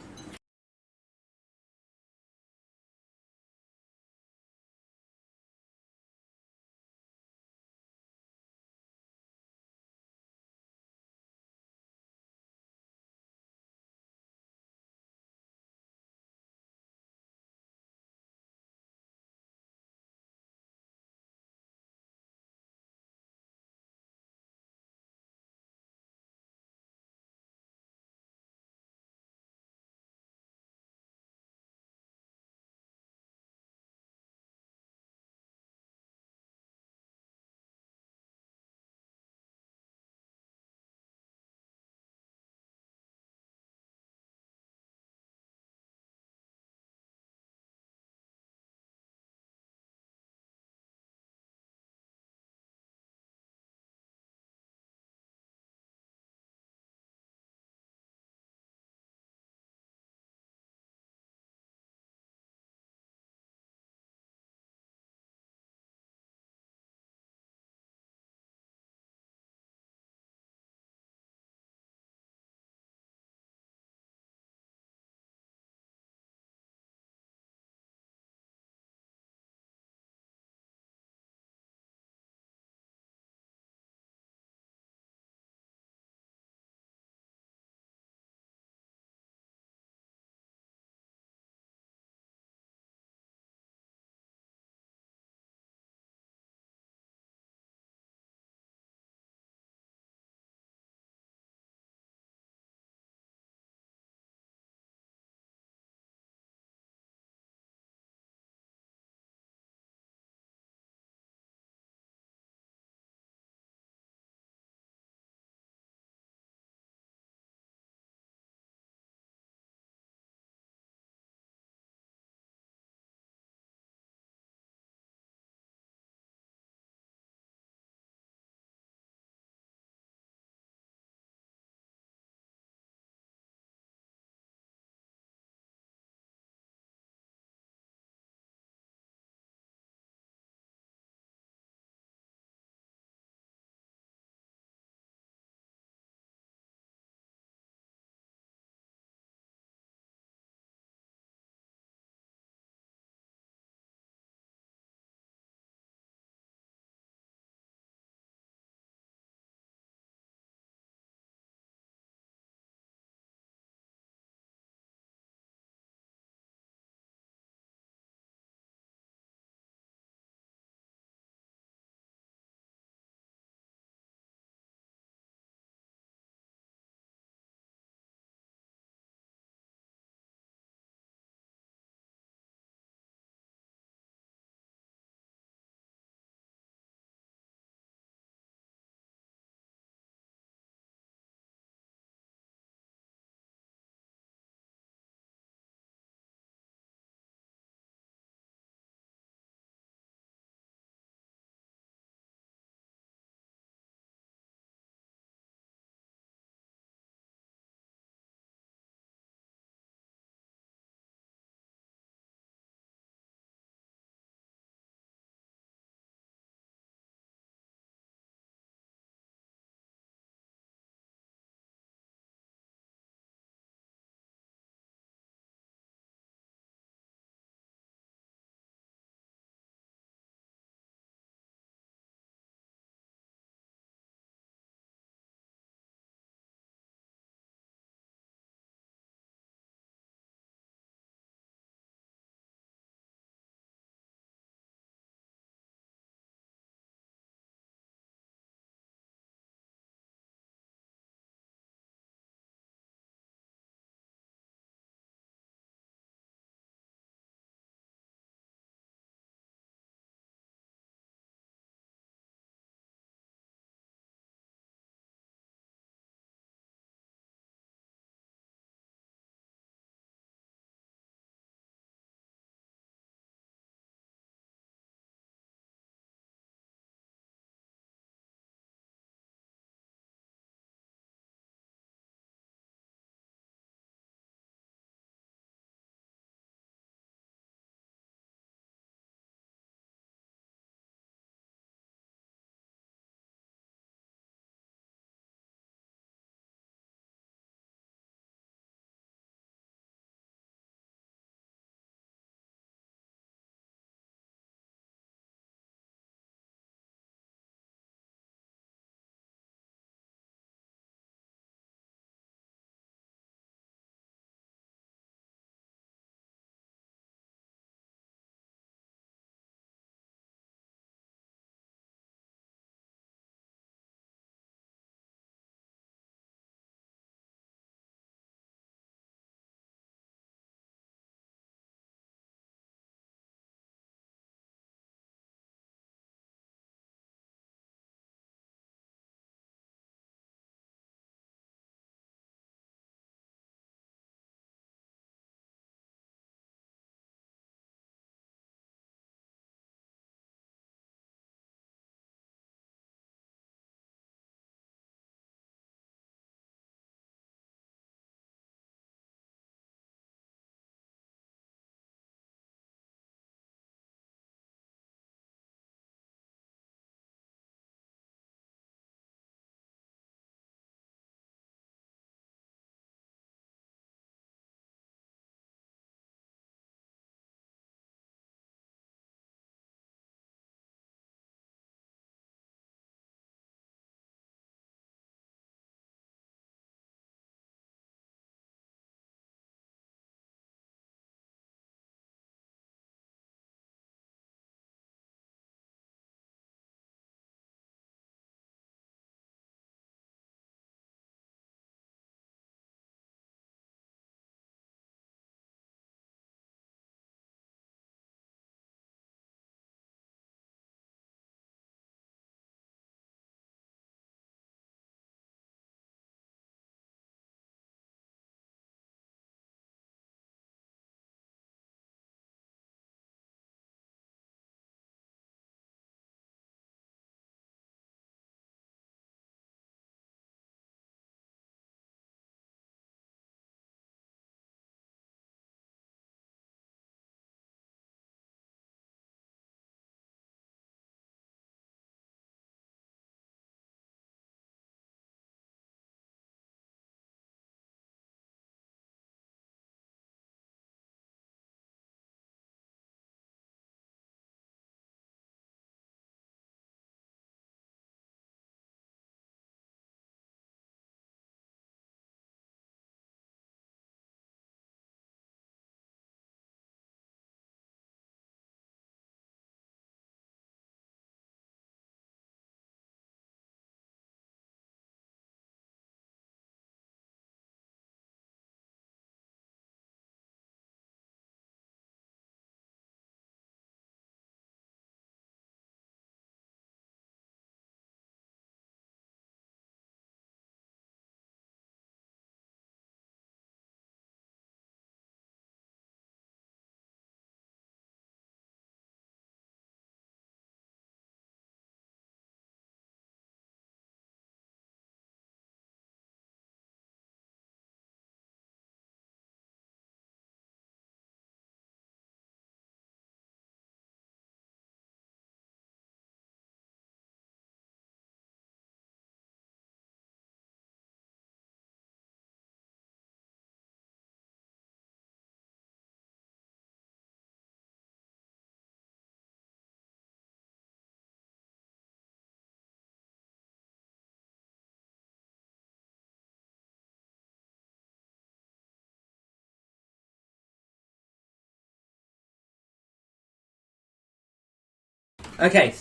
Okay.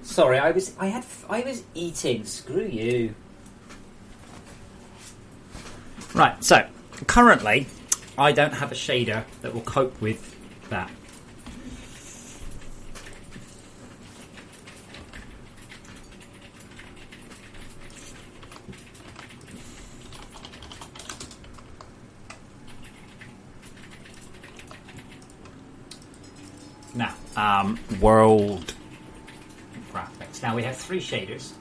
Sorry, I was eating. Screw you. Right, so currently I don't have a shader that will cope with that. Now, world graphics. Now we have 3 shaders.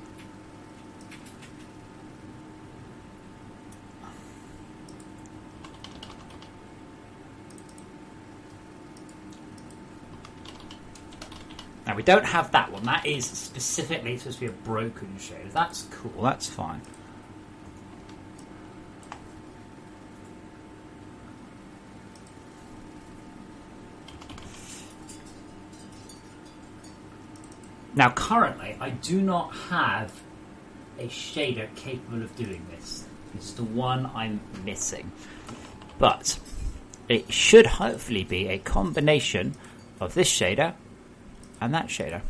Now we don't have that one. That is specifically supposed to be a broken shader. That's cool. That's fine. Now currently I do not have a shader capable of doing this. It's the one I'm missing. But it should hopefully be a combination of this shader and that shader.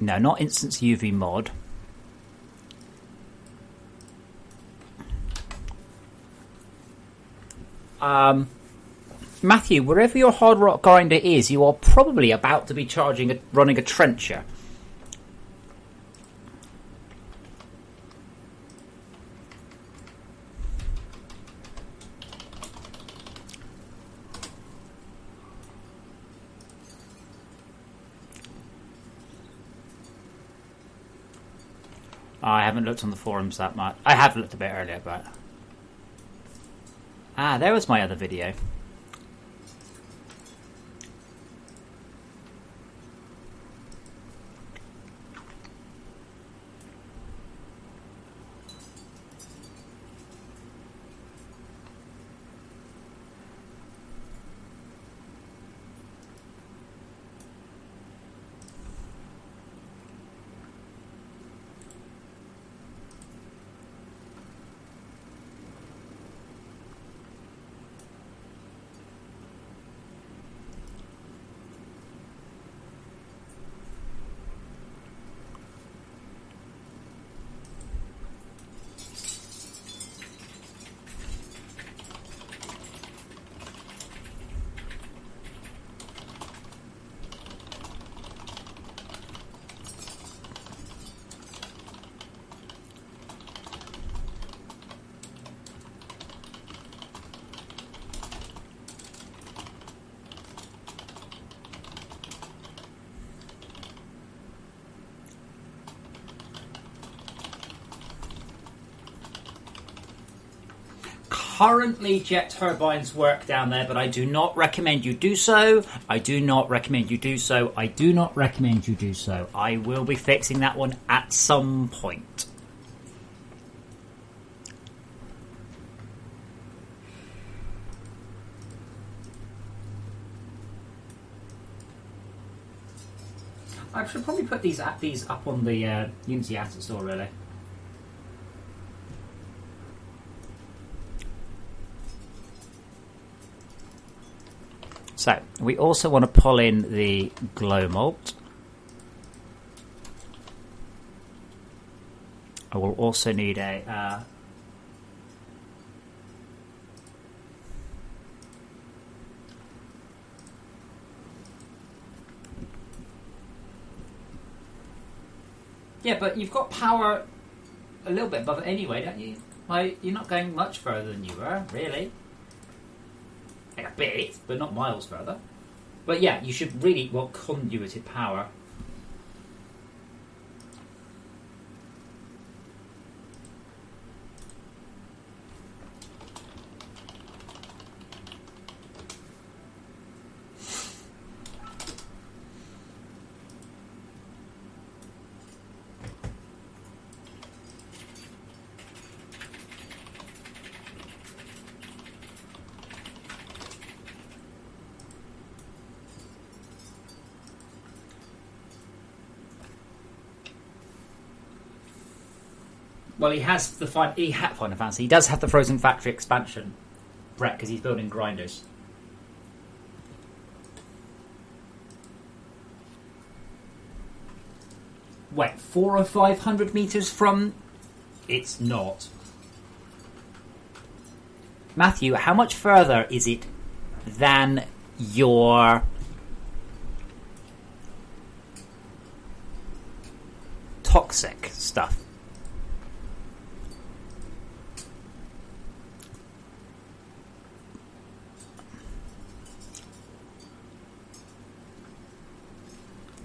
No, not instance UV mod. Matthew, wherever your hard rock grinder is, you are probably about to be running a trencher. I haven't looked on the forums that much. I have looked a bit earlier, but... Ah, there was my other video. Currently, jet turbines work down there, but I do not recommend you do so. I do not recommend you do so. I do not recommend you do so. I will be fixing that one at some point. I should probably put these up on the Unity asset store, really. So, we also want to pull in the glow malt. I will also need a... Yeah, but you've got power a little bit above it anyway, don't you? Like, you're not going much further than you were, really. Like a bit, but not miles further. But yeah, you should really want conduited power. Well, he has the Final Fantasy. He does have the Frozen Factory expansion, Brett, because he's building grinders. Wait, 400 or 500 meters from? It's not. Matthew, how much further is it than your toxic stuff?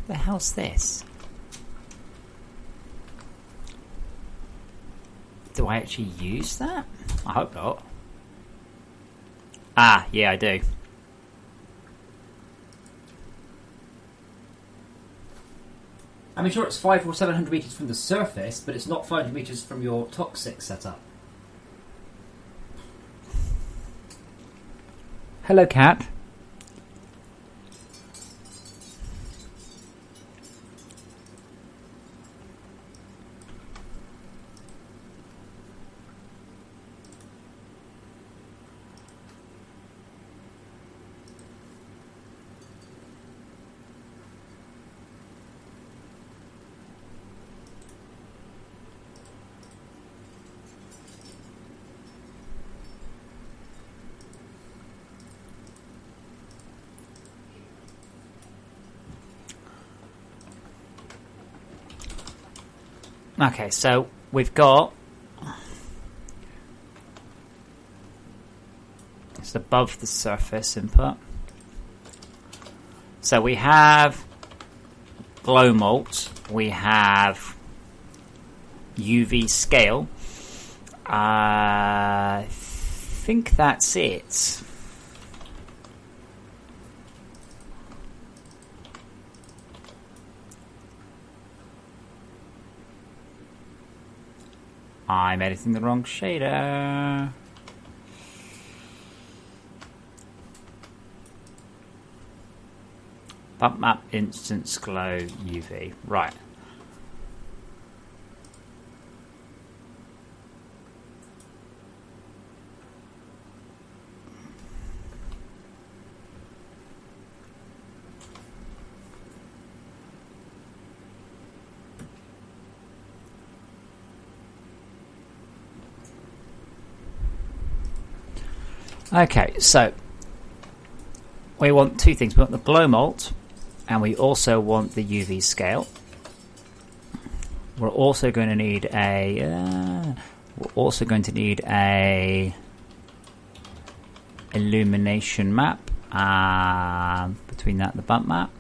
The hell's this? Do I actually use that? I hope not. Ah, yeah, I do. I mean, sure, it's 500 or 700 meters from the surface, but it's not 500 meters from your toxic setup. Hello, cat. Okay, so we've got... It's above the surface input. So we have glow malt, we have UV scale. I think that's it. I'm editing the wrong shader. Bump map instance glow UV. Right. Okay, so we want two things. We want the glow malt, and we also want the UV scale. We're also going to need a. We're also going to need a illumination map. Between that and the bump map.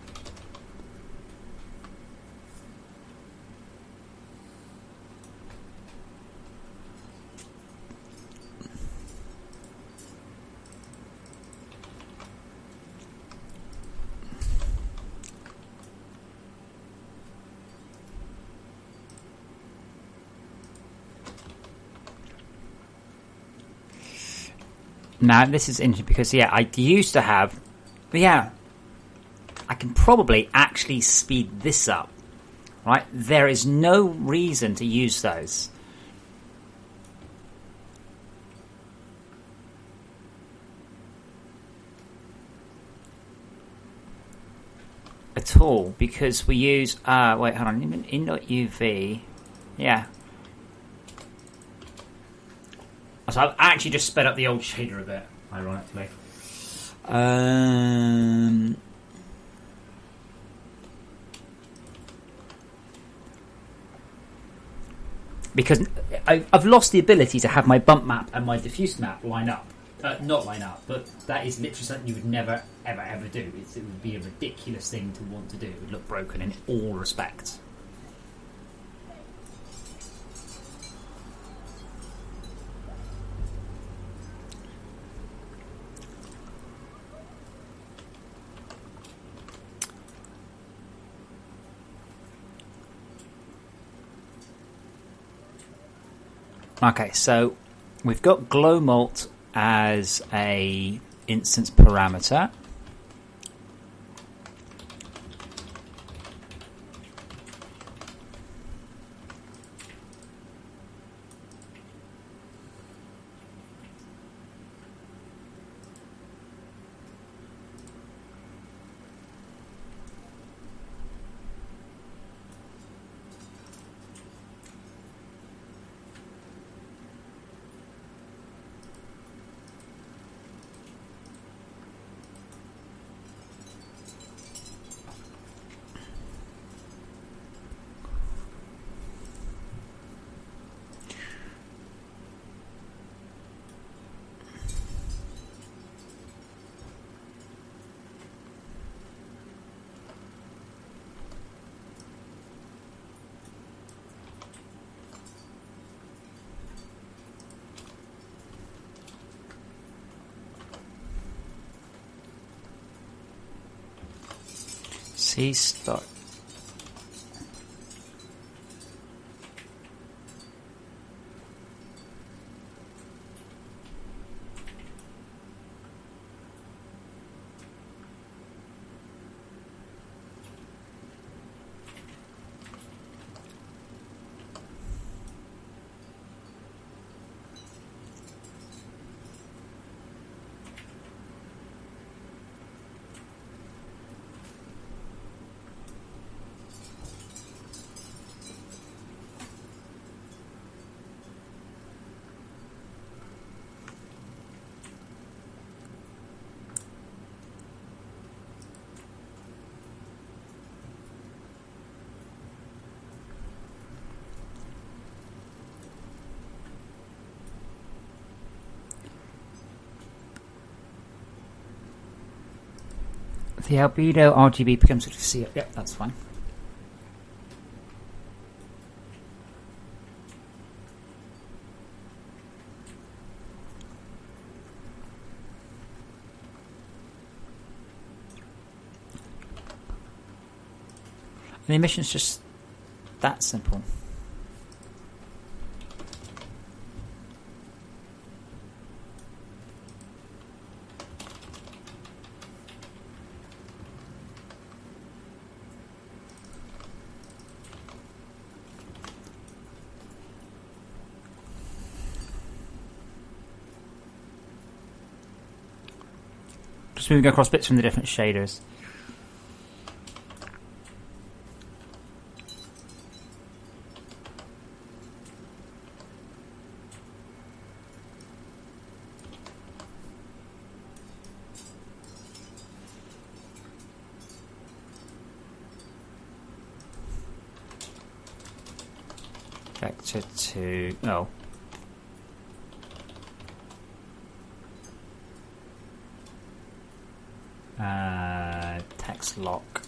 Now, this is interesting because, yeah, I used to have... But, yeah, I can probably actually speed this up, right? There is no reason to use those. At all, because we use... wait, hold on. In.UV... Yeah. So I've actually just sped up the old shader a bit, ironically. Because I've lost the ability to have my bump map and my diffuse map line up. Not line up, but that is literally something you would never, ever, ever do. It would be a ridiculous thing to want to do. It would look broken in all respects. Okay, so we've got glow malt as a instance parameter. See, start. The albedo RGB becomes to see it. Yep, that's fine. And the emission's just that simple. Just moving across bits from the different shaders. Vector to... oh. Text lock.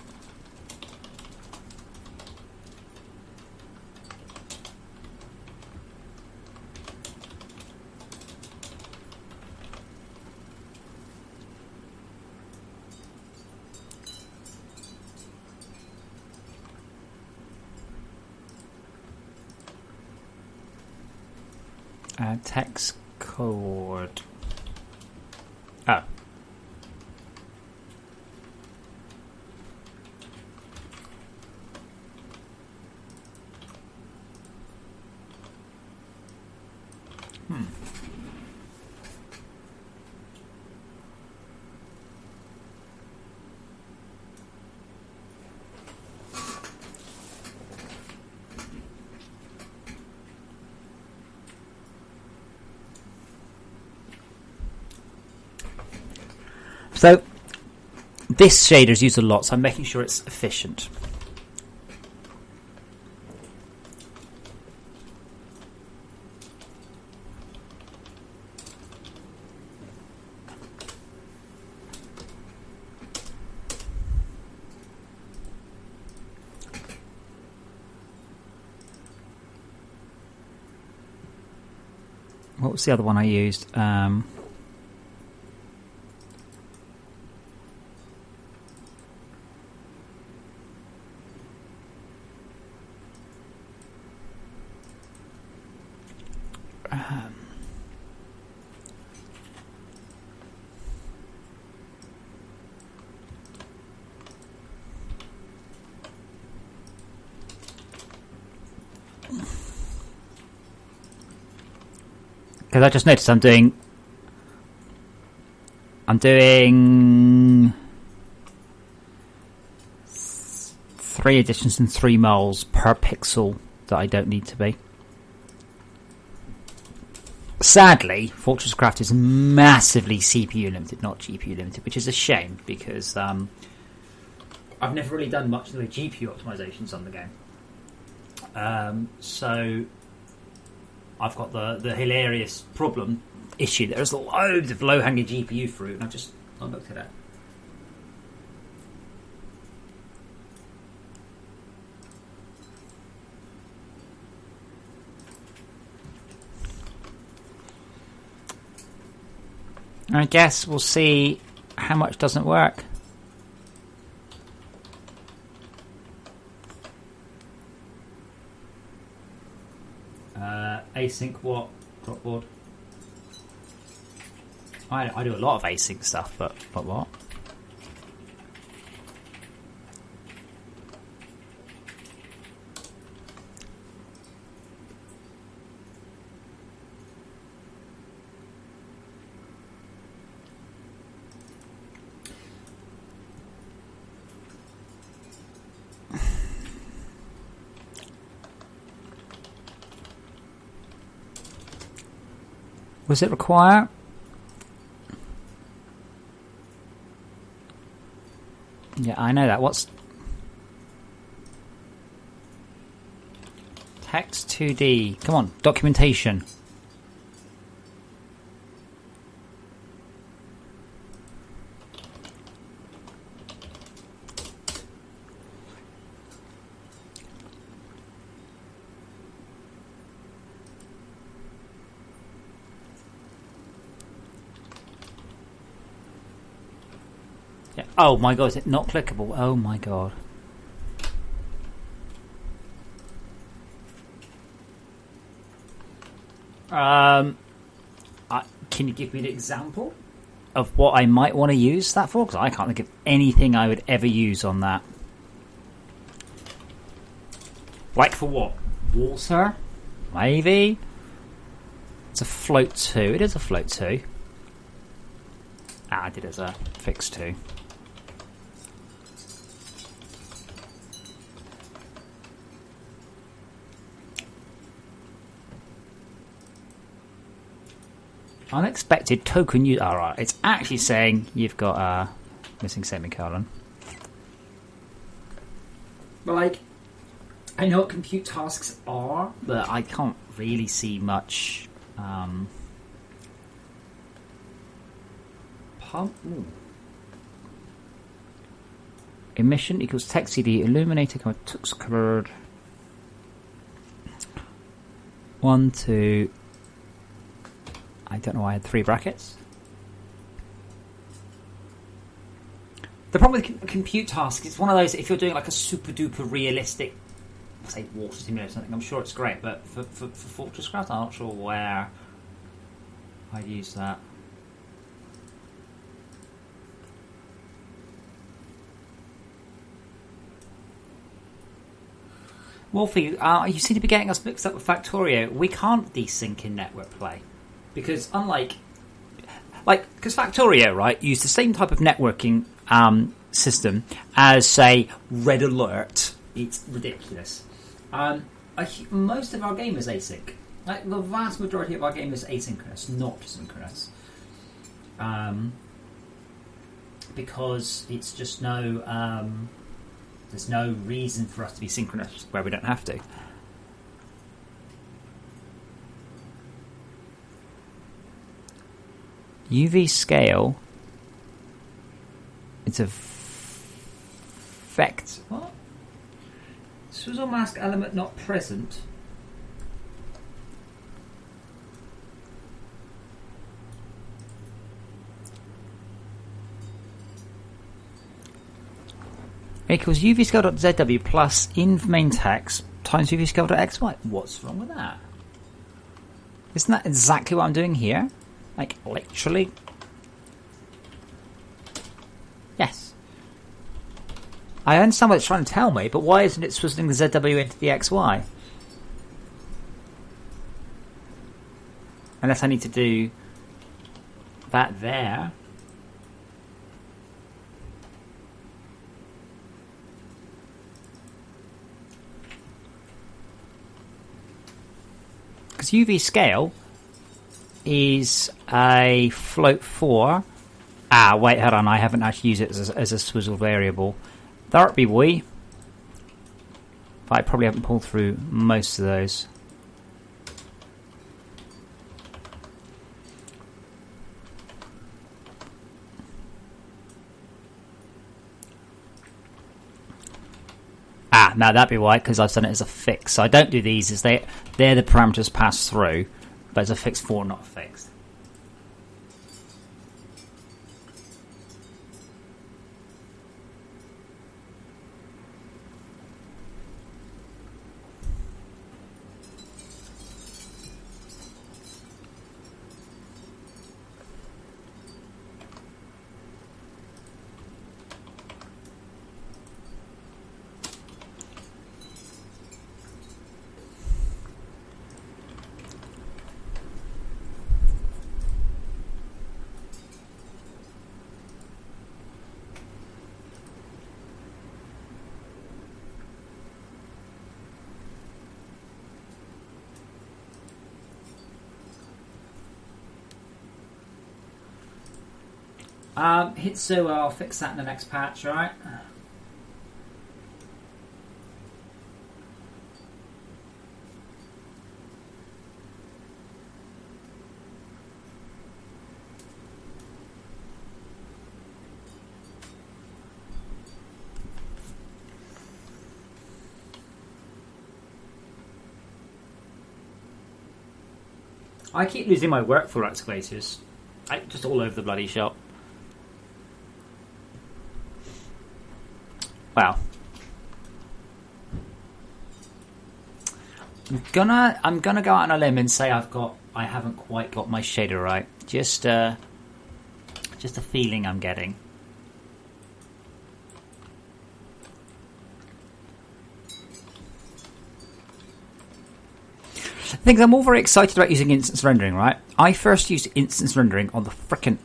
Text code. Oh. So this shader is used a lot, so I'm making sure it's efficient. What was the other one I used? Because I just noticed I'm doing 3 additions and 3 moles per pixel that I don't need to be. Sadly, FortressCraft is massively CPU limited, not GPU limited, which is a shame because I've never really done much in the way of GPU optimizations on the game. So I've got the hilarious issue. There's loads of low-hanging GPU fruit, and I've just not looked at it. I guess we'll see how much doesn't work. Async what? Dropboard. I do a lot of async stuff, but what? Was it require? Yeah, I know that. What's text 2D? Come on, documentation. Oh my god, is it not clickable? Oh my god. Can you give me an example of what I might want to use that for? Because I can't think of anything I would ever use on that. Like for what? Water? Maybe? It's a float 2. It is a float 2. I did it as a fix 2. Unexpected token use. Alright, it's actually saying you've got a missing semicolon. But like, I know what compute tasks are, but I can't really see much. Emission equals text CD illuminator tux covered 1 2. I don't know why I had 3 brackets. The problem with compute tasks, it's one of those, if you're doing like a super duper realistic, say water simulator or something, I'm sure it's great, but for FortressCraft, I'm not sure where I'd use that. Wolfie, you seem to be getting us mixed up with Factorio. We can't desync in network play. Because unlike, because Factorio, right, use the same type of networking system as, say, Red Alert. It's ridiculous. Most of our game is async. Like, the vast majority of our game is asynchronous, not synchronous. Because it's just there's no reason for us to be synchronous where we don't have to. UV scale. It's a vect. What? Swizzle mask element not present. Equals UV scale.zw plus in main text times UV scale.xy. What's wrong with that? Isn't that exactly what I'm doing here? Like, literally? Yes. I understand what it's trying to tell me, but why isn't it swizzling the ZW into the XY? Unless I need to do that there. Because UV scale is a float 4. Wait, hold on. I haven't actually used it as a swizzle variable. That'd be we. But I probably haven't pulled through most of those. Now that'd be why, because I've done it as a fix. So I don't do these as they're the parameters passed through, but it's a fix 4, not a fixed. Hitsu, I'll fix that in the next patch, alright? I keep losing my workflow excavators. Just all over the bloody shop. Wow. I'm gonna go out on a limb and say I haven't quite got my shader right. Just a feeling I'm getting. The thing is, I'm all very excited about using instance rendering, right? I first used instance rendering on the frickin'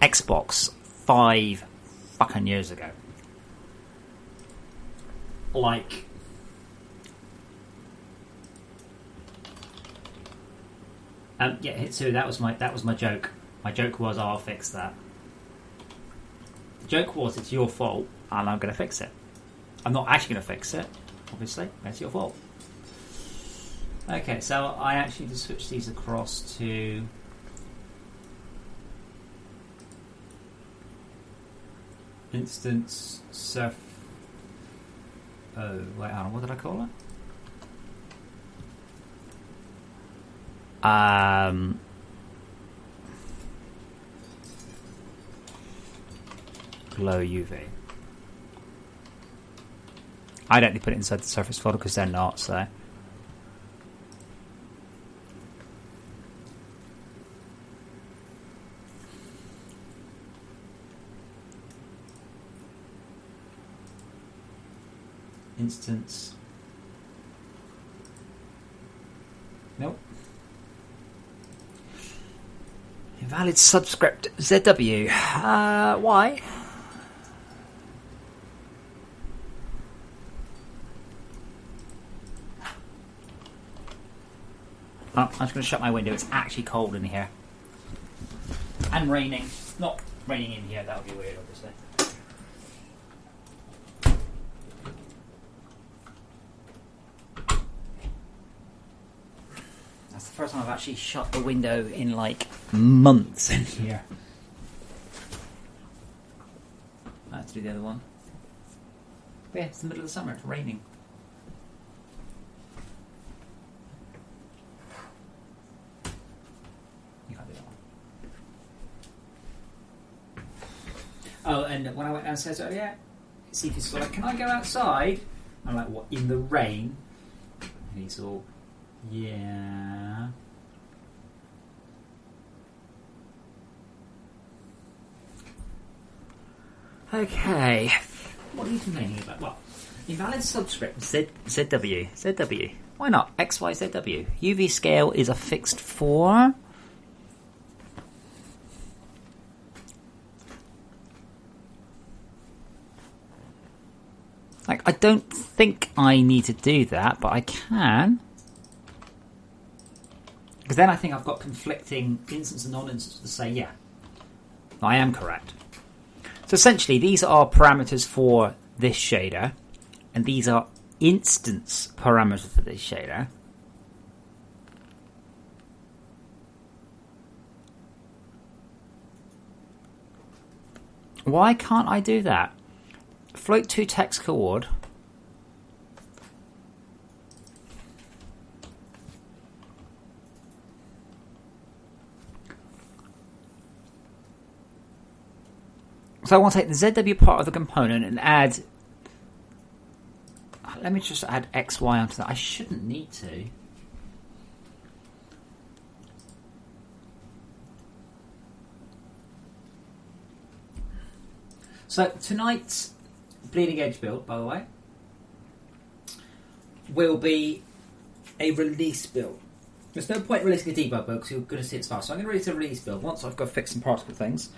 Xbox 5 fucking years ago. Like, yeah, Hitsu, that was my joke. My joke was, I'll fix that. The joke was, it's your fault, and I'm going to fix it. I'm not actually going to fix it, obviously. It's your fault. Okay, so I actually just switch these across to instance surf. Oh, wait, hold on, what did I call it? Glow UV. I don't need to put it inside the surface folder because they're not, so. Instance. Nope. Invalid subscript ZW. Why? Oh, I'm just going to shut my window. It's actually cold in here. And raining. Not raining in here, that would be weird, obviously. That's the first time I've actually shut the window in like months in here. I have to do the other one. But yeah, it's the middle of the summer, it's raining. You can't do that one. Oh, and when I went downstairs earlier, Cephas was like, "Can I go outside?" I'm like, "What, in the rain?" And he's all, "Yeah." Okay. What are you complaining about? Well, invalid subscript ZW. ZW. Why not? XYZW. UV scale is a fixed 4. Like, I don't think I need to do that, but I can. Because then I think I've got conflicting instance and non-instance to say, yeah, I am correct. So essentially, these are parameters for this shader, and these are instance parameters for this shader. Why can't I do that? Float to text coord. So I want to take the ZW part of the component and add. Let me just add XY onto that. I shouldn't need to. So tonight's Bleeding Edge build, by the way, will be a release build. There's no point releasing a debug build because you're going to see it's fast. So I'm going to release a release build once I've got fixed some particle things.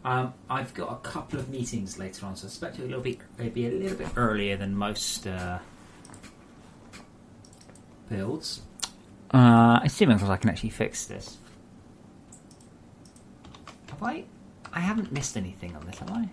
I've got a couple of meetings later on, so I expect it'll be a little bit earlier than most builds. Assuming I can actually fix this. Have I? I haven't missed anything on this, have I?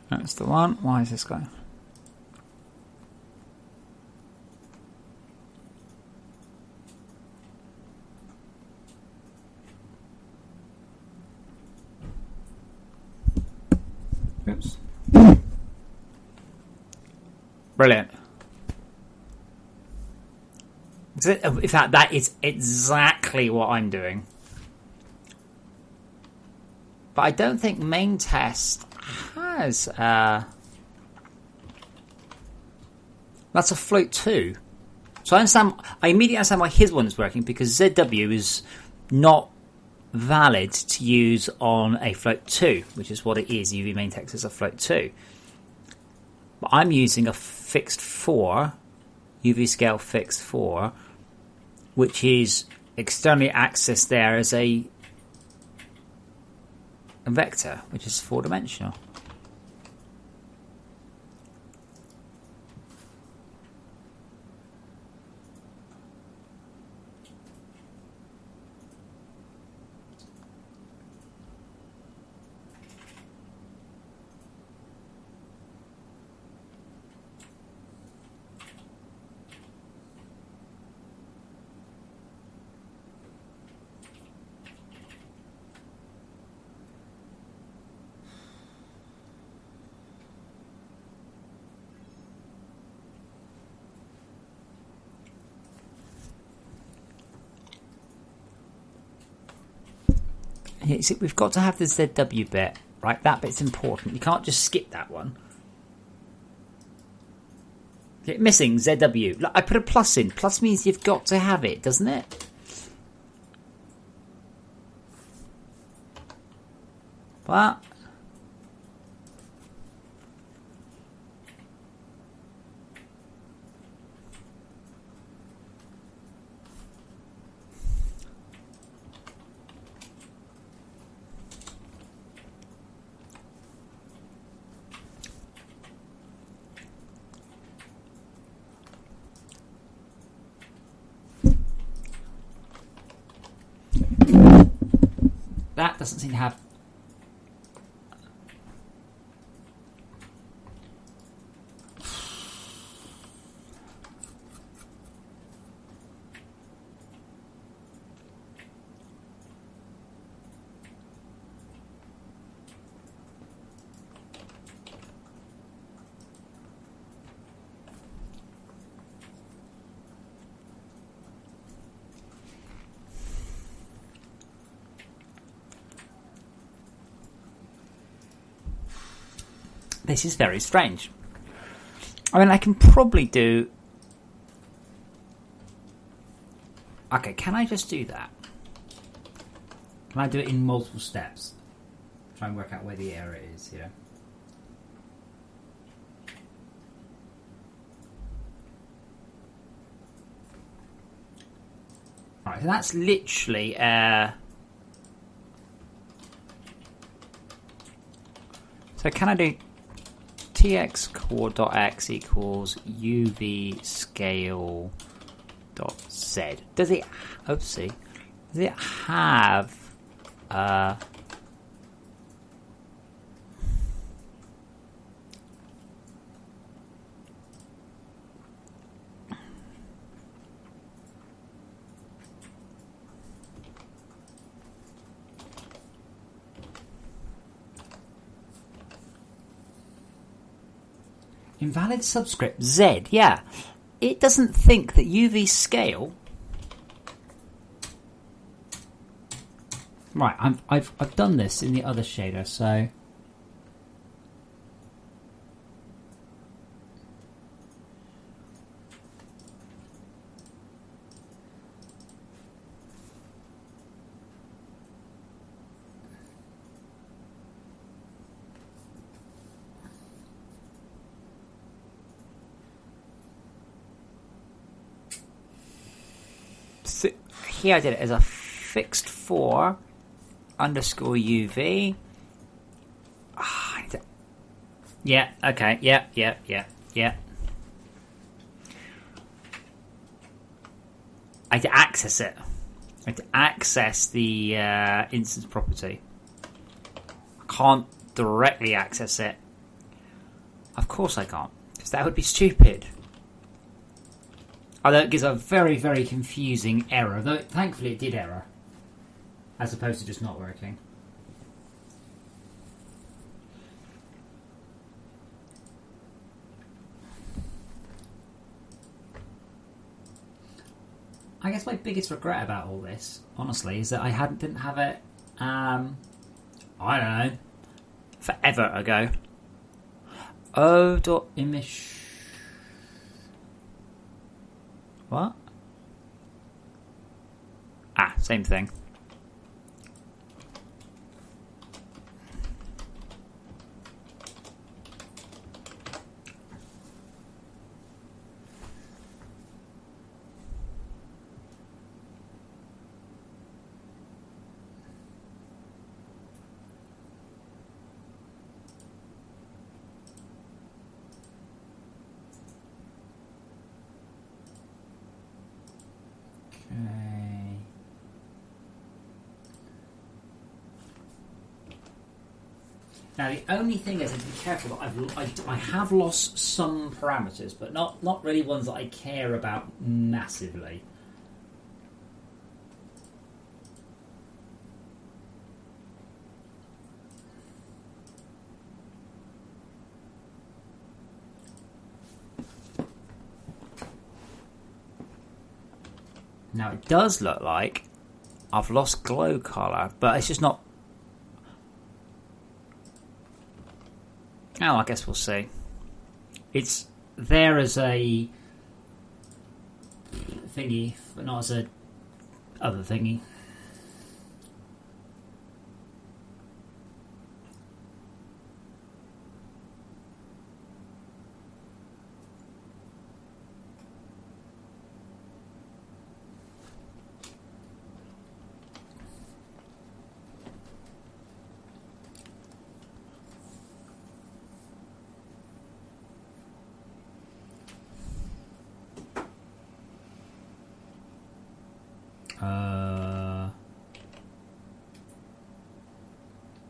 That's the one. Why is this going? Oops. Brilliant. In fact, that is exactly what I'm doing. But I don't think main test has... that's a float 2. So I immediately understand why his one is working, because ZW is not valid to use on a float 2, which is what it is. UV main text is a float 2. But I'm using a fixed 4, UV scale fixed 4, which is externally accessed there as a vector, which is 4-dimensional. Yeah, see, we've got to have the ZW bit, right? That bit's important. You can't just skip that one. Missing ZW. Look, I put a plus in. Plus means you've got to have it, doesn't it? What? That doesn't seem to have... This is very strange. I mean, I can probably do... Okay, can I just do that? Can I do it in multiple steps? Try and work out where the error is here. Right, so that's literally... So can I do... tx core.x equals uv scale dot z. Does it? Oopsie. Does it have? Invalid subscript Z, yeah. It doesn't think that UV scale... Right, I've done this in the other shader, so... Here I did it as a fixed 4 underscore UV. Yeah, okay, yeah. I had to access it. I had to access the instance property. I can't directly access it. Of course I can't, because that would be stupid. Although it gives a very, very confusing error. Though thankfully it did error, as opposed to just not working. I guess my biggest regret about all this, honestly, is that I didn't have it, I don't know, forever ago. O.image. What? Same thing. Now the only thing is, I have to be careful that I have lost some parameters, but not really ones that I care about massively. Now it does look like I've lost glow color, but it's just not. Oh, I guess we'll see. It's there as a thingy, but not as a other thingy.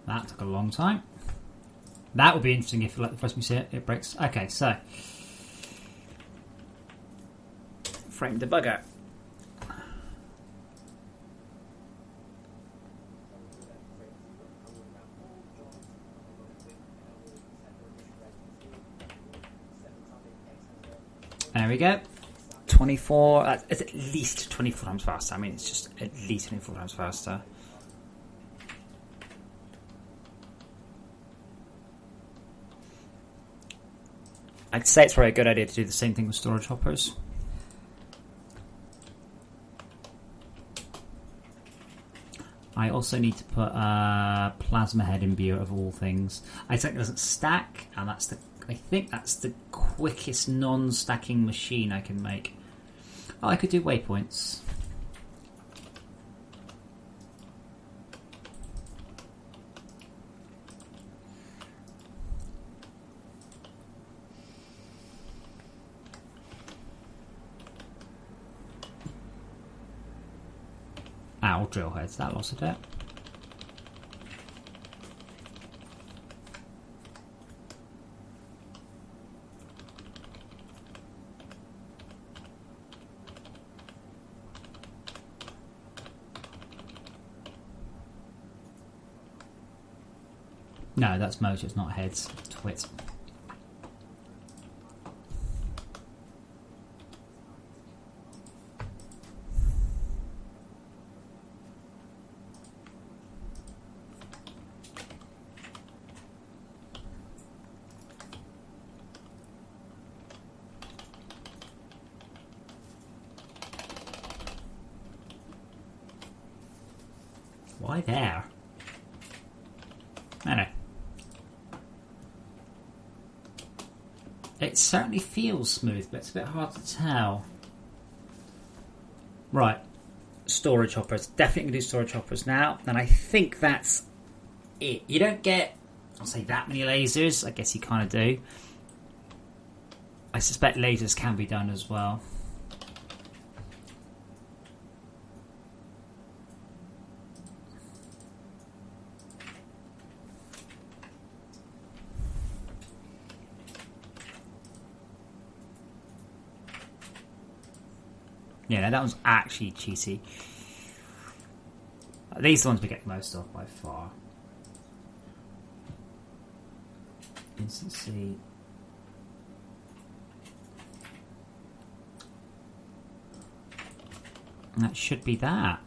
That took a long time. That would be interesting if, like, the first we see it, it breaks. Okay, so frame debugger. There we go. 24. It's at least 24 times faster. I mean, it's just at least 24 times faster. I'd say it's probably a good idea to do the same thing with storage hoppers. I also need to put a plasma head in view of all things. I think it doesn't stack, and I think that's the quickest non-stacking machine I can make. Oh, I could do waypoints. Ow, drill heads, that lost a bit. No, that's motors, not heads. Twit. Why there? I know. It certainly feels smooth, but it's a bit hard to tell. Right. storage hoppers. Definitely going to do storage hoppers now. And I think that's it. You don't get, I'll say, that many lasers. I guess you kind of do. I suspect lasers can be done as well. Yeah, no, that one's actually cheaty. These are the ones we get the most of by far. Instancy. And that should be that.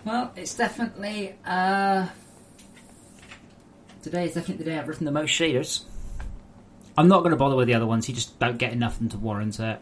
Well, it's definitely today is definitely the day I've written the most shaders. I'm not going to bother with the other ones. You just don't get enough of them to warrant it.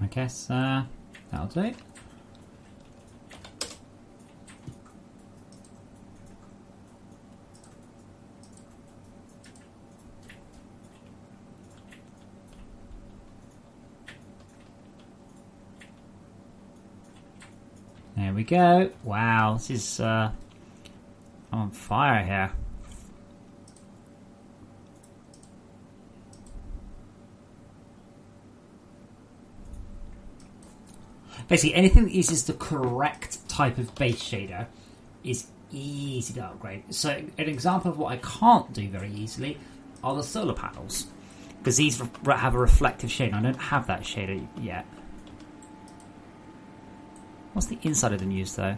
I guess that'll do. There we go. Wow, this is I'm on fire here. Basically, anything that uses the correct type of base shader is easy to upgrade. So, an example of what I can't do very easily are the solar panels, because these have a reflective shader. I don't have that shader yet. What's the inside of them used, though?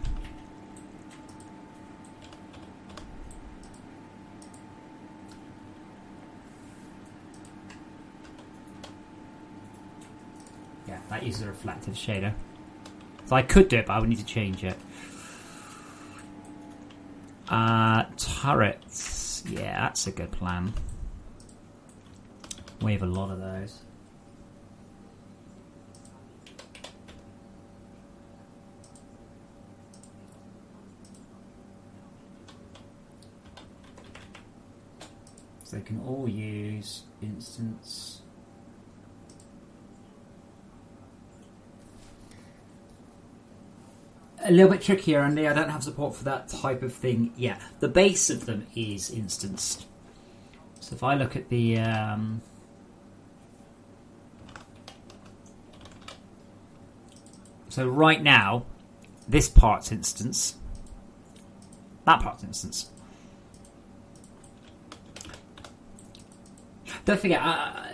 Yeah, that uses a reflective shader. So I could do it, but I would need to change it. Turrets. Yeah, that's a good plan. We have a lot of those. So they can all use instance. A little bit trickier, Andy. I don't have support for that type of thing yet. The base of them is instanced. So if I look at the so right now, this part's instance, that part's instance. Don't forget,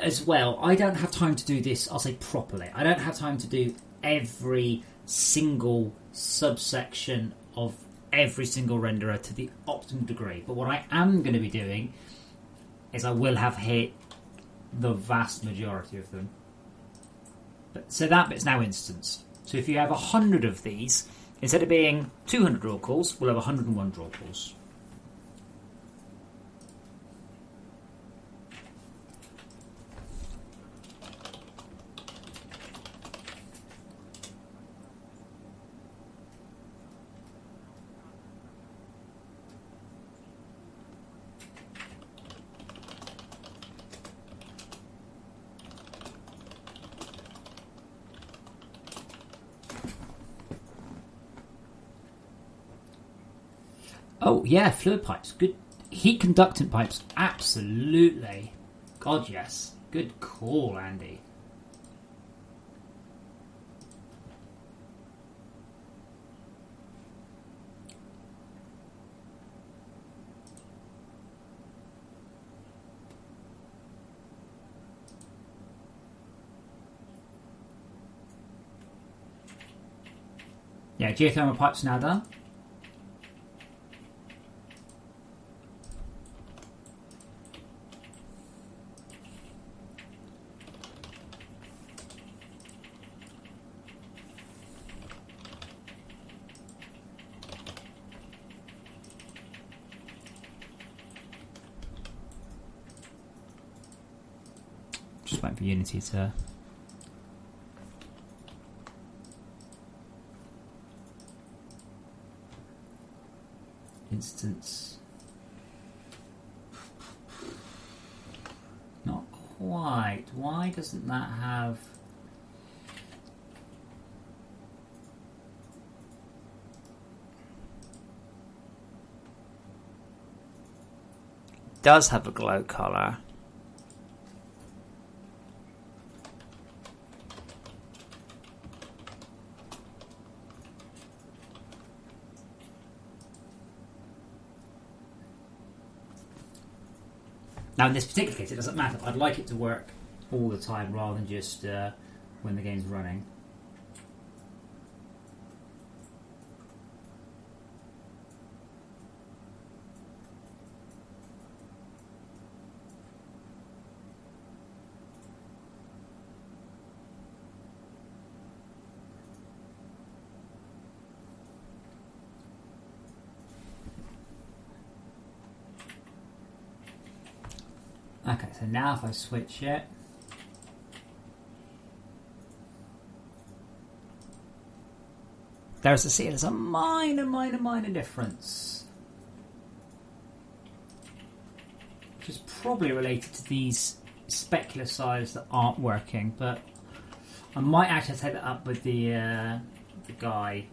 as well, I don't have time to do this, I'll say properly. I don't have time to do every single subsection of every single renderer to the optimum degree. But what I am going to be doing is I will have hit the vast majority of them. So that bit's now instanced. So if you have 100 of these, instead of being 200 draw calls, we'll have 101 draw calls. Oh, yeah, fluid pipes. Good. Heat conductant pipes. Absolutely. God, yes. Good call, Andy. Yeah, geothermal pipes now done. Just waiting for Unity to... Instance. Not quite. Why doesn't that have... Does have a glow color. Now, in this particular case, it doesn't matter. I'd like it to work all the time rather than just when the game's running. Okay, so now if I switch it, there's a minor difference, which is probably related to these specular sides that aren't working. But I might actually take that up with the guy.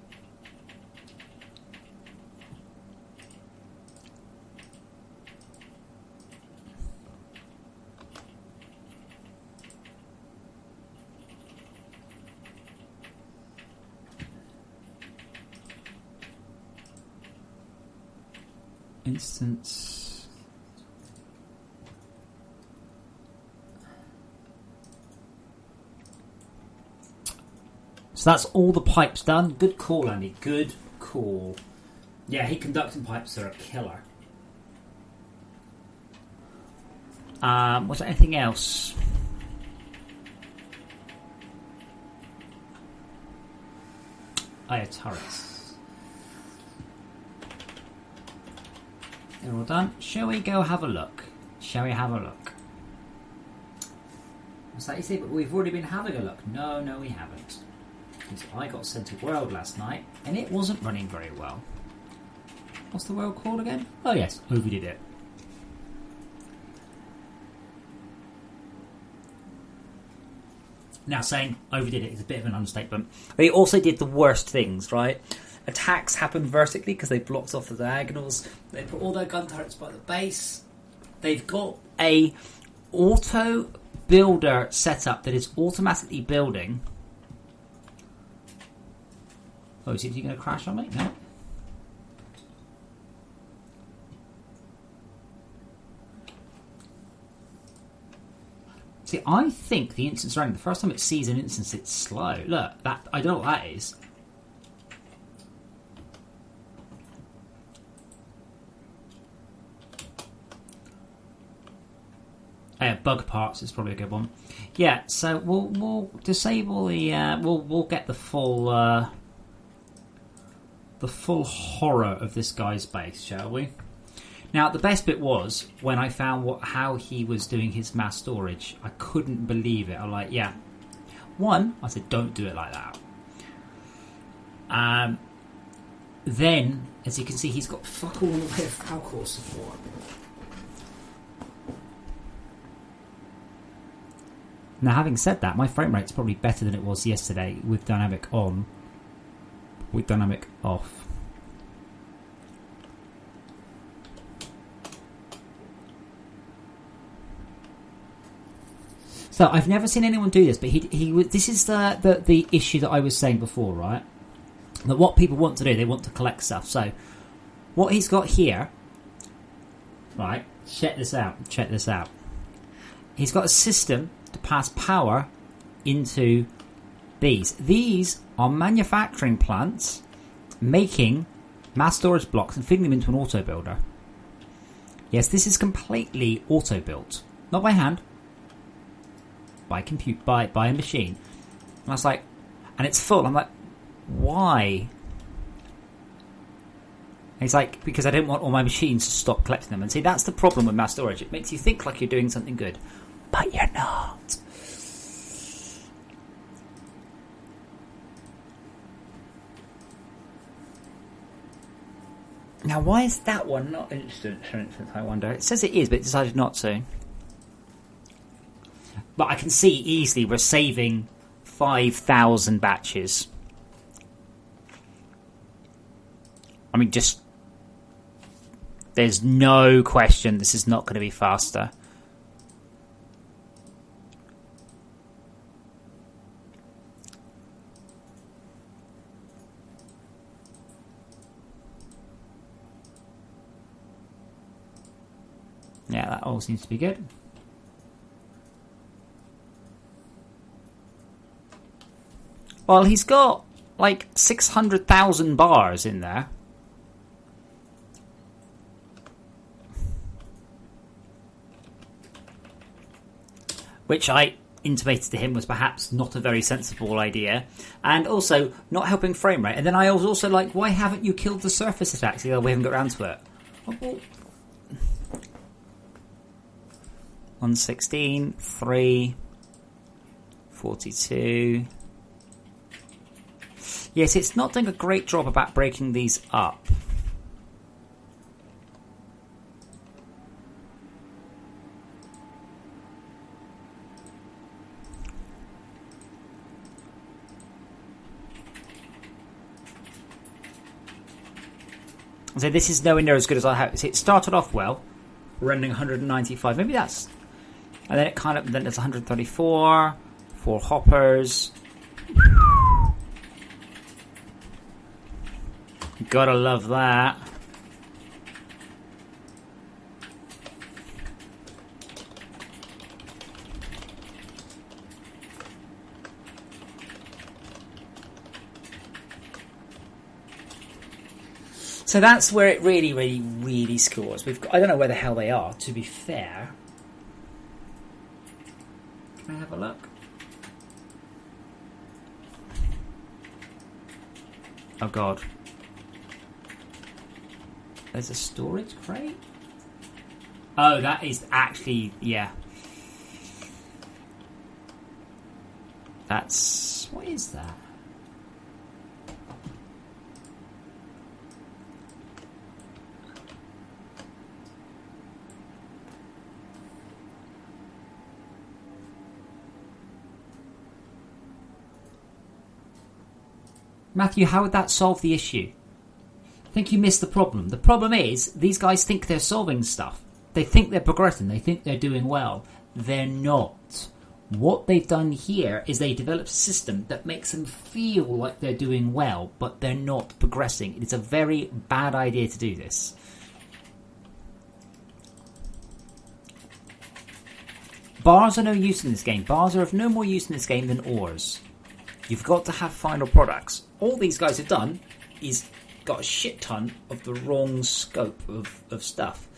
Instance. So that's all the pipes done. Good call, Andy. Good call. Yeah, heat conducting pipes are a killer. Was there anything else? Oh yeah, turrets. They're all done. Shall we go have a look? Shall we have a look? What's that you say? But we've already been having a look. No, we haven't. Because I got sent a world last night, and it wasn't running very well. What's the world called again? Oh yes, overdid it. Now saying overdid it is a bit of an understatement. They also did the worst things, right? Attacks happen vertically because they blocked off the diagonals. They put all their gun turrets by the base. They've got a auto builder setup that is automatically building. Oh, is he going to crash on me? No. See, I think the instance running, the first time it sees an instance, it's slow. Look, that I don't know what that is. Bug parts is probably a good one. Yeah, so we'll disable the we'll get the full horror of this guy's base, shall we? Now, the best bit was when I found how he was doing his mass storage. I couldn't believe it. I'm like, yeah. One, I said, don't do it like that. Then, as you can see, he's got fuck all in the way of Falcor support. Now, having said that, my frame rate's probably better than it was yesterday with dynamic on, with dynamic off. So I've never seen anyone do this, but this is the issue that I was saying before, right? That what people want to do, they want to collect stuff. So what he's got here, right? Check this out. He's got a system to pass power into these. These are manufacturing plants making mass storage blocks and feeding them into an auto builder. Yes, this is completely auto built, not by hand, by a machine. And I was like, and it's full. I'm like, why? And he's like, because I didn't want all my machines to stop collecting them. And see, that's the problem with mass storage. It makes you think like you're doing something good, but you're not. Now, why is that one not instant, for instance, I wonder? It says it is, but it decided not to. But I can see easily we're saving 5,000 batches. I mean, just... There's no question this is not going to be faster. Yeah, that all seems to be good. Well, he's got like 600,000 bars in there. Which I intimated to him was perhaps not a very sensible idea. And also not helping frame rate. And then I was also like, why haven't you killed the surface attacks? We haven't got around to it. Well, 116, 3, 42. Yes, it's not doing a great job about breaking these up. So this is nowhere near as good as I hoped. It started off well, rendering 195. Maybe that's... And then it kind of... Then it's 134. 4 hoppers. Gotta love that. So that's where it really, really, really scores. I don't know where the hell they are, to be fair. Can I have a look? Oh god. There's a storage crate? Oh, that is actually... Yeah. That's... What is that? Matthew, how would that solve the issue? I think you missed the problem. The problem is, these guys think they're solving stuff. They think they're progressing. They think they're doing well. They're not. What they've done here is they developed a system that makes them feel like they're doing well, but they're not progressing. It's a very bad idea to do this. Bars are no use in this game. Bars are of no more use in this game than ores. You've got to have final products. All these guys have done is got a shit ton of the wrong scope of stuff.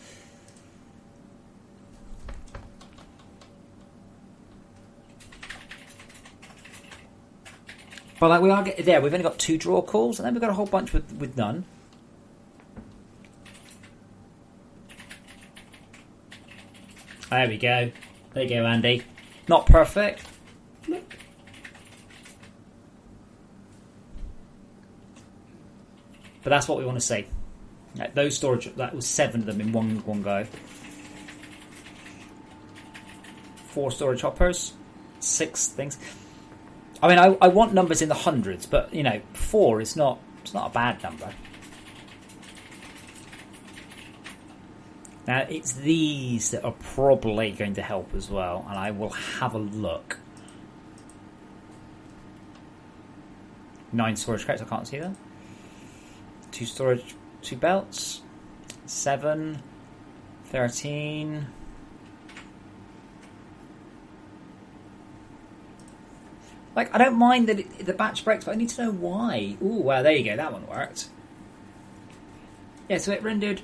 But like we are getting there, we've only got 2 draw calls, and then we've got a whole bunch with none. There we go. There you go, Andy. Not perfect. Look. But that's what we want to see. Those storage, that was 7 of them in one go. 4 storage hoppers, 6 things. I mean, I want numbers in the hundreds, but you know, 4 is not. It's not a bad number. Now, it's these that are probably going to help as well, and I will have a look. 9 storage crates, I can't see them. 2 storage, 2 belts. 7, 13. Like, I don't mind that the batch breaks, but I need to know why. Ooh, well, there you go. That one worked. Yeah, so it rendered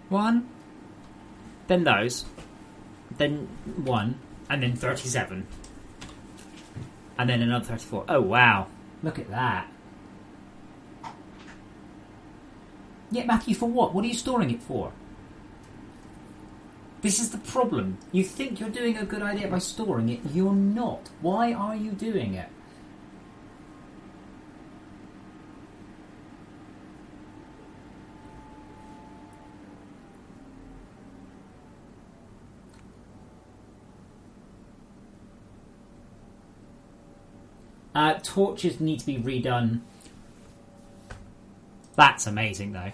1, then those, then 1, and then 37. And then another 34. Oh, wow. Look at that. Yeah, Matthew, for what? What are you storing it for? This is the problem. You think you're doing a good idea by storing it. You're not. Why are you doing it? Torches need to be redone. That's amazing, though.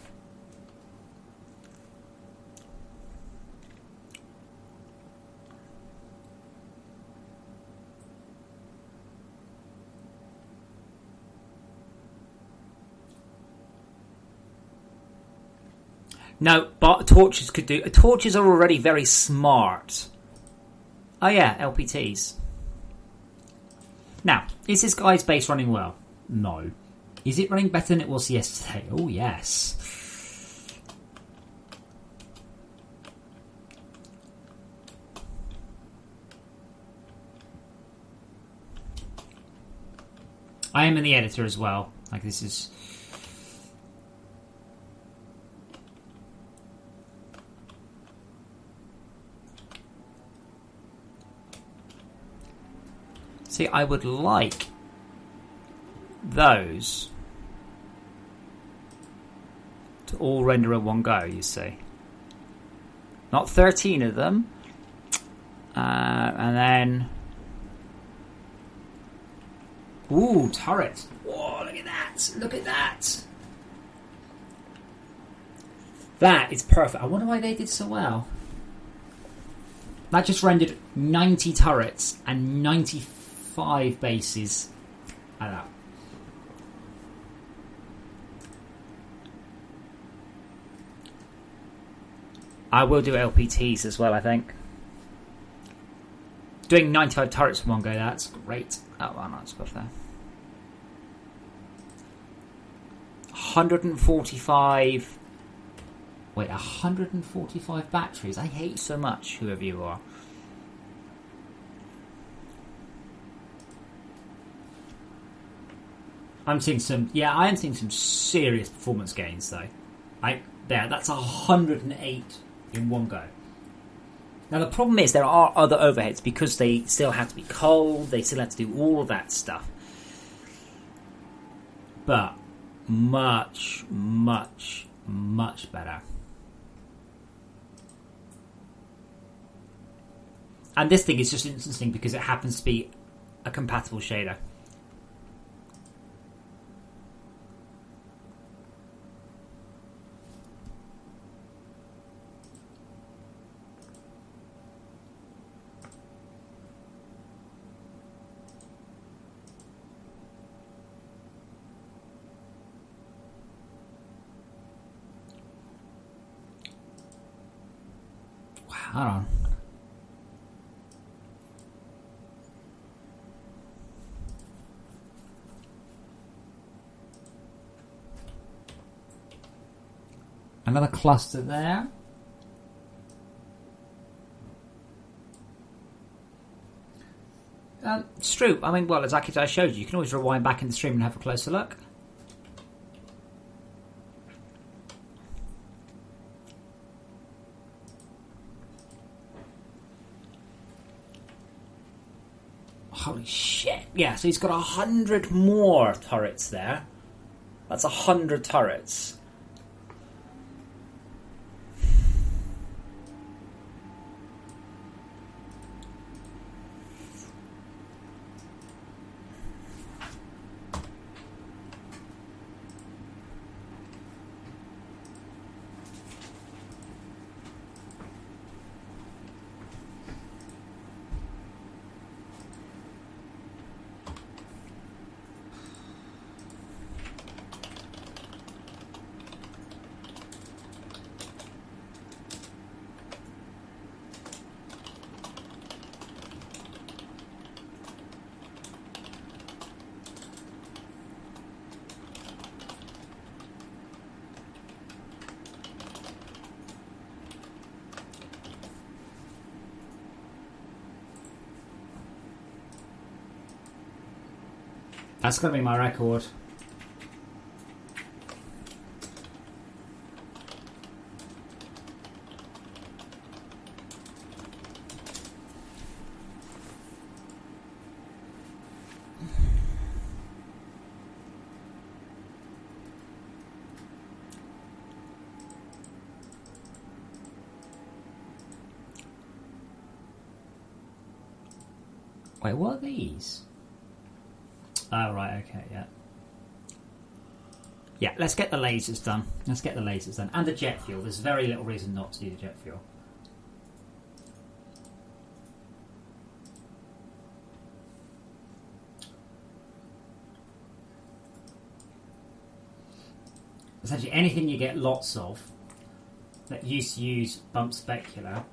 No, but torches could do. Torches are already very smart. Oh yeah, LPTs. Now, is this guy's base running well? No. Is it running better than it was yesterday? Oh yes. I am in the editor as well. Like, this is... See, I would like those to all render in one go, you see. Not 13 of them. And then... Ooh, turret. Whoa, look at that. Look at that. That is perfect. I wonder why they did so well. That just rendered 90 turrets and 95 bases. I don't know. I will do LPTs as well, I think. Doing 95 turrets in one go, that's great. Oh, well, not stuff there. 145... Wait, 145 batteries? I hate so much, whoever you are. I'm seeing some... Yeah, I am seeing some serious performance gains, though. That's 108 in one go. Now, the problem is there are other overheads because they still have to be cold, they still have to do all of that stuff. But much, much, much better. And this thing is just interesting because it happens to be a compatible shader. Wow, hold on. Another cluster there. It's true. I mean, well, exactly as I showed you, you can always rewind back in the stream and have a closer look. Holy shit. Yeah, so he's got 100 more turrets there. That's 100 turrets. That's going to be my record. Wait, what are these? Oh, right, okay, yeah. Yeah, let's get the lasers done. Let's get the lasers done. And the jet fuel. There's very little reason not to do the jet fuel. Essentially, anything you get lots of that used to use bump specular.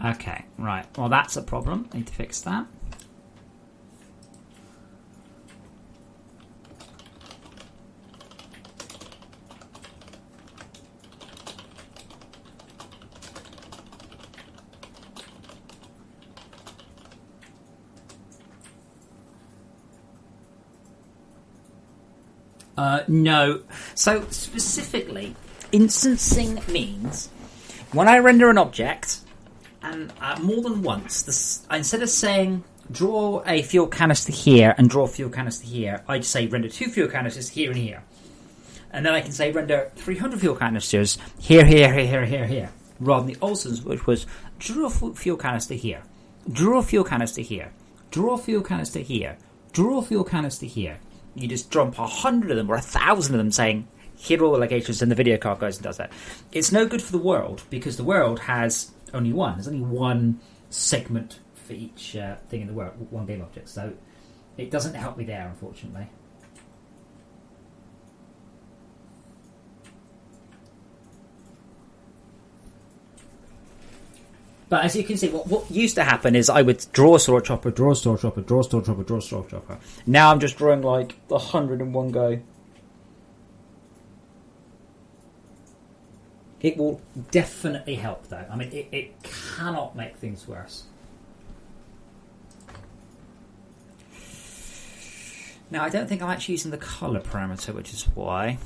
Okay, right. Well, that's a problem. Need to fix that. No. So, specifically, instancing means when I render an object, and more than once, instead of saying draw a fuel canister here and draw a fuel canister here, I just say render 2 fuel canisters here and here. And then I can say render 300 fuel canisters here, here, here, here, here, here. Rather than the Olsen's, which was draw a fuel canister here, draw a fuel canister here, draw a fuel canister here, draw a fuel canister here. You just dump 100 of them or 1,000 of them saying, here are all the locations, and the video card goes and does that. It's no good for the world, because the world has only one. There's only one segment for each thing in the world, one game object. So it doesn't help me there, unfortunately. But as you can see, what used to happen is I would draw a sword chopper, draw a sword chopper, draw a sword chopper, draw a sword chopper. Now I'm just drawing like 100 in one go. It will definitely help, though. I mean, it cannot make things worse. Now, I don't think I'm actually using the colour parameter, which is why.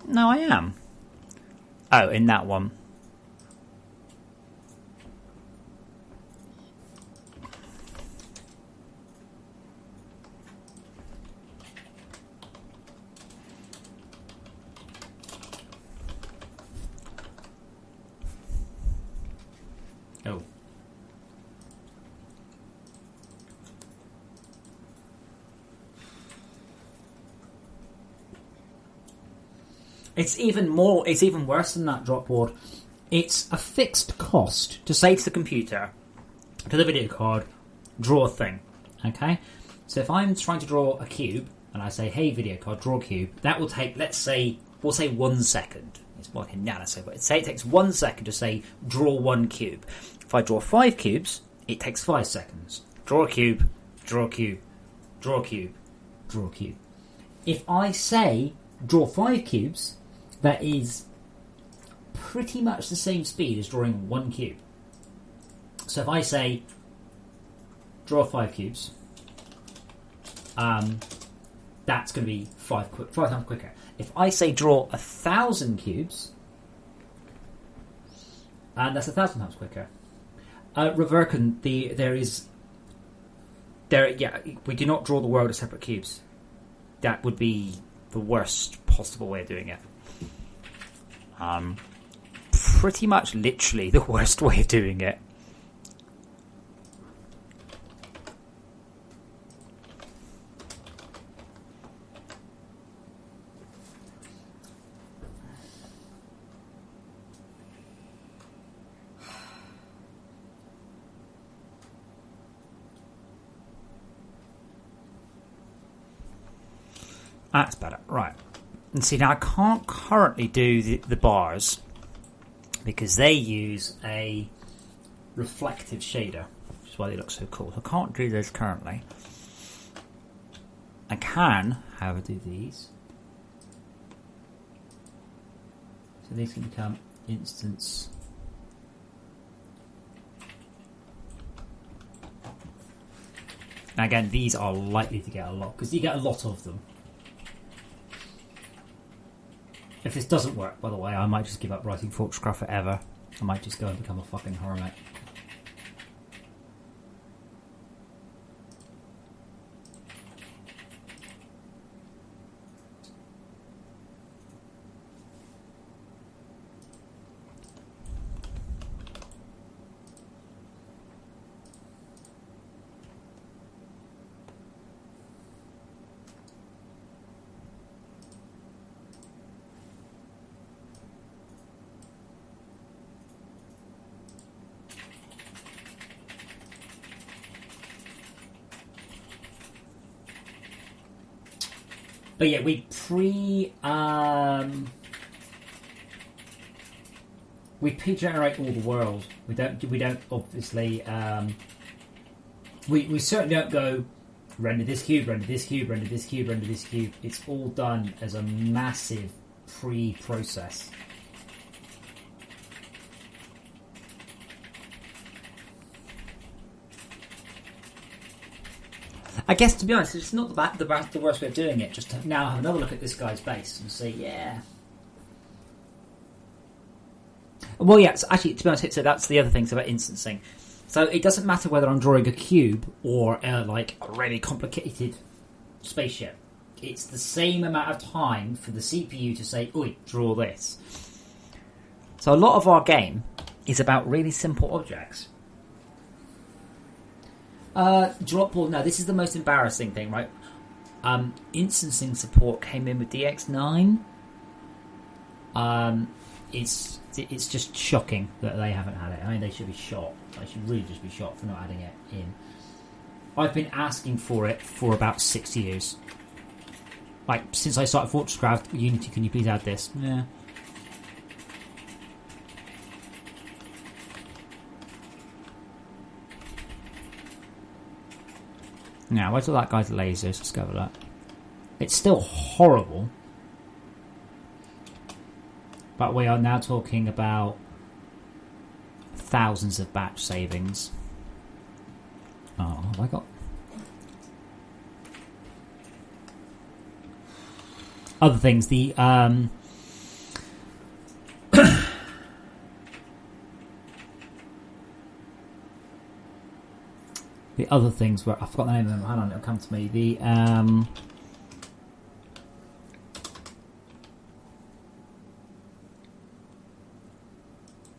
No, I am. Oh, in that one. Oh. It's even worse than that, drop board. It's a fixed cost to say to the computer, to the video card, draw a thing. Okay? So if I'm trying to draw a cube, and I say, hey video card, draw a cube, that will take, we'll say 1 second. It's like a nanosecond, but say it takes 1 second to say, draw 1 cube. If I draw 5 cubes, it takes 5 seconds. Draw a cube, draw a cube, draw a cube, draw a cube. If I say draw 5 cubes, that is pretty much the same speed as drawing 1 cube. So if I say draw 5 cubes, that's going to be 5 times quicker. If I say draw 1,000 cubes, and that's 1,000 times quicker. Reverkin, we do not draw the world as separate cubes. That would be the worst possible way of doing it. Pretty much literally the worst way of doing it. That's better. Right. And see, now I can't currently do the bars because they use a reflective shader, which is why they look so cool. So I can't do those currently. I can, however, do these. So these can become instants. Now again, these are likely to get a lot because you get a lot of them. If this doesn't work, by the way, I might just give up writing FortressCraft forever. I might just go and become a fucking hermit. But yeah, we pre-generate all the world. We don't obviously we certainly don't go render this cube, render this cube, render this cube, render this cube. It's all done as a massive pre-process. I guess, to be honest, it's not the worst way of doing it. Just to now have another look at this guy's base and say, yeah. Well, yeah, so actually, to be honest, so that's the other thing about instancing. So it doesn't matter whether I'm drawing a cube or like a really complicated spaceship. It's the same amount of time for the CPU to say, oi, draw this. So a lot of our game is about really simple objects. Drop ball. No, this is the most embarrassing thing, right? Instancing support came in with DX9. It's just shocking that they haven't had it. I mean, they should be shot. They should really just be shot for not adding it in. I've been asking for it for about 6 years. Like, since I started FortressCraft, Unity, can you please add this? Yeah. Now, where's all that guy's lasers? Let's go with that. It's still horrible. But we are now talking about thousands of batch savings. Oh, have I got... Other things, the... The other things were... I forgot the name of them. Hang on, it'll come to me. The...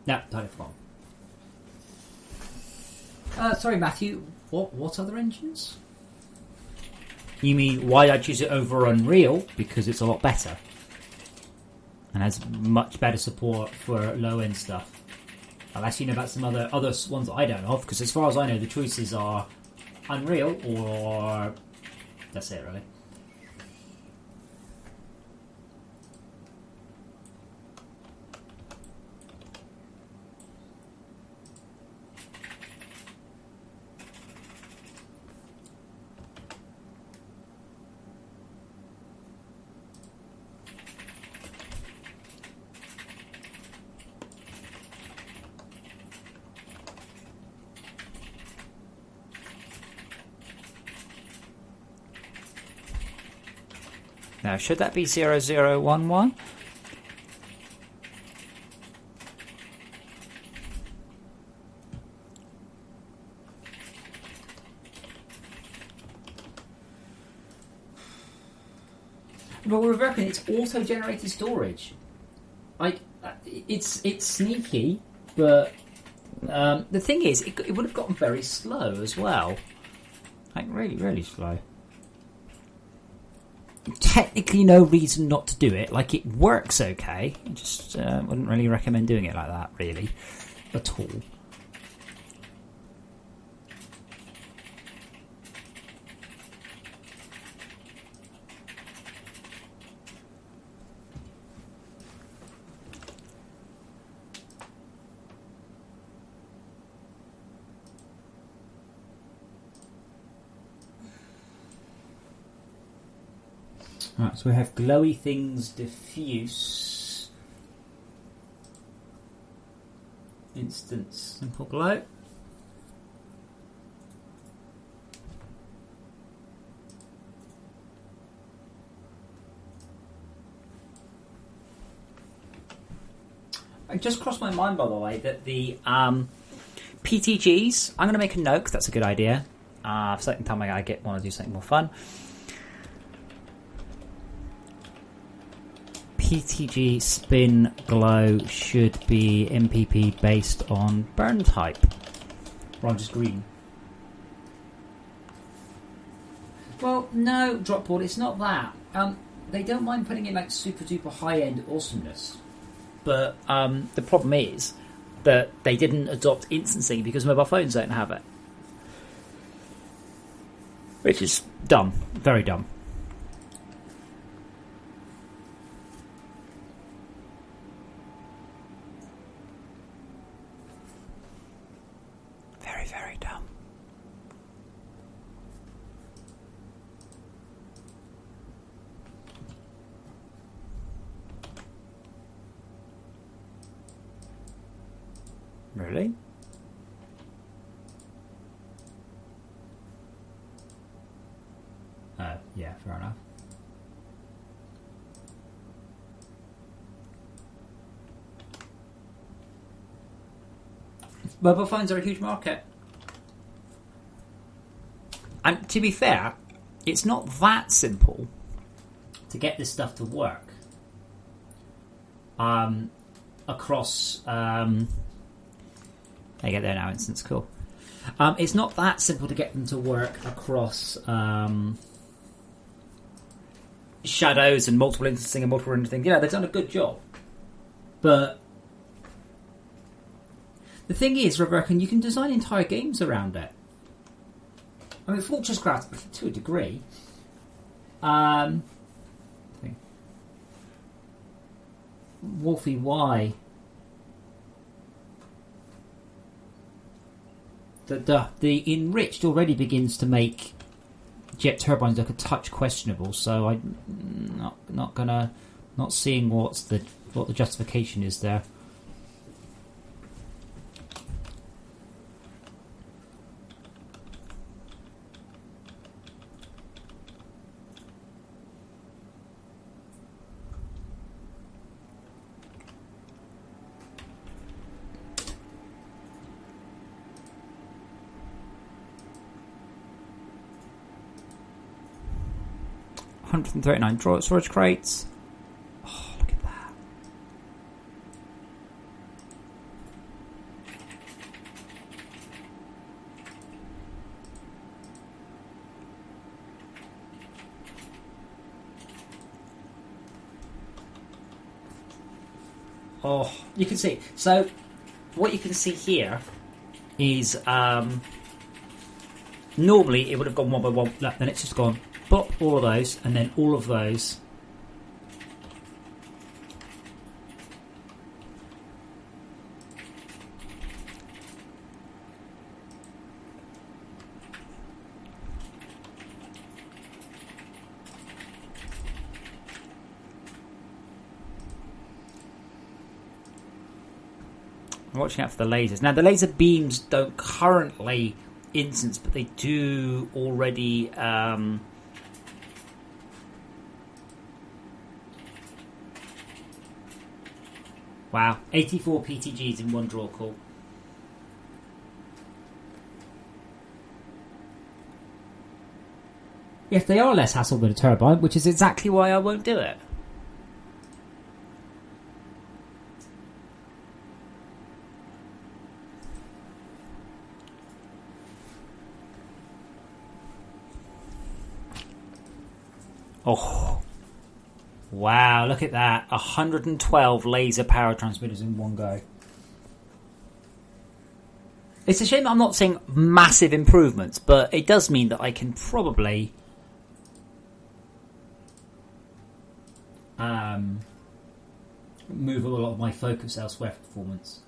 No, totally forgotten. Sorry, Matthew. What other engines? You mean why I choose it over Unreal? Because it's a lot better. And has much better support for low-end stuff. I'll actually know about some other ones that I don't know of, because as far as I know, the choices are Unreal or... That's it, really. now. Should that be 0011? Well, we're working. It's auto-generated storage. It's sneaky, but the thing is, it would have gotten very slow as well. Like really, really slow. Technically, no reason not to do it. Like it works okay. I just wouldn't really recommend doing it like that, really, at all. Right, so we have glowy things diffuse. Instance simple glow. It just crossed my mind, by the way, that the PTGs, I'm going to make a note because that's a good idea. Second time I want to do something more fun. PTG spin glow should be MPP based on burn type. Roger's green. Well, no, Dropboard, it's not that. They don't mind putting in like super duper high end awesomeness, but the problem is that they didn't adopt instancing because mobile phones don't have it, which is dumb, very dumb. Very dumb. Really? Yeah, fair enough. Mobile phones are a huge market. And to be fair, it's not that simple to get this stuff to work across... I get there now, instance, cool. It's not that simple to get them to work across shadows and multiple instancing and multiple rendering. Yeah, they've done a good job. But the thing is, Rebecca, you can design entire games around it. I mean, FortressCraft, to a degree. Wolfie, why? The enriched already begins to make jet turbines look a touch questionable. So I'm not seeing what the justification is there. $139 storage crates. Oh, look at that. Oh, you can see. So, what you can see here is normally it would have gone one by one. Then it's just gone. Pop all of those, and then all of those. I'm watching out for the lasers. Now, the laser beams don't currently instance, but they do already... Wow, 84 PTGs in one draw call. If they are less hassle than a turbine, which is exactly why I won't do it. Oh, wow, look at that. 112 laser power transmitters in one go. It's a shame that I'm not seeing massive improvements, but it does mean that I can probably move a lot of my focus elsewhere for performance.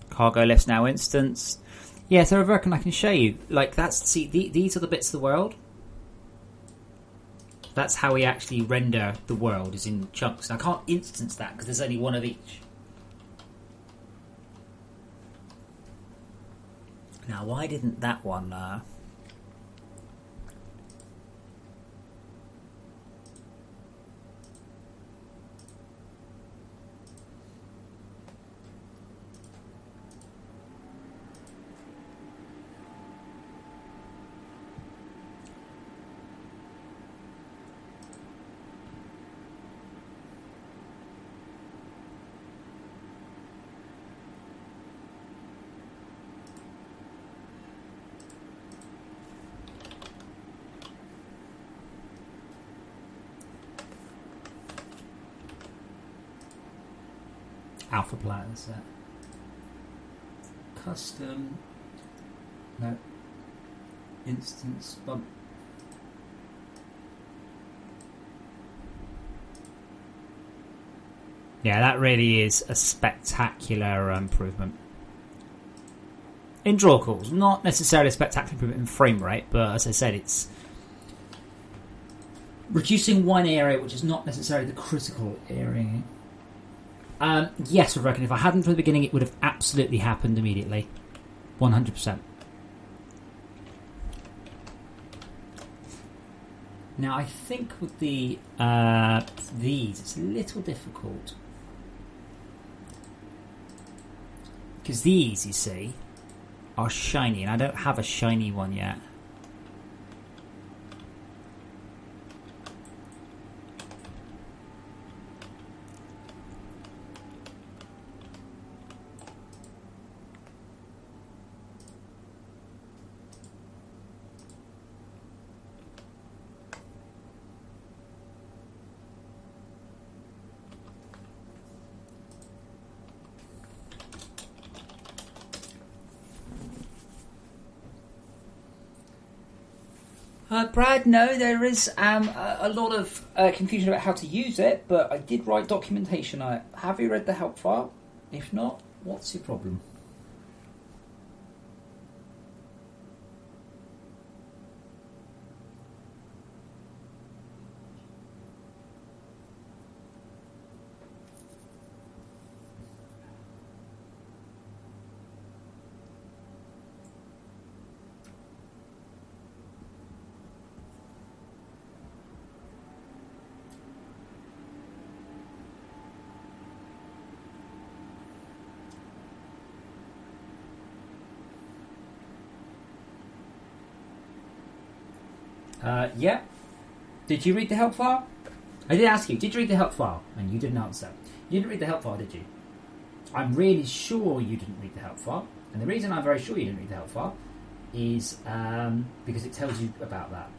Cargo lifts now instanced. Yeah, so I reckon I can show you. Like, that's, see, these are the bits of the world. That's how we actually render the world, is in chunks. I can't instance that because there's only one of each. Now, why didn't that one... Alpha plan set. Custom. No. Instance bump. Yeah, that really is a spectacular improvement. In draw calls, not necessarily a spectacular improvement in frame rate, but as I said, it's reducing one area which is not necessarily the critical area. Yes, I reckon if I hadn't from the beginning, it would have absolutely happened immediately. 100%. Now, I think with the these, it's a little difficult. Because these, you see, are shiny, and I don't have a shiny one yet. Brad, no, there is a lot of confusion about how to use it, but I did write documentation on it. Have you read the help file? If not, what's your problem? Yeah. Did you read the help file? I did ask you, did you read the help file? And you didn't answer. You didn't read the help file, did you? I'm really sure you didn't read the help file. And the reason I'm very sure you didn't read the help file is because it tells you about that.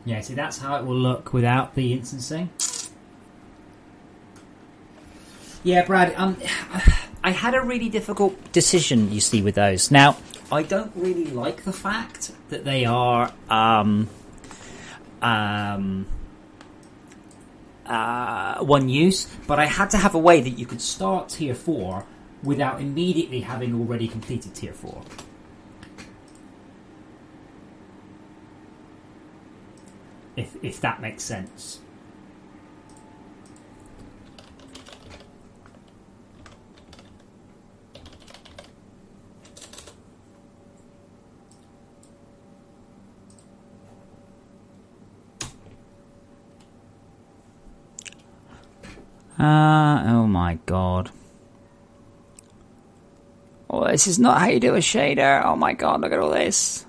Yeah, see, that's how it will look without the instancing. Yeah, Brad, I I had a really difficult decision, you see, with those. Now, I don't really like the fact that they are one use, but I had to have a way that you could start tier 4 without immediately having already completed tier 4. If that makes sense. Oh my god. Oh, this is not how you do a shader. Oh my god, look at all this.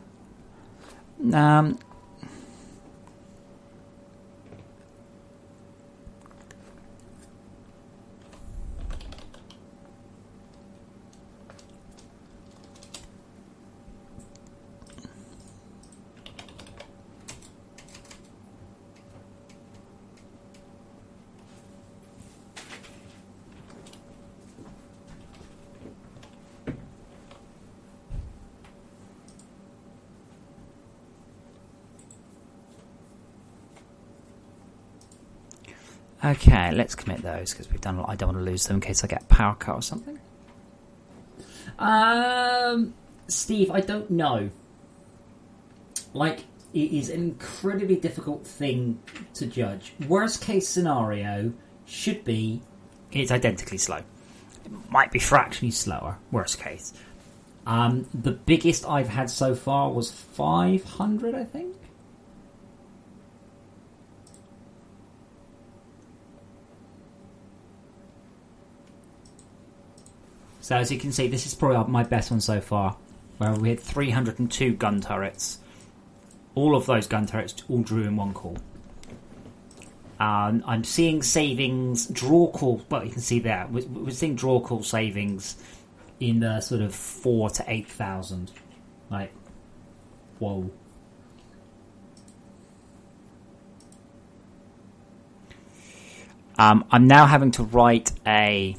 Okay, let's commit those because we've done a lot. I don't want to lose them in case I get a power cut or something. Steve, I don't know. Like, it is an incredibly difficult thing to judge. Worst case scenario should be it's identically slow. It might be fractionally slower. Worst case. The biggest I've had so far was 500, I think. So as you can see, this is probably my best one so far, where we had 302 gun turrets. All of those gun turrets all drew in one call. I'm seeing savings, draw call, well you can see there, we're seeing draw call savings in the sort of 4,000 to 8,000. Like, whoa. I'm now having to write a...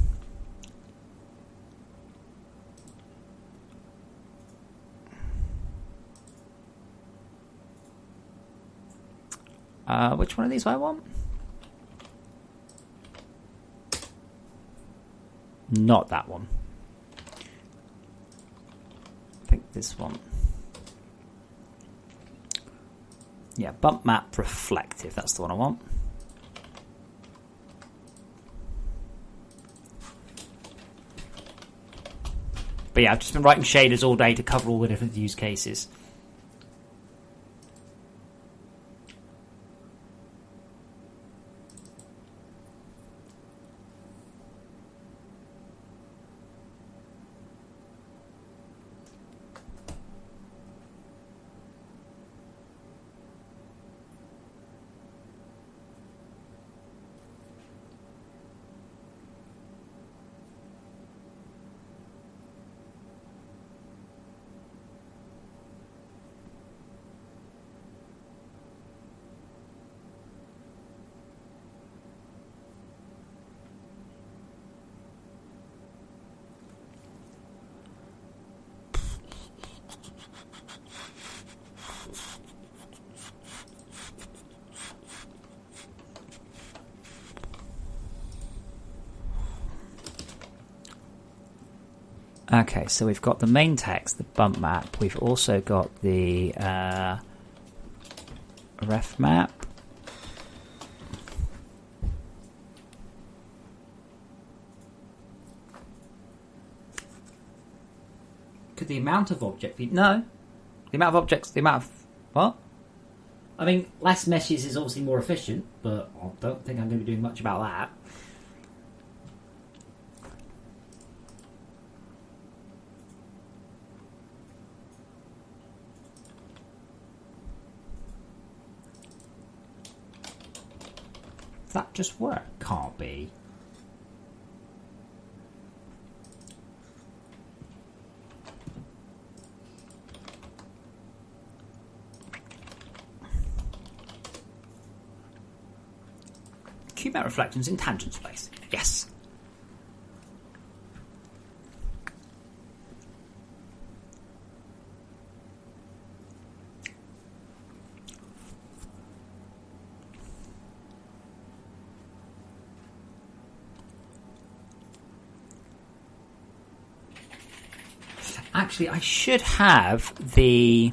which one of these do I want? Not that one. I think this one. Yeah, bump map reflective. That's the one I want. But yeah, I've just been writing shaders all day to cover all the different use cases. Okay, so we've got the main text, the bump map. We've also got the ref map. Could the amount of object be... No. The amount of objects... The amount of... What? I mean, less meshes is obviously more efficient, but I don't think I'm going to be doing much about that. That just work? Can't be. Cube map reflections in tangent space. Yes. Actually, I should have the...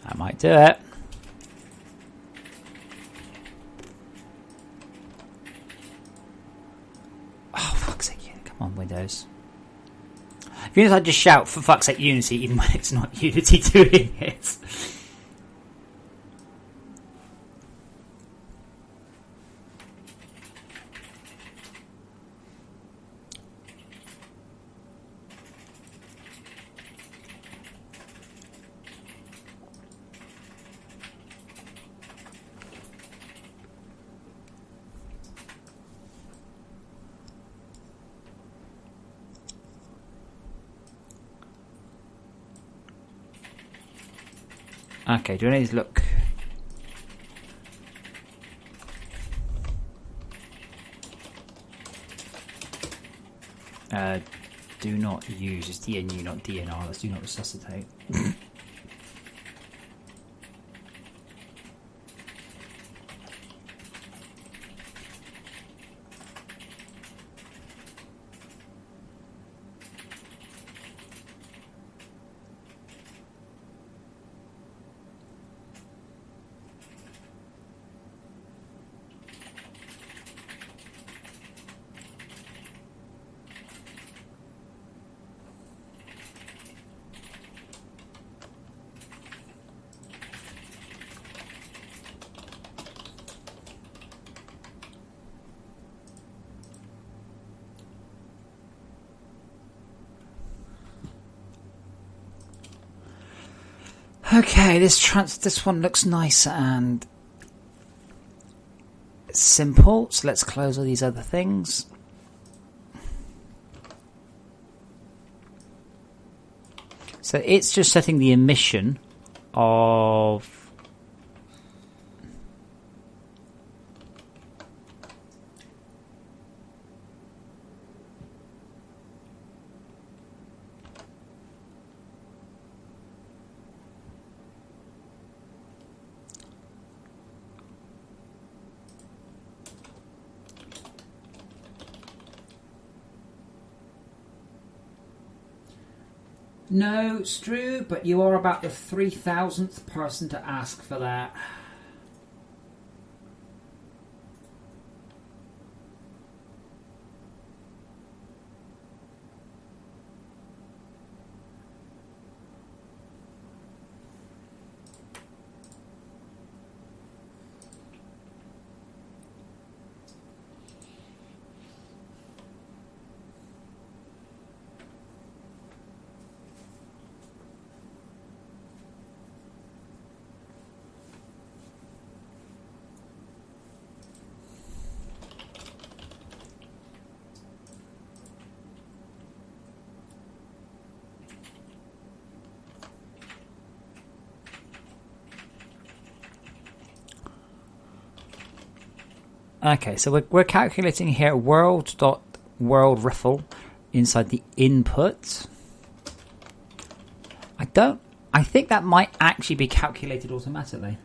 I might do it. Oh, fuck's sake, come on, Windows. If you notice, I just shout, for fuck's sake, Unity, even when it's not Unity doing it. Okay, do any of these look... do not use, it's DNU, not DNR, let's do not resuscitate. Okay, this one looks nice and simple. So let's close all these other things. So it's just setting the emission of... No, Strew, but you are about the 3,000th person to ask for that. Okay, so we're calculating here world riffle inside the input. I think that might actually be calculated automatically.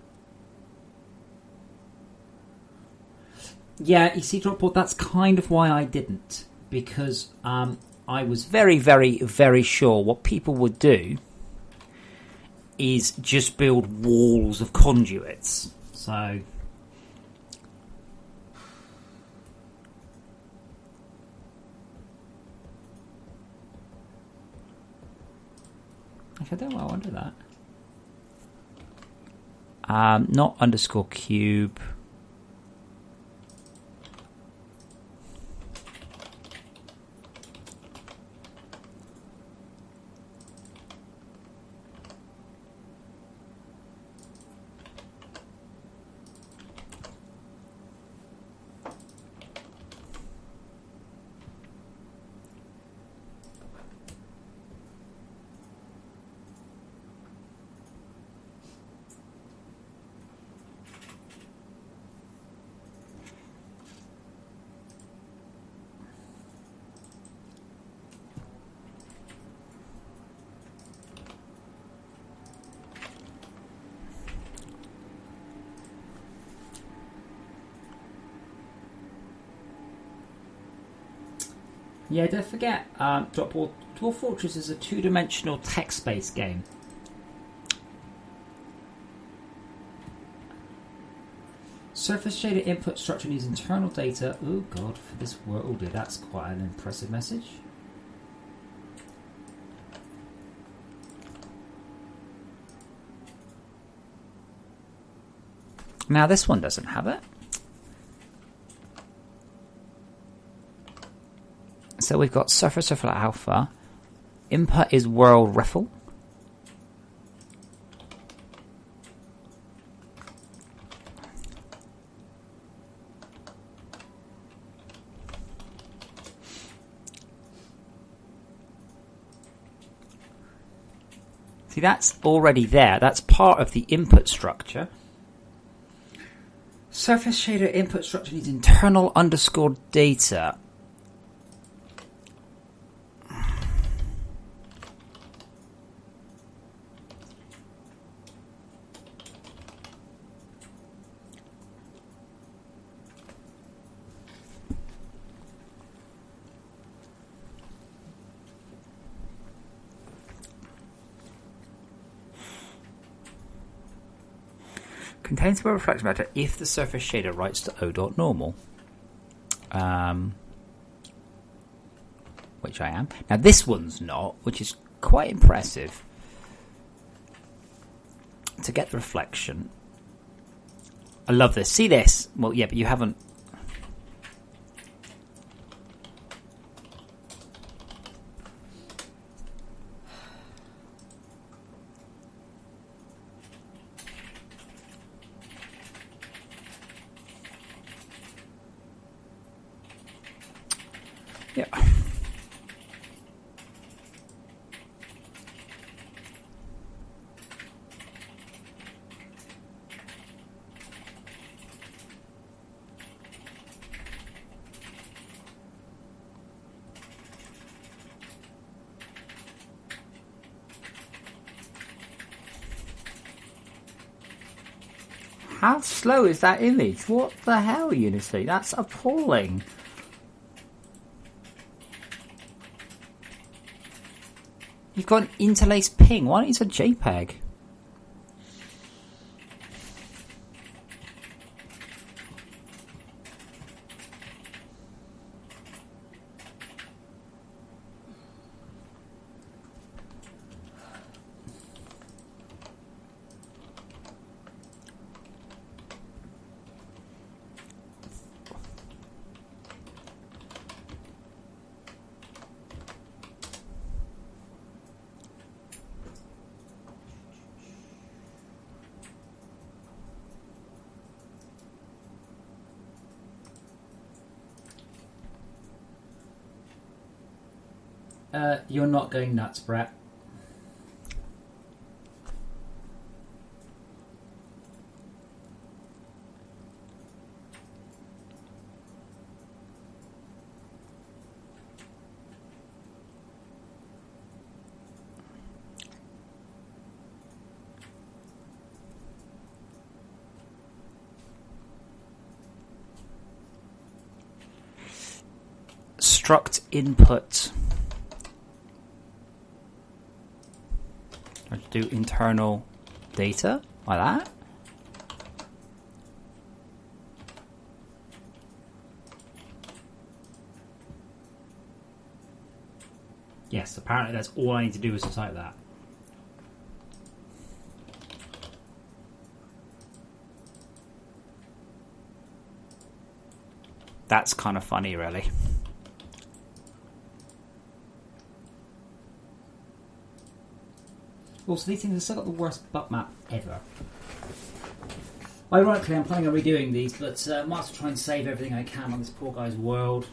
Yeah, you see, Dropboard, that's kind of why I didn't. Because I was very, very, very sure what people would do is just build walls of conduits. So... I don't know why I wonder that. Not underscore cube. Yeah, don't forget, Dwarf Fortress is a two-dimensional text-based game. Surface shader input structure needs internal data. Oh god, for this world, that's quite an impressive message. Now this one doesn't have it. So we've got Surface Alpha. Input is World Riffle. See, that's already there. That's part of the input structure. Surface shader input structure needs internal underscore data. Contains more reflection matter if the surface shader writes to o.normal. Which I am. Now this one's not, which is quite impressive. To get the reflection. I love this. See this? Well, yeah, but you haven't... Yeah. How slow is that image? What the hell, Unity? That's appalling. You've got an interlaced ping. Why don't you use a JPEG? You're not going nuts, Brett. Struct input. Do internal data like that. Yes, apparently that's all I need to do is to type that. That's kind of funny, really. Also, these things have still got the worst butt map ever. Ironically, I'm planning on redoing these, but I might as well try and save everything I can on this poor guy's world.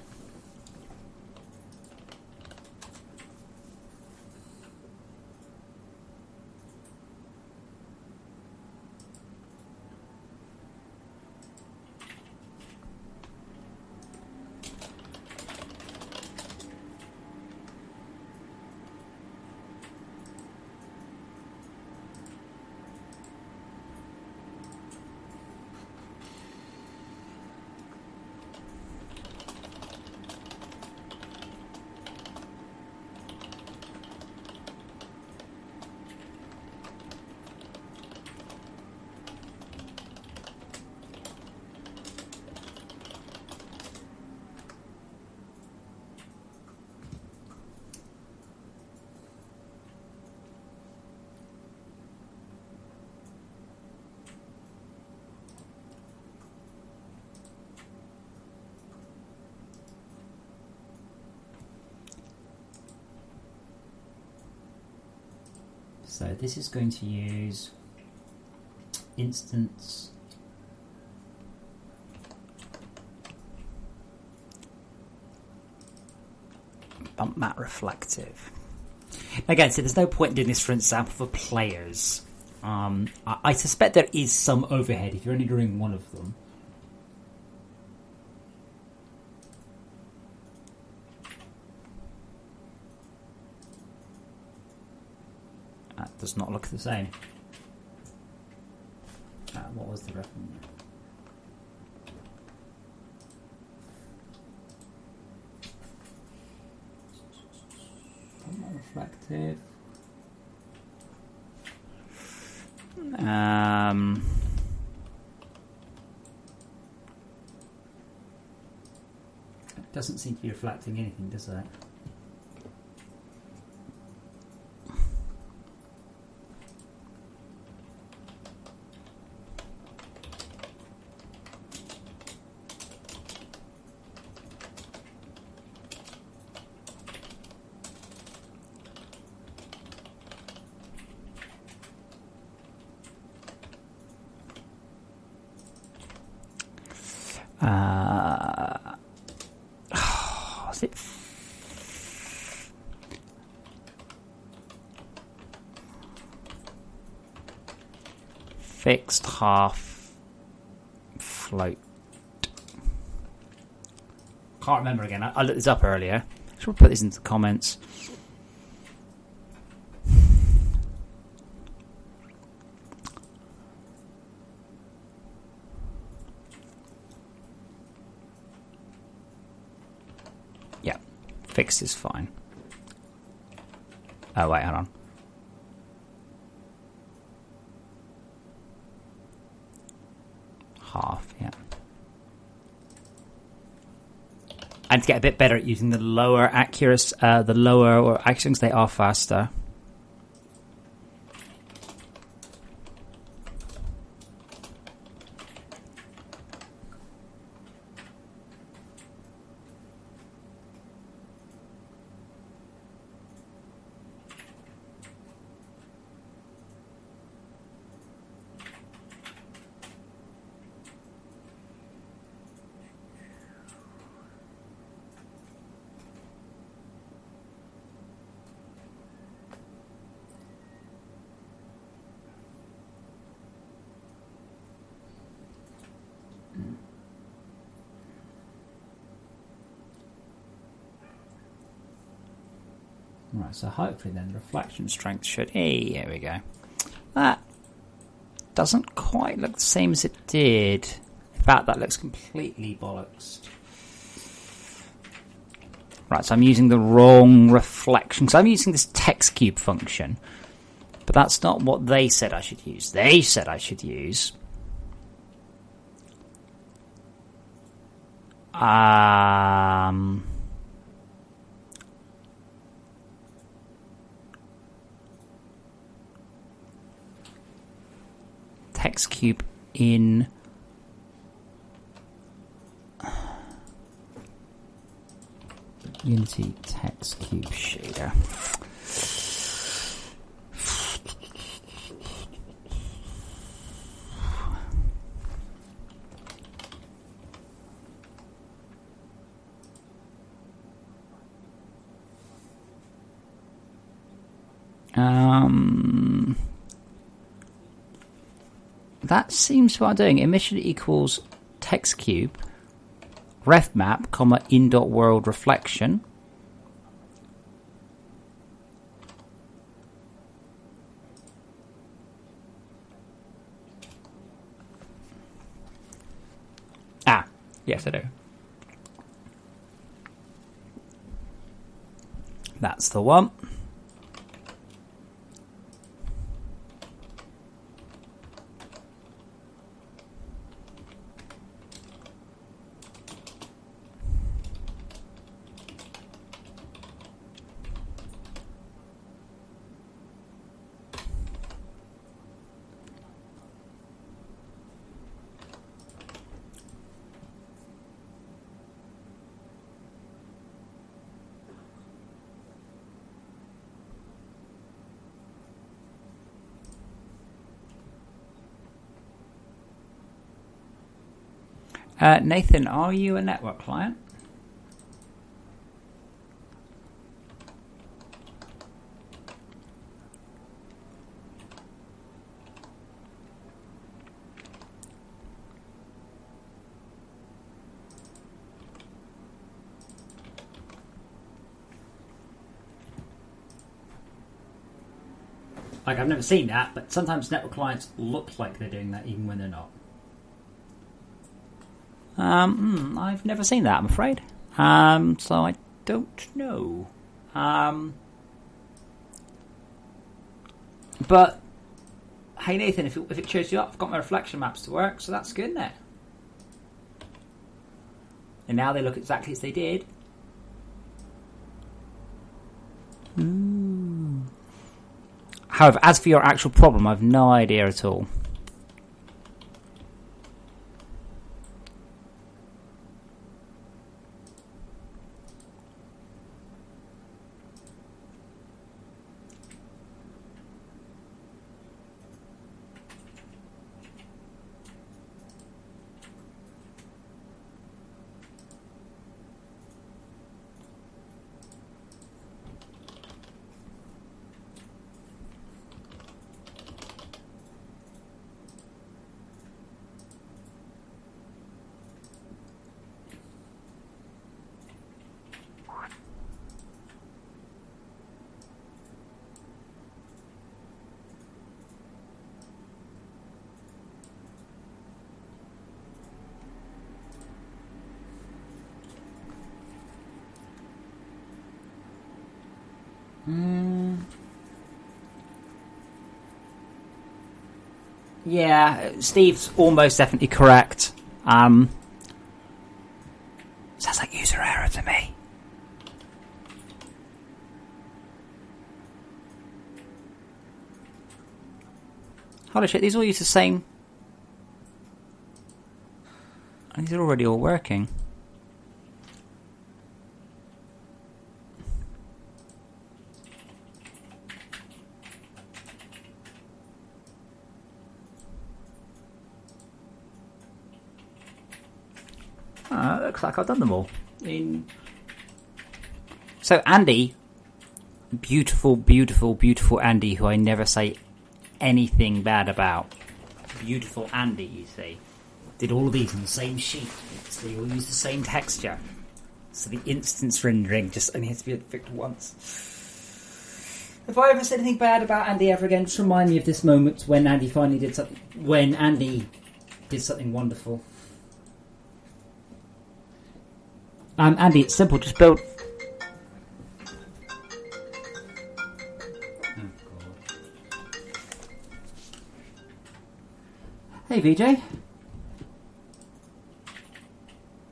So this is going to use instance bump mat reflective. again. So there's no point in doing this, for example, for players. I suspect there is some overhead if you're only doing one of them. That does not look the same. What was the reference? Reflective. It doesn't seem to be reflecting anything, does it? Was it fixed half float? Can't remember again. I looked this up earlier. Should we put this into the comments? Yeah, fixed is fine. Oh wait, hold on. Half, yeah. And to get a bit better at using the lower accuracy, the lower or actions, they are faster. Right, so hopefully then the reflection strength should... Hey, here we go. That doesn't quite look the same as it did. In fact, that looks completely bollocks. Right, so I'm using the wrong reflection. So I'm using this text cube function. But that's not what they said I should use. They said I should use... text cube in Unity text cube shader. That seems what I'm doing. Emission equals text cube, ref map, comma, in dot world reflection. Yes, I do. That's the one. Nathan, are you a network client? Like, I've never seen that, but sometimes network clients look like they're doing that even when they're not. I've never seen that, I'm afraid. So I don't know. But hey, Nathan, if it cheers you up, I've got my reflection maps to work, so that's good, isn't it? And now they look exactly as they did. However, as for your actual problem, I've no idea at all. Yeah, Steve's almost definitely correct. Sounds like user error to me. Holy shit, these all use the same... And these are already all working. Looks like I've done them all. So Andy, beautiful, beautiful, beautiful Andy, who I never say anything bad about. Beautiful Andy, you see, did all of these on the same sheet, so they all use the same texture. So the instance rendering just only has to be fixed once. If I ever said anything bad about Andy ever again, just remind me of this moment when Andy finally did something. When Andy did something wonderful. Andy, it's simple. Just build. Oh, God. Hey, VJ.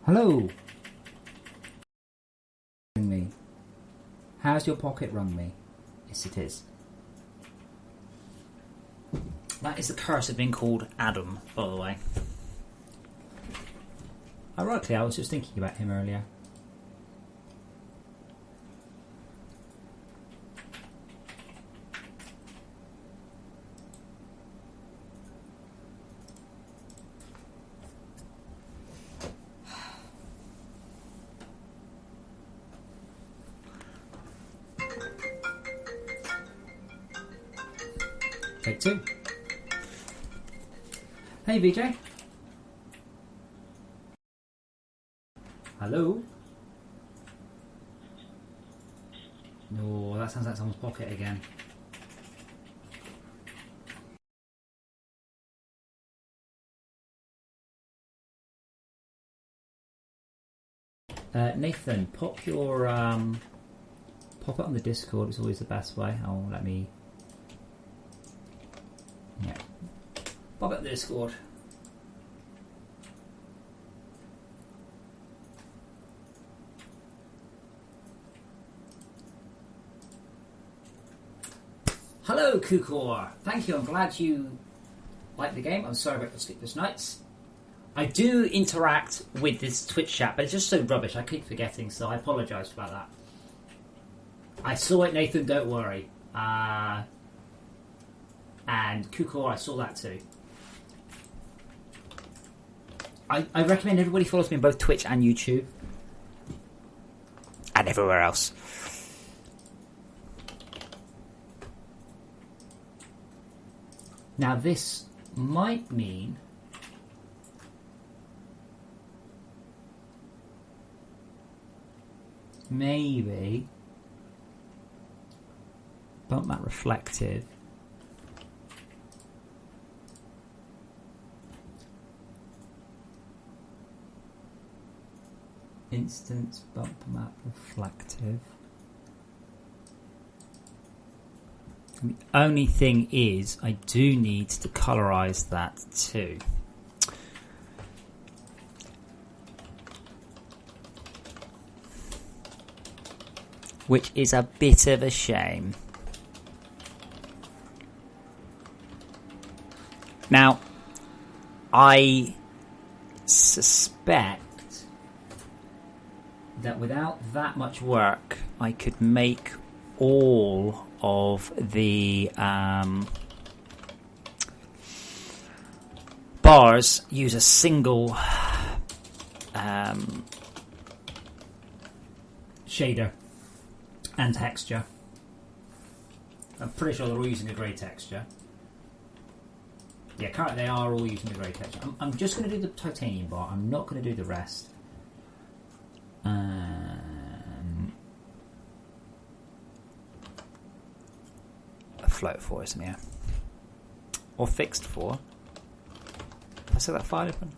Hello. Me. How's your pocket rung me? Yes, it is. That is the curse of being called Adam, by the way. Ironically, I was just thinking about him earlier. Take two. Hey, VJ. Hello? No, that sounds like someone's pocket again. Nathan, pop your pop it on the Discord. It's always the best way. Oh, let me. Yeah, pop it on the Discord. Hello, Kukor. Thank you. I'm glad you like the game. I'm sorry about the sleepless nights. I do interact with this Twitch chat, but it's just so rubbish. I keep forgetting, so I apologise about that. I saw it, Nathan. Don't worry. And Kukor, I saw that too. I recommend everybody follows me on both Twitch and YouTube. And everywhere else. Now this might mean maybe bump that reflective. Instance bump map reflective. And the only thing is, I do need to colorize that too. Which is a bit of a shame. Now, I suspect that without that much work, I could make all of the bars use a single shader and texture. I'm pretty sure they're all using a grey texture. Yeah, currently they are all using the grey texture. I'm just going to do the titanium bar. I'm not going to do the rest. A float for, isn't it? Yeah. Or fixed for. Have I set that file open?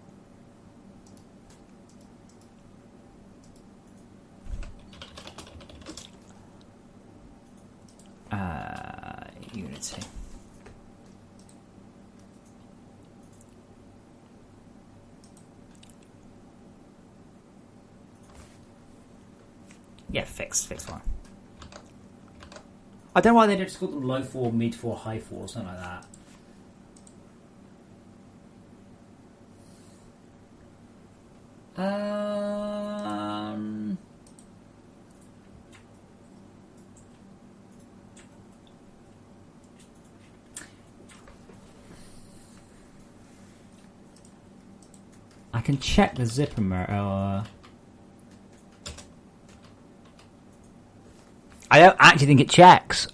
Unity. Yeah, fixed one. I don't know why they just call them low 4, mid 4, high 4, or something like that. I can check the zipper mirror. I don't actually think it checks.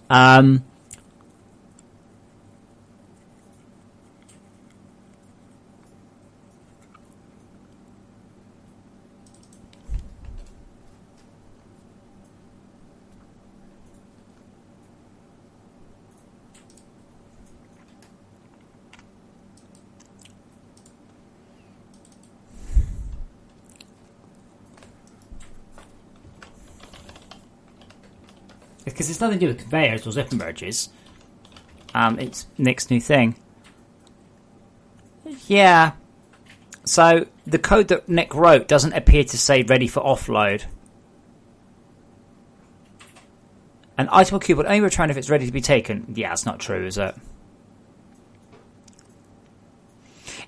Because it's nothing to do with conveyors or zipper merges. It's Nick's new thing. Yeah. So the code that Nick wrote doesn't appear to say ready for offload. An item cube will only return if it's ready to be taken. Yeah, that's not true, is it?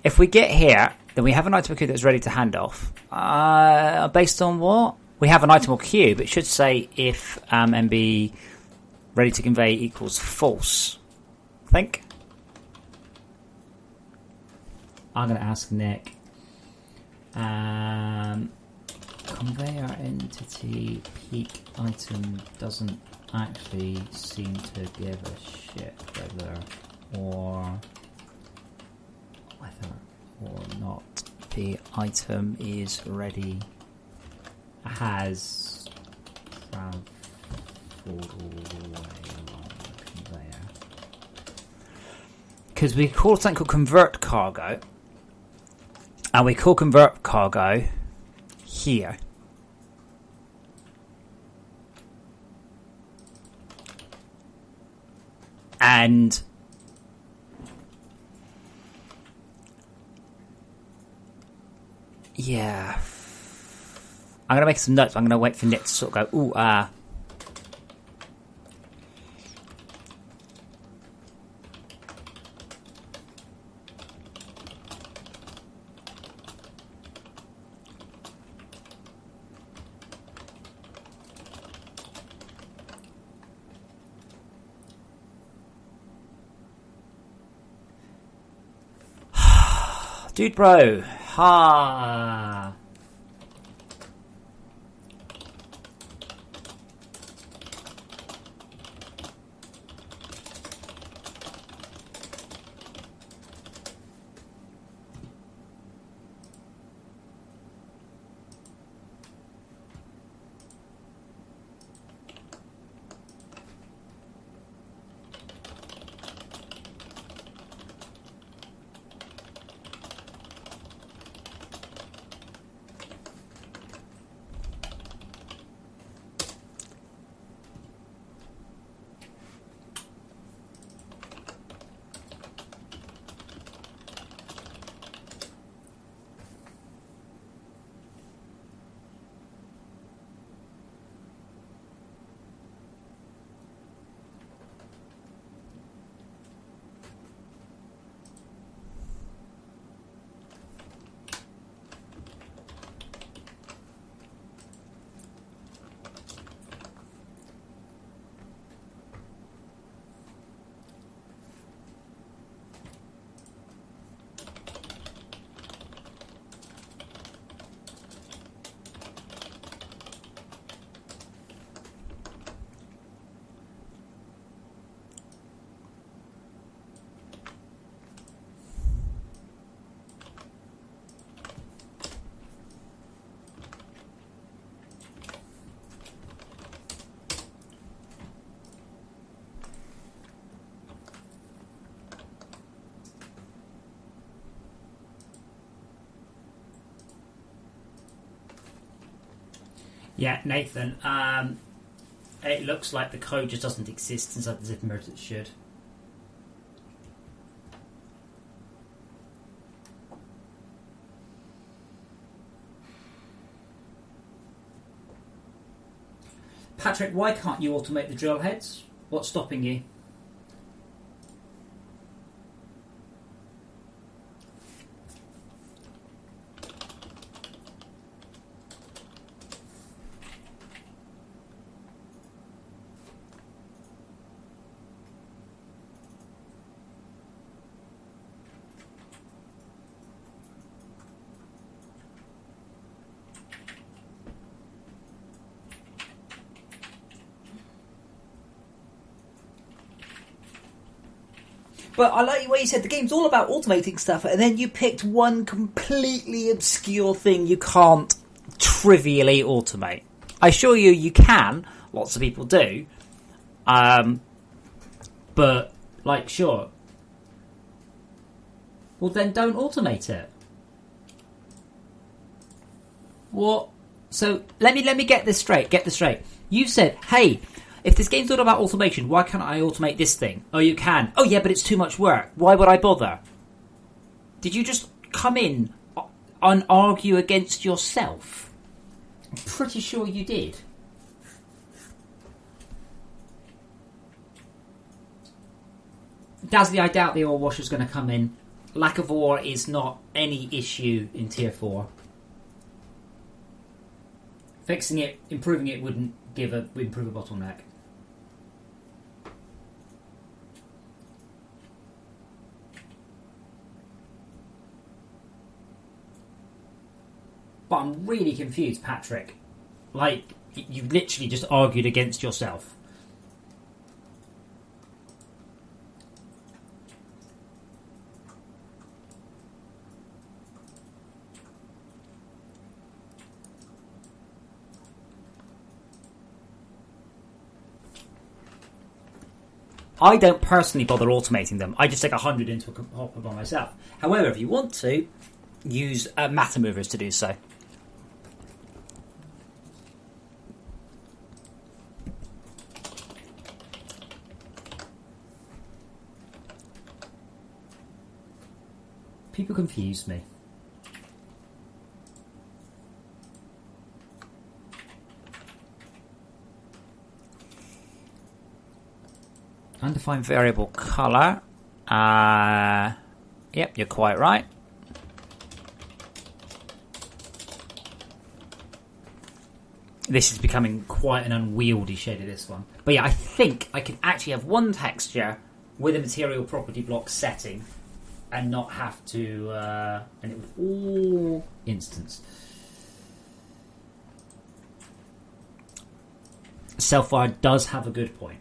If we get here, then we have an item cube that's ready to hand off. Based on what? We have an item cube. It should say if MB ready to convey equals false. I think. I'm going to ask Nick. Conveyor entity peak item doesn't actually seem to give a shit whether or not the item is ready. Has travelled all the way along the conveyor. Because we call something called convert cargo, and we call convert cargo here. And yeah. I'm going to make some notes. I'm going to wait for Nick to sort of go, ooh, ah. Dude bro, Ha! Yeah, Nathan, it looks like the code just doesn't exist inside the zip mirror as it should. Patrick, why can't you automate the drill heads? What's stopping you? But I like the way you said the game's all about automating stuff, and then you picked one completely obscure thing you can't Trivially automate. I assure you, you can. Lots of people do. But, like, sure. Well, then don't automate it. What? So, let me get this straight. Get this straight. You said, hey, if this game's all about automation, why can't I automate this thing? Oh, you can. Oh, yeah, but it's too much work. Why would I bother? Did you just come in and argue against yourself? I'm pretty sure you did. Dazzly, I doubt the ore washer's going to come in. Lack of ore is not any issue in Tier 4. Fixing it, improving it wouldn't improve a bottleneck. But I'm really confused, Patrick. Like, you literally just argued against yourself. I don't personally bother automating them. I just take 100 into a hopper by myself. However, if you want to, use matter movers to do so. People confuse me. Undefined variable colour. Yep, you're quite right. This is becoming quite an unwieldy shade of this one. But yeah, I think I can actually have one texture with a material property block setting and not have to, and it would all instance. Self-fire does have a good point.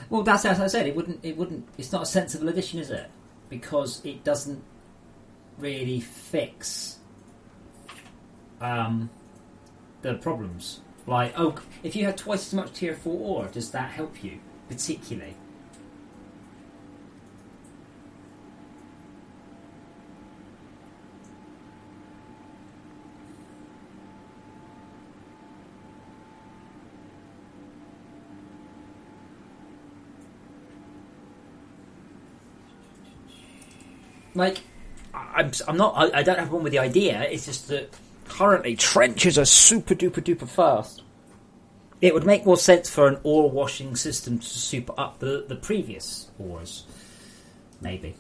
Well, that's as I said. It wouldn't. It's not a sensible addition, is it? Because it doesn't really fix the problems. Like, if you had twice as much tier 4 ore, does that help you particularly? Like, I'm not. I don't have a problem with the idea. It's just that currently trenches are super duper duper fast. It would make more sense for an ore washing system to super up the previous ores, maybe.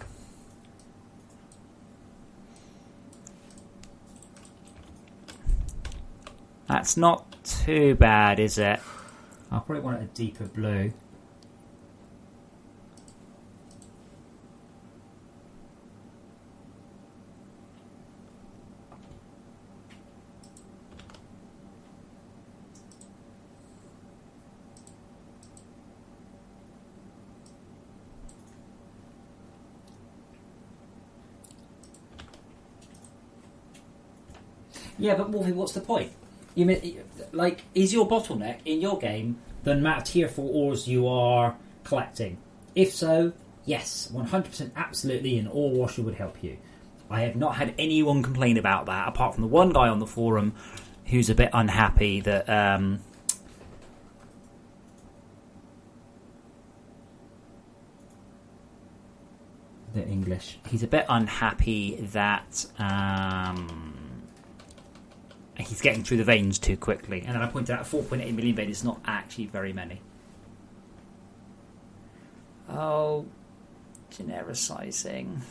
That's not too bad, is it? I'll probably want it a deeper blue. Yeah, but Wolfie, what's the point? You mean, like, is your bottleneck in your game the amount of tier 4 ores you are collecting? If so, yes, 100% absolutely an ore washer would help you. I have not had anyone complain about that, apart from the one guy on the forum who's a bit unhappy that... the English. He's a bit unhappy that... he's getting through the veins too quickly. And then I pointed out 4.8 million veins is not actually very many. Oh, genericizing.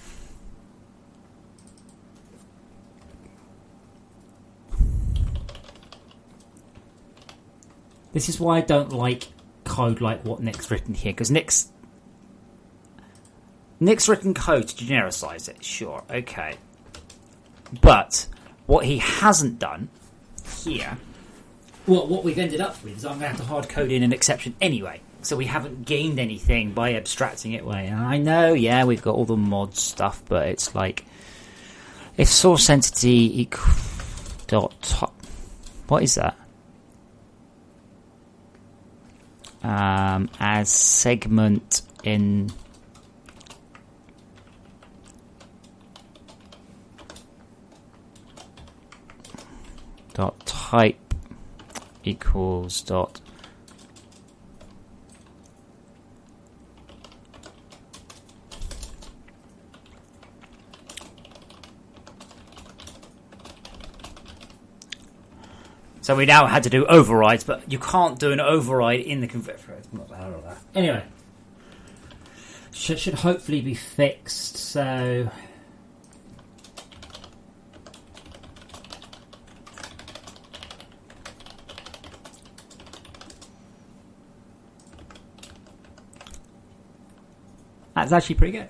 This is why I don't like code like what Nick's written here, because Nick's written code to genericize it, sure, okay. But what he hasn't done here, well, what we've ended up with is I'm going to have to hard code in an exception anyway. So we haven't gained anything by abstracting it away. And I know, yeah, we've got all the mod stuff, but it's like, if source entity dot, what is that? As segment in dot type equals dot so we now had to do overrides, but you can't do an override in the configurator. Anyway, should hopefully be fixed. So that's actually pretty good.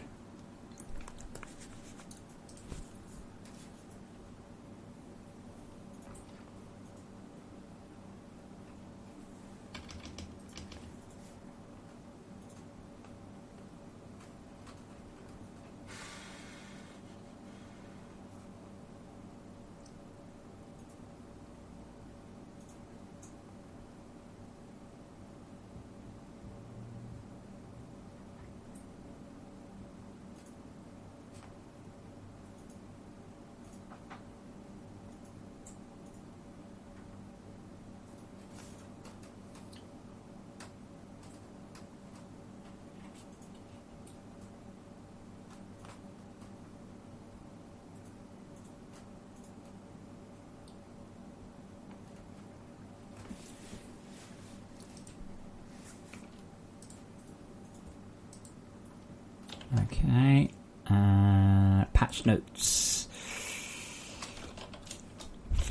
Okay, patch notes.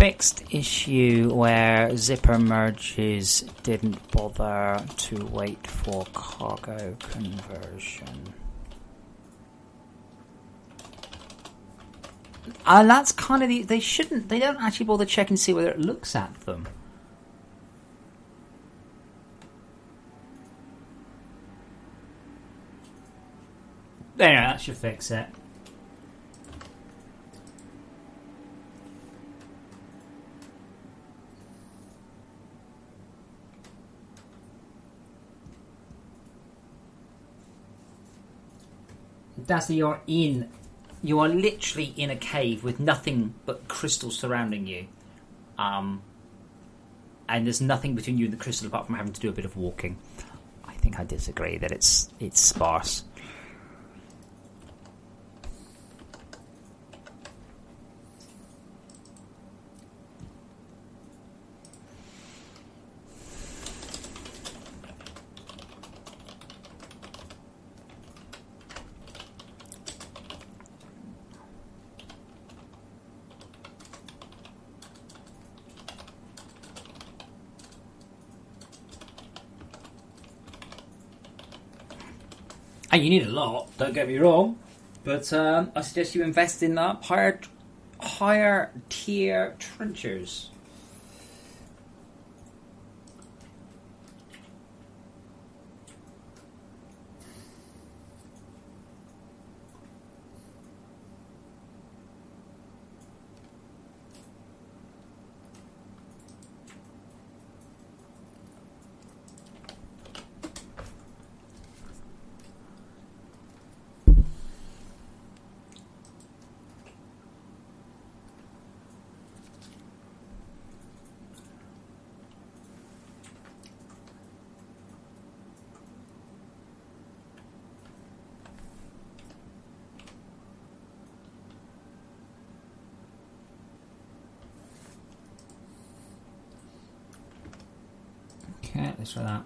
fixed issue where zipper merges didn't bother to wait for cargo conversion. And that's kind of they don't actually bother checking to see whether it looks at them. Anyway, that should fix it. That's you are literally in a cave with nothing but crystal surrounding you. And there's nothing between you and the crystal apart from having to do a bit of walking. I think I disagree that it's sparse. And you need a lot, don't get me wrong, but I suggest you invest in higher tier trenchers. Okay, let's try that.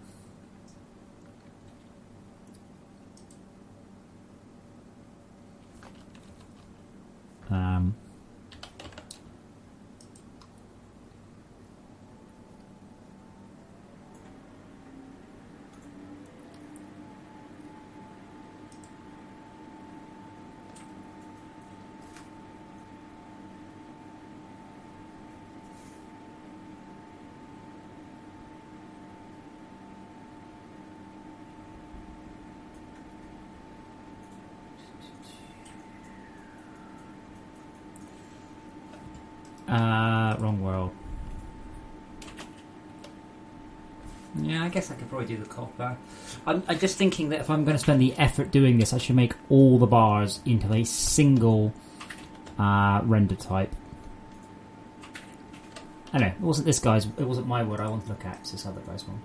Wrong world. Yeah, I guess I could probably do the copper. I'm just thinking that if I'm going to spend the effort doing this, I should make all the bars into a single render type. I know, it wasn't this guy's, it wasn't my word I wanted to look at, it's this other guy's one.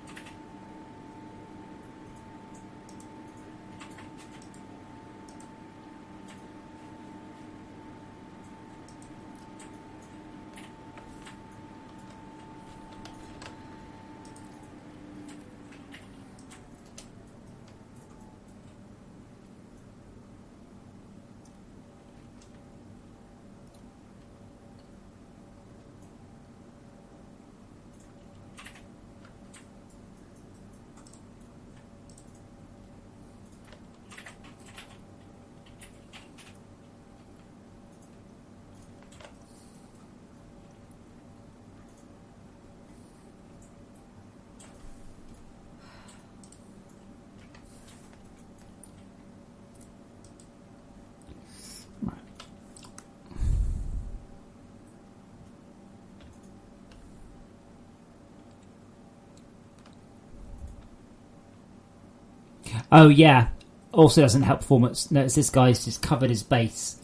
Oh yeah, also doesn't help performance. Notice this guy's just covered his base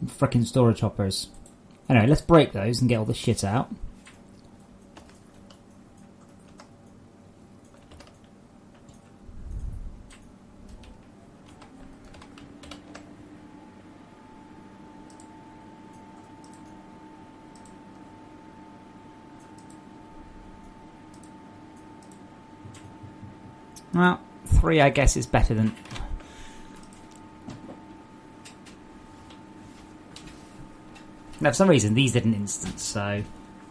in frickin' storage hoppers. Anyway, let's break those and get all the shit out. Well, 3 I guess is better than... Now for some reason these didn't instance, so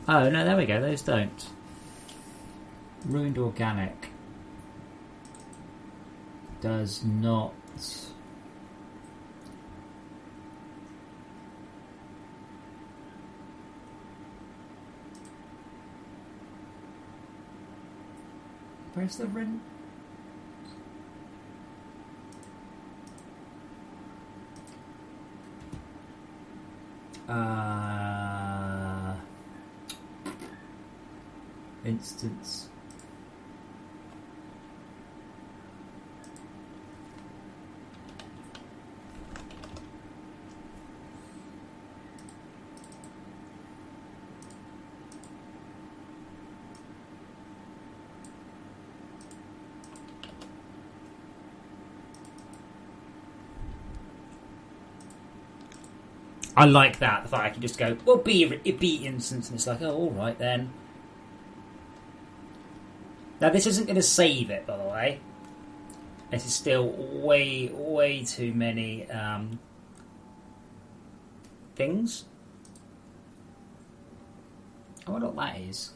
Oh, no, there we go. Those don't. Ruined organic does not. Where's the ruin? Instance. I like that, the fact I can just go, well, be instance, and it's like, oh, alright then. Now, this isn't going to save it, by the way. This is still way too many things. I wonder what that is.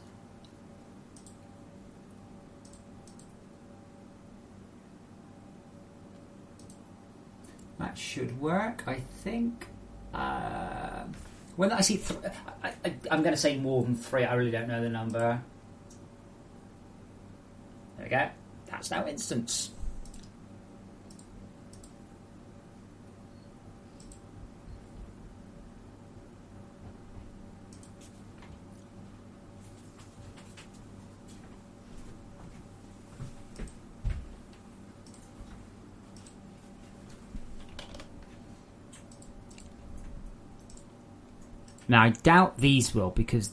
That should work, I think. When I see I'm going to say more than 3. I really don't know the number. There we go. That's now instance. Now I doubt these will, because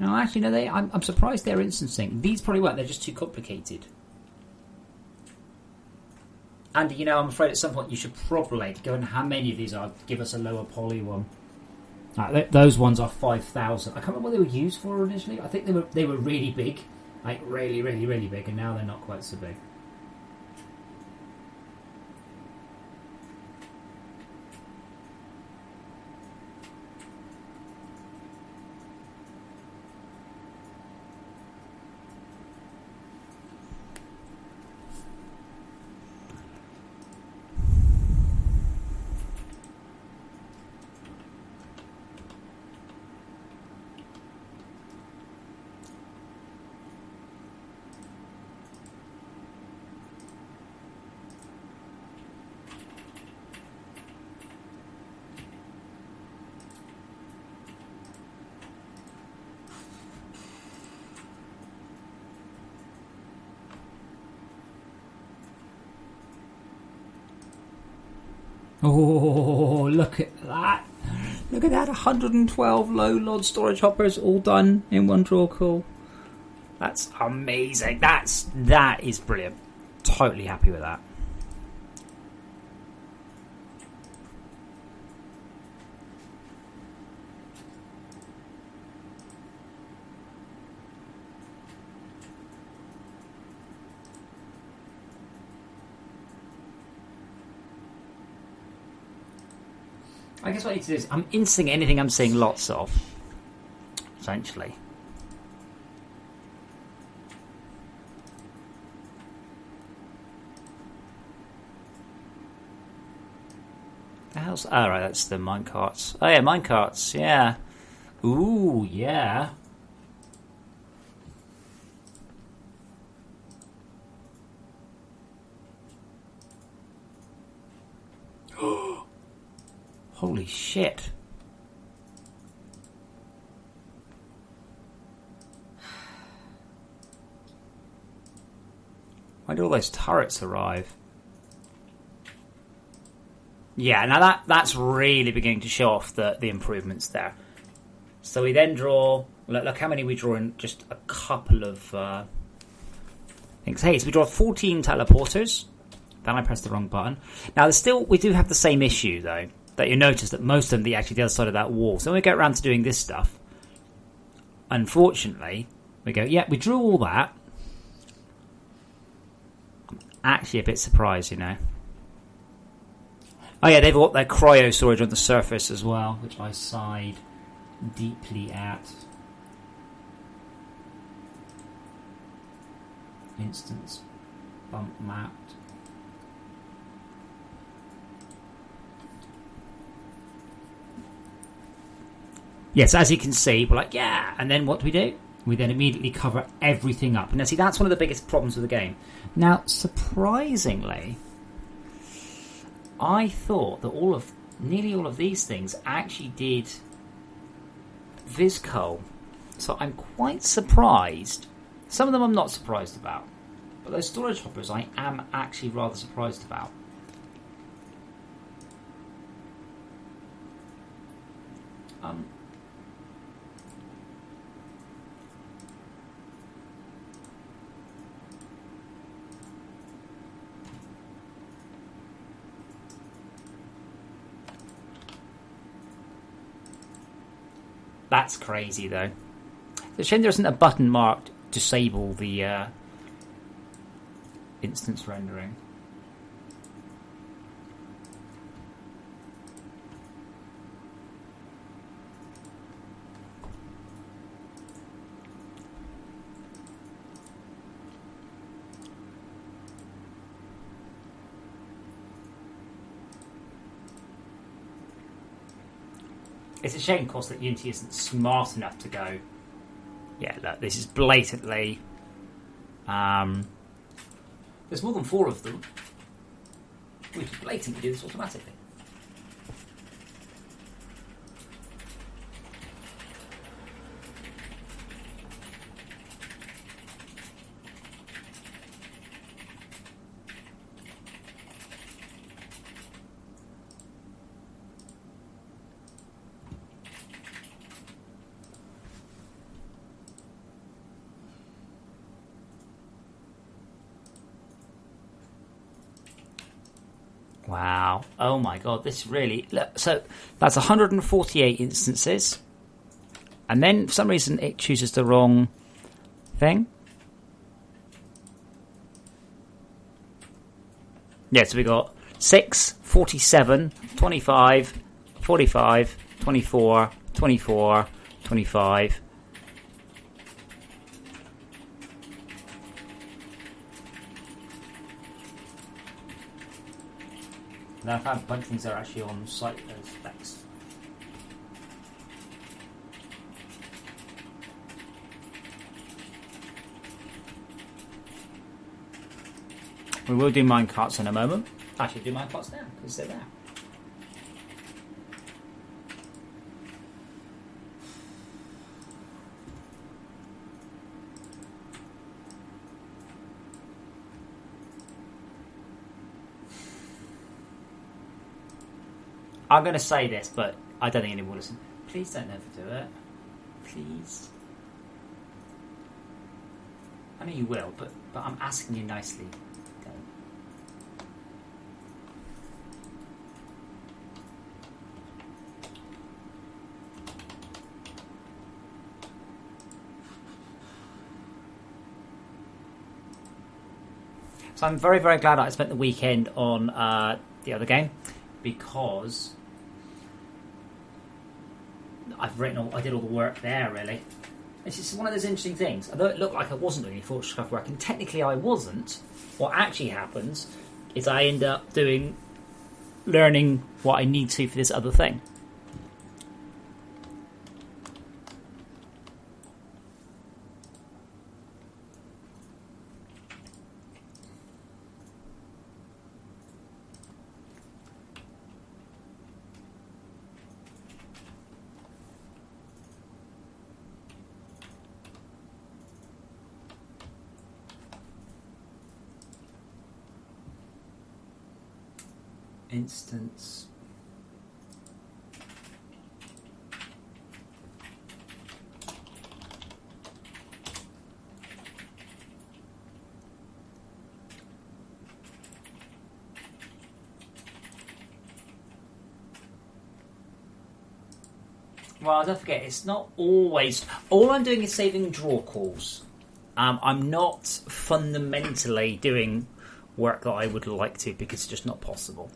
no, actually no. I'm surprised they're instancing. These probably won't. They're just too complicated. And you know, I'm afraid at some point you should probably go and how many of these are. Give us a lower poly one. Those ones are 5,000. I can't remember what they were used for initially. I think they were really big, like really big, and now they're not quite so big. Oh, look at that. Look at that, 112 low load storage hoppers all done in one drawer. Cool. That's amazing. That is brilliant. Totally happy with that. I guess what I need to do is I'm instancing anything I'm seeing lots of, essentially. The hell's... Oh, right, that's the minecarts. Oh, yeah, minecarts, yeah. Ooh, yeah. Holy shit. Why did all those turrets arrive? Yeah, now that's really beginning to show off the improvements there. So we then draw... Look how many we draw in just a couple of things. Hey, so we draw 14 teleporters. Then I pressed the wrong button. Now, we do have the same issue, though. That you notice that most of them are actually the other side of that wall. So when we get around to doing this stuff, unfortunately, we go, yeah, we drew all that. I'm actually a bit surprised, you know. Oh yeah, they've got their cryo storage on the surface as well, which I side deeply at instance bump mapped. Yes, as you can see, we're like, yeah, and then what do? We then immediately cover everything up. Now, see, that's one of the biggest problems with the game. Now, surprisingly, I thought that nearly all of these things actually did visco. So I'm quite surprised. Some of them I'm not surprised about. But those storage hoppers I am actually rather surprised about. That's crazy, though. It's a shame there isn't a button marked disable the instance rendering. It's a shame, of course, that Unity isn't smart enough to go, yeah, look, this is blatantly... there's more than 4 of them. We can blatantly do this automatically. Wow. Oh my god, this really... Look, so that's 148 instances. And then, for some reason, it chooses the wrong thing. Yeah, so we got 6, 47, 25, 45, 24, 24, 25... Now I found a bunch of things that are actually on site as specs. We will do minecarts in a moment. Actually, do minecarts now, because they're there. I'm going to say this, but I don't think anyone will listen. Please don't never do it. Please. I know you will, but I'm asking you nicely. Don't. So I'm very, very glad I spent the weekend on the other game, because I did all the work there, really. It's just one of those interesting things. Although it looked like I wasn't doing any FortressCraft work, and technically I wasn't, what actually happens is I end up learning what I need to for this other thing. Instance. Well, don't forget, it's not always... All I'm doing is saving draw calls. I'm not fundamentally doing work that I would like to, because it's just not possible.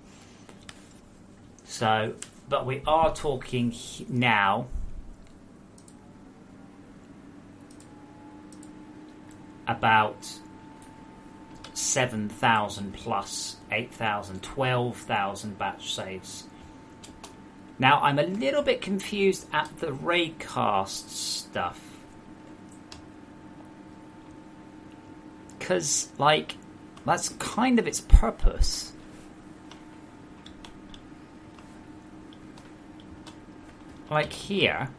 So, but we are talking now about 7,000 plus 8,000, 12,000 batch saves. Now, I'm a little bit confused at the raycast stuff. Because, like, that's kind of its purpose. Like here.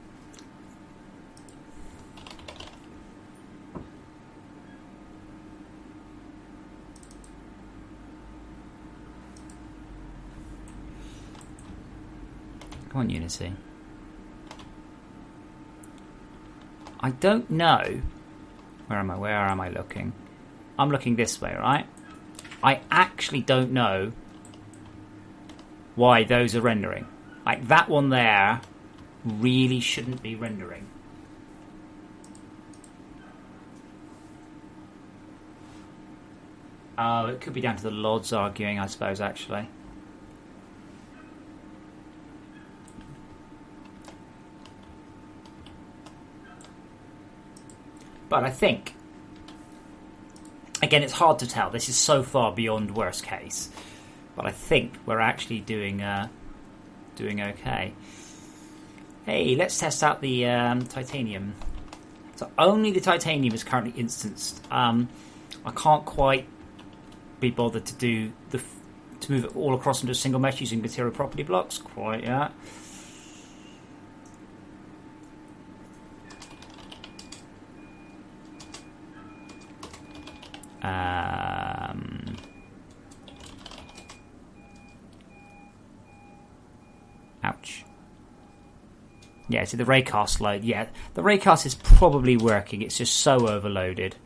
Come on, Unity. I don't know. Where am I? Where am I looking? I'm looking this way, right? I actually don't know why those are rendering. Like that one there really shouldn't be rendering. Oh, it could be down to the LODs arguing, I suppose, actually. But I think, again, it's hard to tell. This is so far beyond worst case. But I think we're actually doing okay. Hey, let's test out the titanium. So only the titanium is currently instanced. I can't quite be bothered to move it all across into a single mesh using material property blocks quite yet. Ouch. Yeah, so the raycast load. Yeah, the raycast is probably working. It's just so overloaded.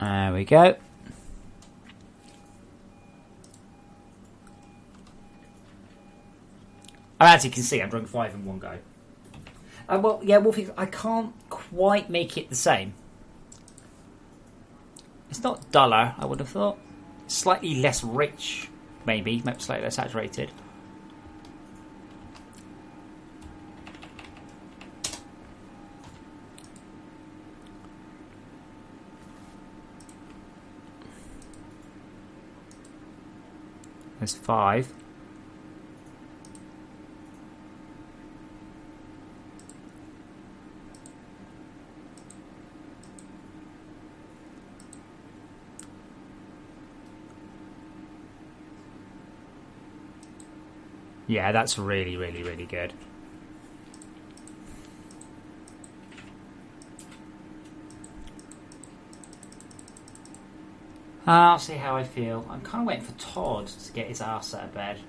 There we go. As you can see, I'm drawing 5 in one go. Well, yeah, Wolfie, I can't quite make it the same. It's not duller, I would have thought. Slightly less rich, maybe slightly less saturated. There's 5. Yeah, that's really, really, really good. I'll see how I feel. I'm kind of waiting for Todd to get his arse out of bed.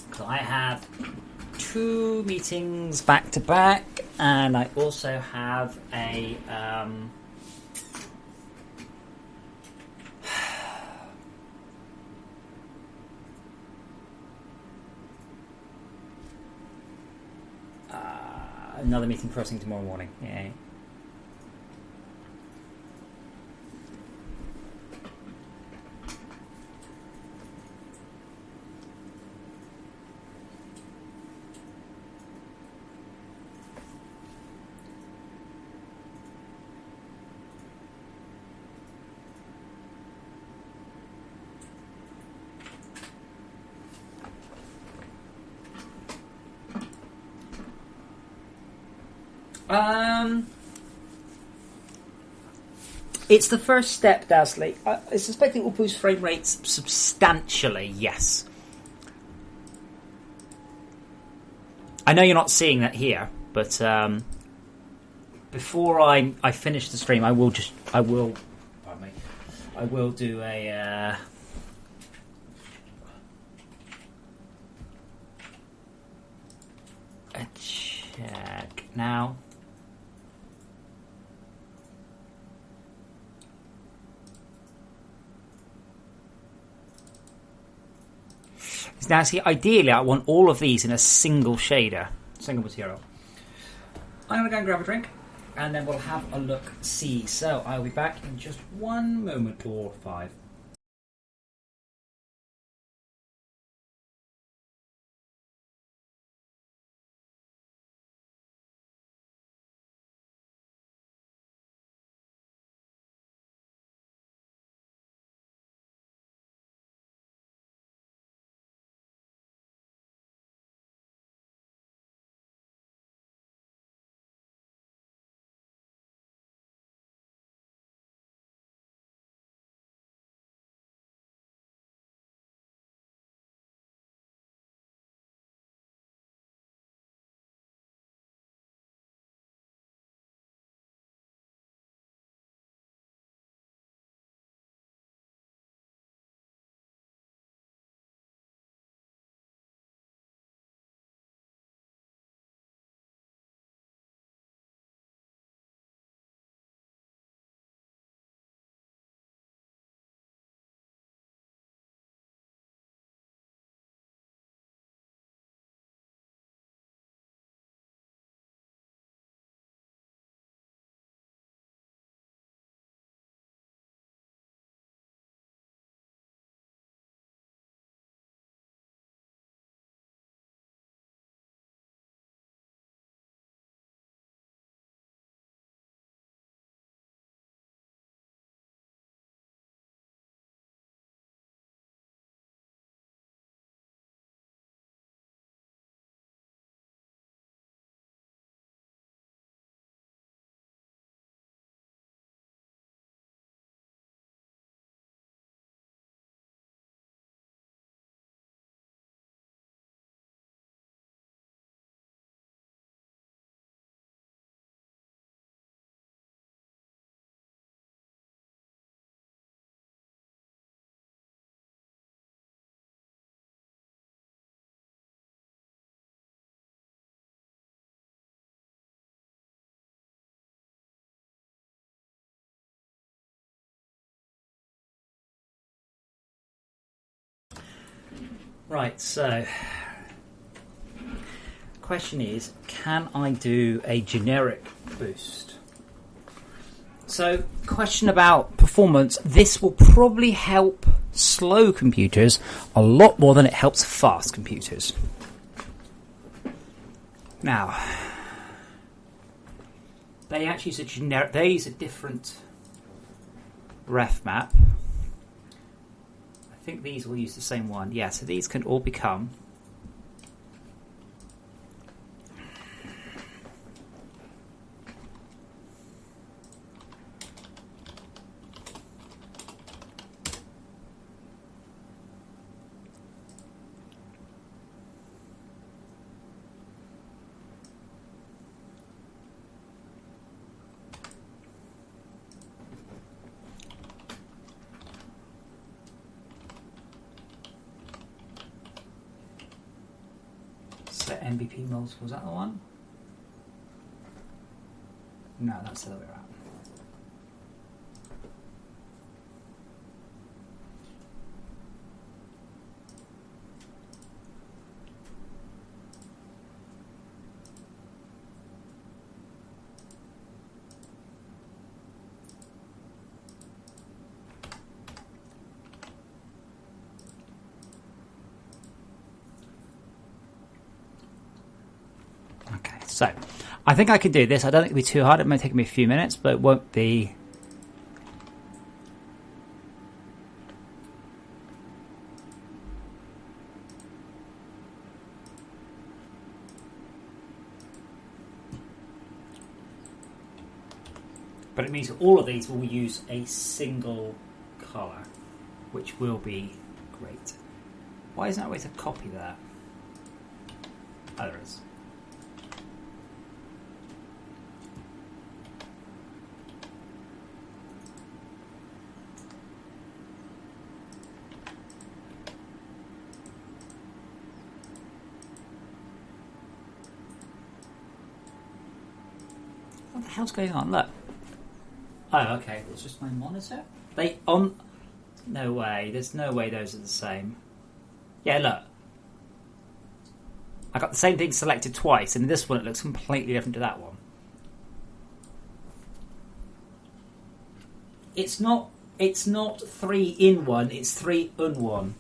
Because I have 2 meetings back to back, and I also have a another meeting first thing tomorrow morning. Yay. It's the first step, Dasley. I suspect it will boost frame rates substantially, yes. I know you're not seeing that here, but before I finish the stream, I will do a check now. Now, see, ideally, I want all of these in a single shader, single material. I'm going to go and grab a drink, and then we'll have a look-see. So I'll be back in just one moment or 5. Right, so question is, can I do a generic boost? So, question about performance. This will probably help slow computers a lot more than it helps fast computers. Now, they actually use a generic. They use a different ref map. I think these will use the same one. Yeah, so these can all become MVP modes. Was that the one? No, that's the other way around. So, I think I can do this. I don't think it'll be too hard. It may take me a few minutes, but it won't be. But it means that all of these will use a single colour, which will be great. Why isn't there a way to copy that? Oh, there is. What the hell's going on? Look. Oh, okay. It's just my monitor. No way. There's no way those are the same. Yeah, look. I got the same thing selected twice, and in this one it looks completely different to that one. It's not 3 in 1, it's 3 in 1.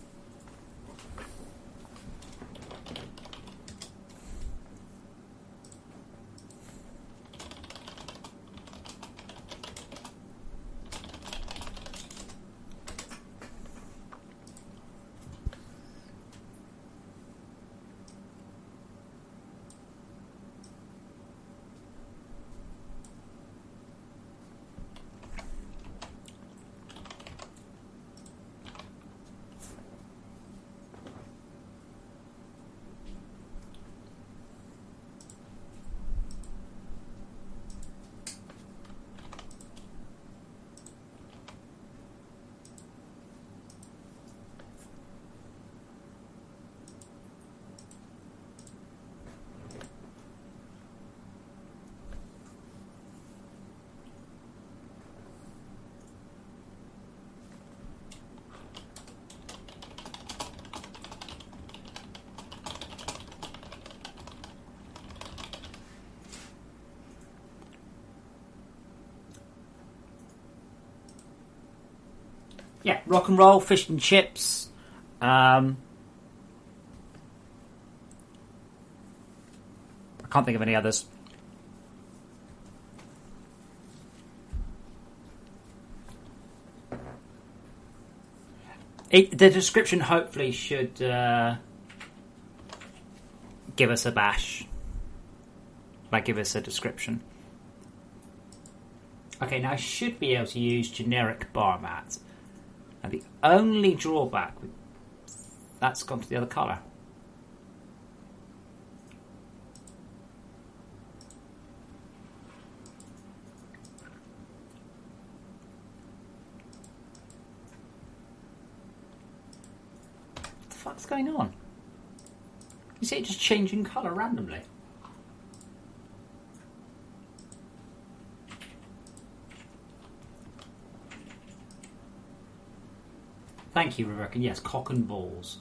Yeah, rock and roll, fish and chips. I can't think of any others. The description hopefully should give us a bash. Like, give us a description. Okay, now I should be able to use generic bar mats. And the only drawback, that's gone to the other colour. What the fuck's going on? You see it just changing colour randomly. Thank you, Rebecca. Yes, cock and balls.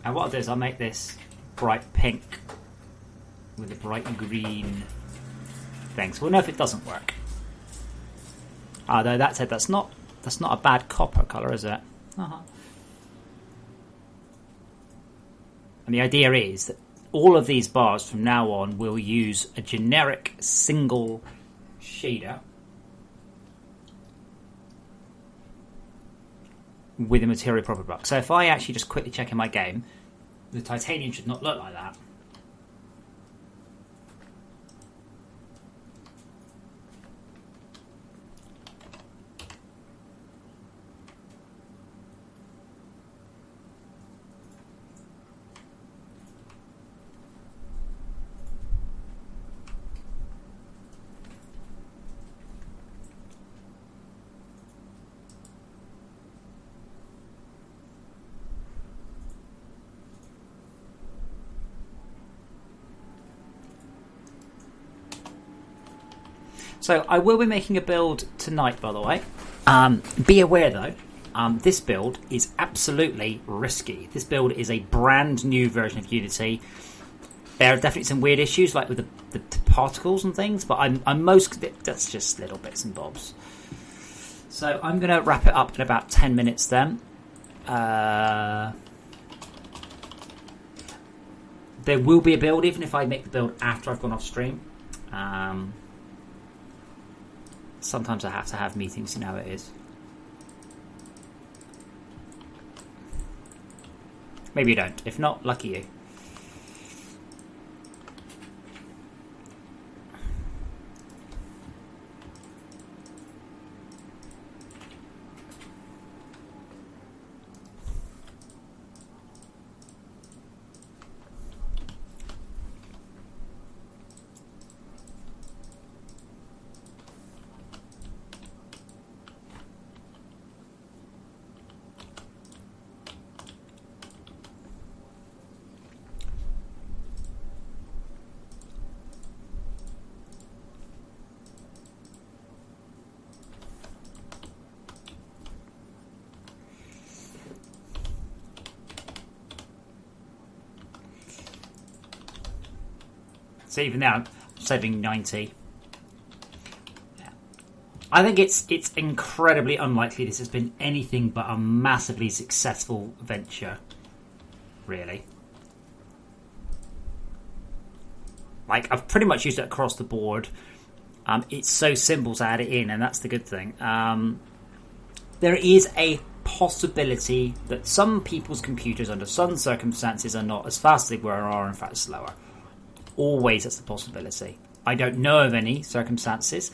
And what I'll do is I'll make this bright pink with a bright green thing. So we'll know if it doesn't work. Although that said, that's not a bad copper colour, is it? Uh-huh. And the idea is that all of these bars from now on will use a generic single shader with a material property block. So if I actually just quickly check in my game, the titanium should not look like that. So I will be making a build tonight, by the way. Be aware, though, this build is absolutely risky. This build is a brand new version of Unity. There are definitely some weird issues, like with the particles and things, but I'm most... That's just little bits and bobs. So I'm going to wrap it up in about 10 minutes then. There will be a build, even if I make the build after I've gone off stream. Sometimes I have to have meetings, you know how it is. Maybe you don't. If not, lucky you. So even now, I'm saving 90. Yeah. I think it's incredibly unlikely this has been anything but a massively successful venture. Really. Like, I've pretty much used it across the board. It's so simple to add it in, and that's the good thing. There is a possibility that some people's computers, under some circumstances, are not as fast as they were, or are in fact slower. Always, that's a possibility. I don't know of any circumstances.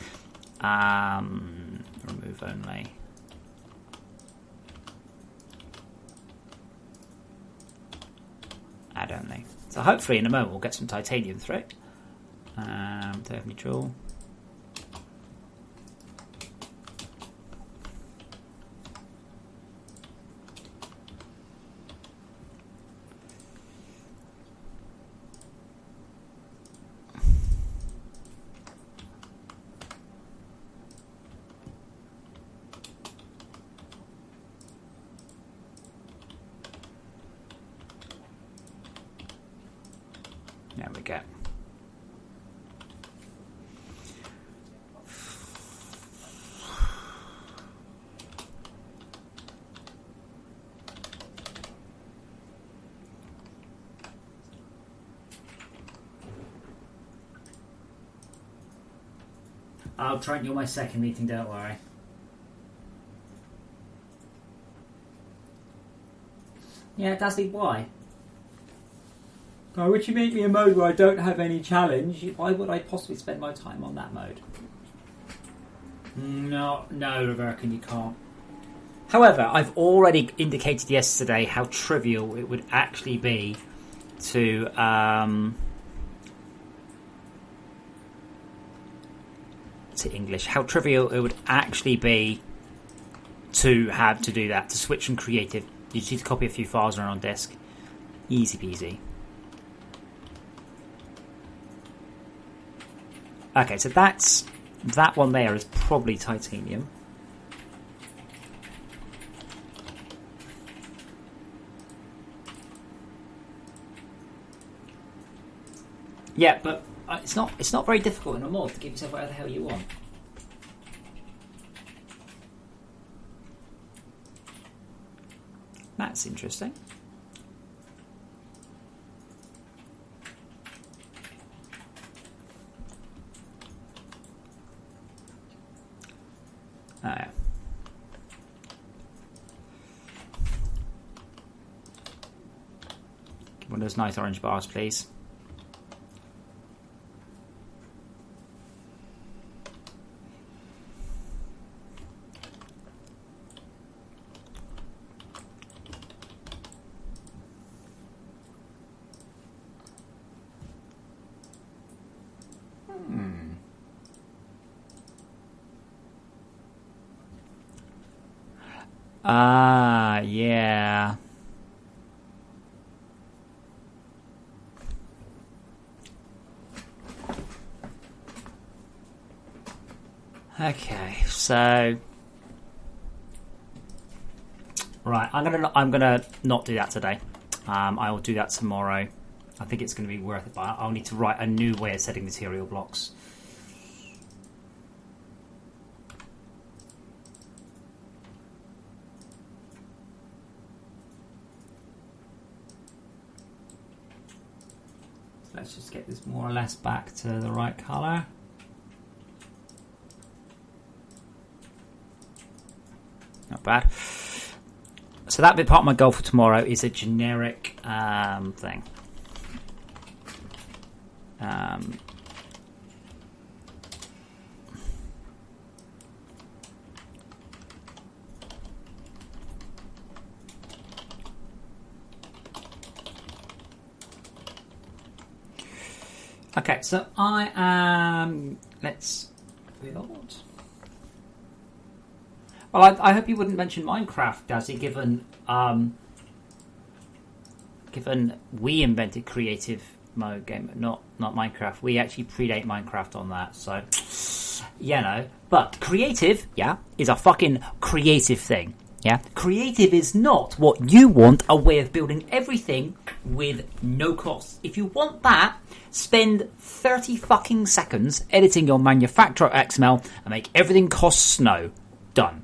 Remove only. Add only. So hopefully in a moment we'll get some titanium through it. Don't have any jewel. There we go. I'll try and do my second meeting, don't worry. Yeah, Dazzly, why? Oh, would you make me a mode where I don't have any challenge? Why would I possibly spend my time on that mode? No, Reverkin, you can't. However, I've already indicated yesterday how trivial it would actually be to English. How trivial it would actually be to have to do that, to switch from creative. You just need to copy a few files around on disk. Easy peasy. Okay, so that one there is probably titanium. Yeah, but it's not very difficult in a mod to give yourself whatever the hell you want. That's interesting. Oh, yeah. Give one of those nice orange bars, please. Ah, yeah. Okay, so right, I'm gonna not do that today. I will do that tomorrow. I think it's going to be worth it, but I'll need to write a new way of setting material blocks. Let's just get this more or less back to the right colour. Not bad. So that bit part of my goal for tomorrow is a generic thing. Okay, so I am. Let's reload. Well, I hope you wouldn't mention Minecraft, Dazzy, given we invented creative mode game, not Minecraft. We actually predate Minecraft on that, so you know. But creative, yeah, is a fucking creative thing. Yeah, creative is not what you want, a way of building everything with no cost. If you want that, spend 30 fucking seconds editing your manufacturer XML and make everything cost no. Done.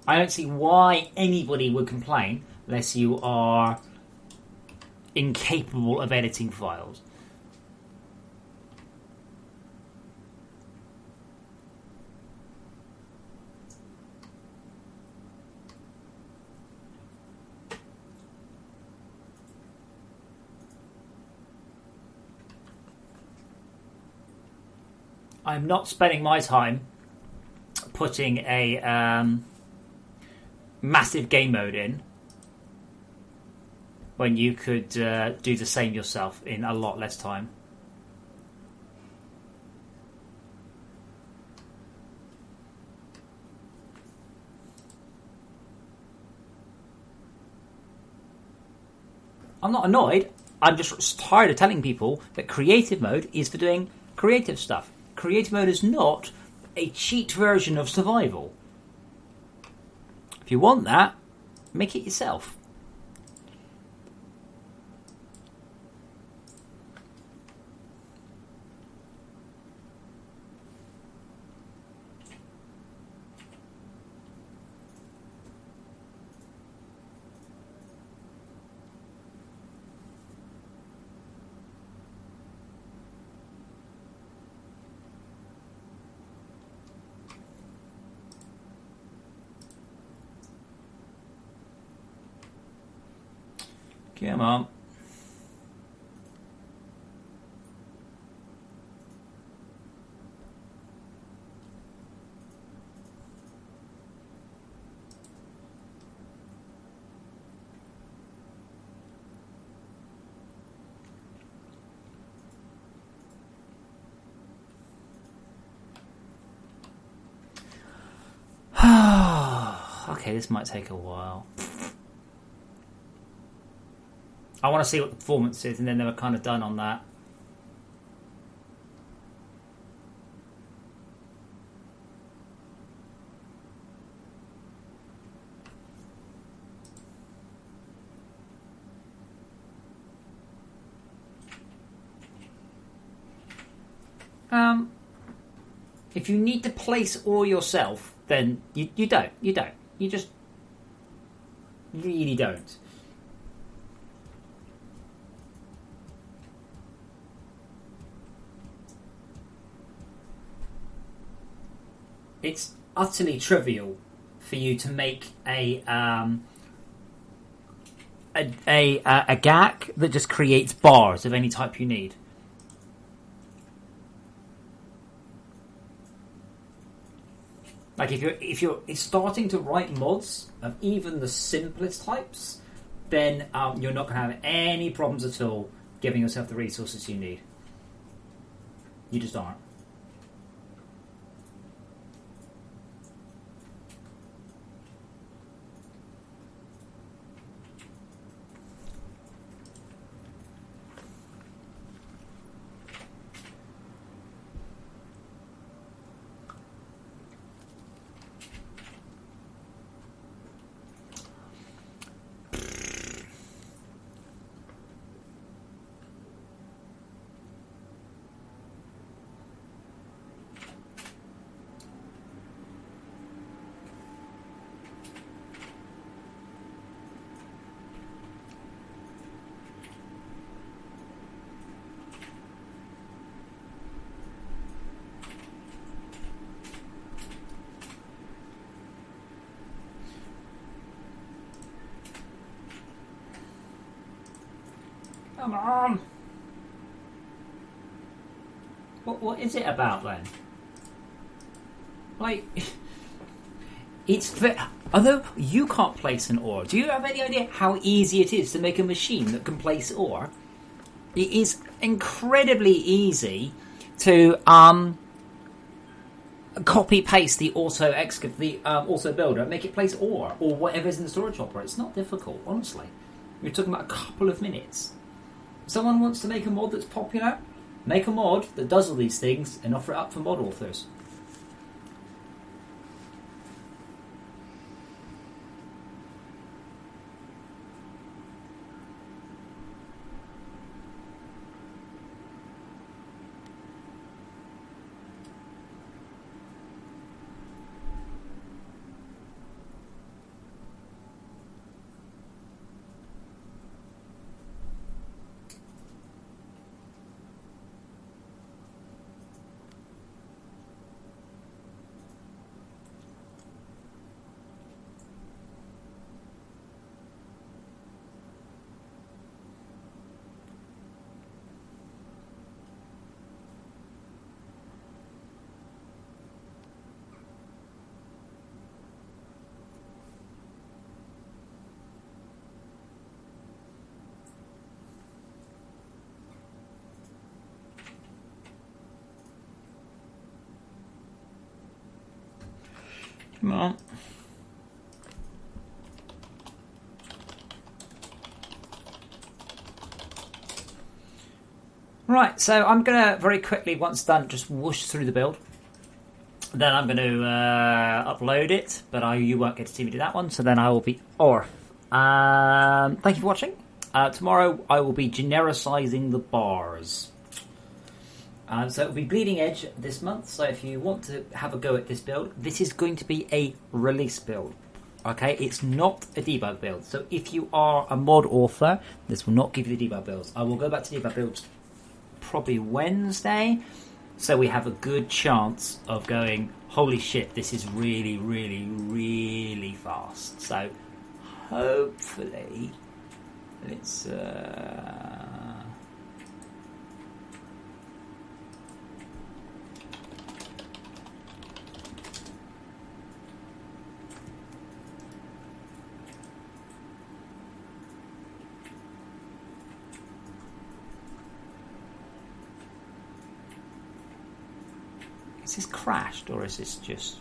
I don't see why anybody would complain unless you are incapable of editing files. I'm not spending my time putting a massive game mode in when you could do the same yourself in a lot less time. I'm not annoyed. I'm just tired of telling people that creative mode is for doing creative stuff. Creative mode is not a cheat version of survival. If you want that, make it yourself. Come on. Okay, this might take a while. I want to see what the performance is, and then they were kind of done on that. If you need to place ore yourself, then you don't. You don't. You just really don't. It's utterly trivial for you to make a GAC that just creates bars of any type you need. Like if you're starting to write mods of even the simplest types, then you're not going to have any problems at all giving yourself the resources you need. You just aren't. Come on. What is it about then? Like, although you can't place an ore, do you have any idea how easy it is to make a machine that can place ore? It is incredibly easy to copy paste the auto builder and make it place ore or whatever's in the storage hopper. It's not difficult, honestly. We're talking about a couple of minutes. If someone wants to make a mod that's popular, Make a mod that does all these things and offer it up for mod authors. Come on. Right, so I'm going to very quickly, once done, just whoosh through the build. Then I'm going to upload it, but you won't get to see me do that one, so then I will be off. Thank you for watching. Tomorrow I will be genericizing the bars. So it will be Bleeding Edge this month, so if you want to have a go at this build, this is going to be a release build. Okay, it's not a debug build. So if you are a mod author, this will not give you the debug builds. I will go back to debug builds probably Wednesday, so we have a good chance of going, holy shit, this is really, really, really fast. So hopefully it's... Is this crashed, or is this just...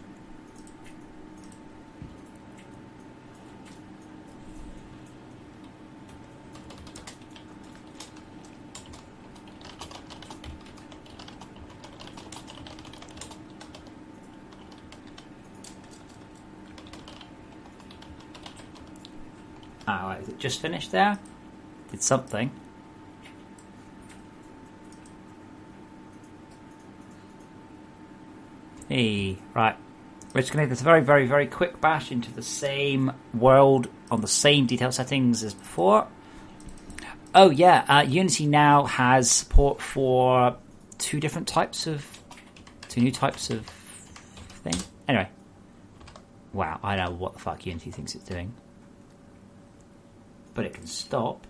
Oh, is it just finished there? Did something. Hey, right. We're just going to do this very, very, very quick bash into the same world on the same detail settings as before. Oh yeah, Unity now has support for two new types of thing. Anyway, wow, I don't know what the fuck Unity thinks it's doing, but it can stop.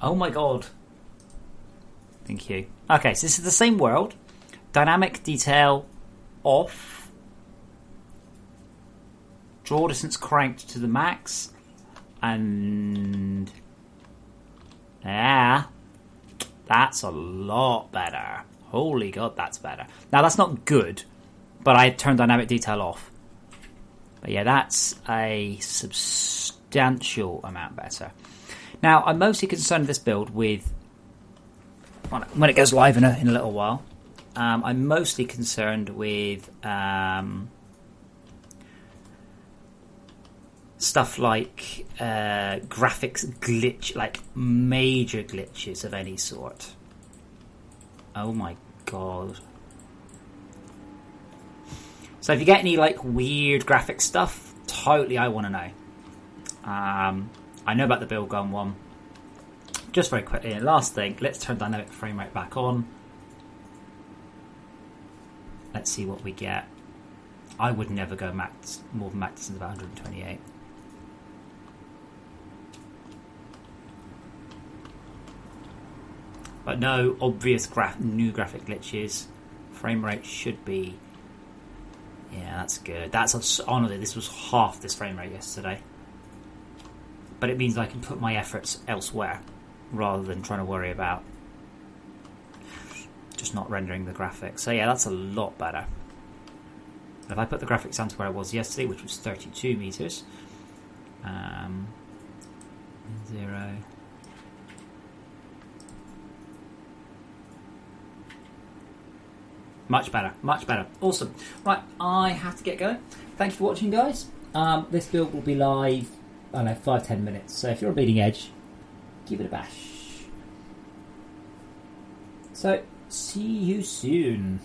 Oh my god. Thank you. Okay, so this is the same world. Dynamic detail off. Draw distance cranked to the max. And... yeah. That's a lot better. Holy god, that's better. Now, that's not good, but I turned dynamic detail off. But yeah, that's a substantial amount better. Now, I'm mostly concerned with this build with, when it goes live in a little while, I'm mostly concerned with stuff like graphics glitch, like major glitches of any sort. Oh my god. So if you get any like weird graphic stuff, totally I want to know. I know about the build gun one. Just very quickly, last thing, let's turn dynamic frame rate back on. Let's see what we get. I would never go max more than max distance of 128. But no obvious new graphic glitches. Frame rate should be... Yeah, that's good. That's honestly, this was half this frame rate yesterday. But it means I can put my efforts elsewhere rather than trying to worry about just not rendering the graphics. So yeah, that's a lot better. If I put the graphics down to where I was yesterday, which was 32 meters, 0. Much better, much better. Awesome. Right, I have to get going. Thank you for watching, guys. This build will be live, I don't know, 5-10 minutes. So if you're on Bleeding Edge, give it a bash. So, see you soon.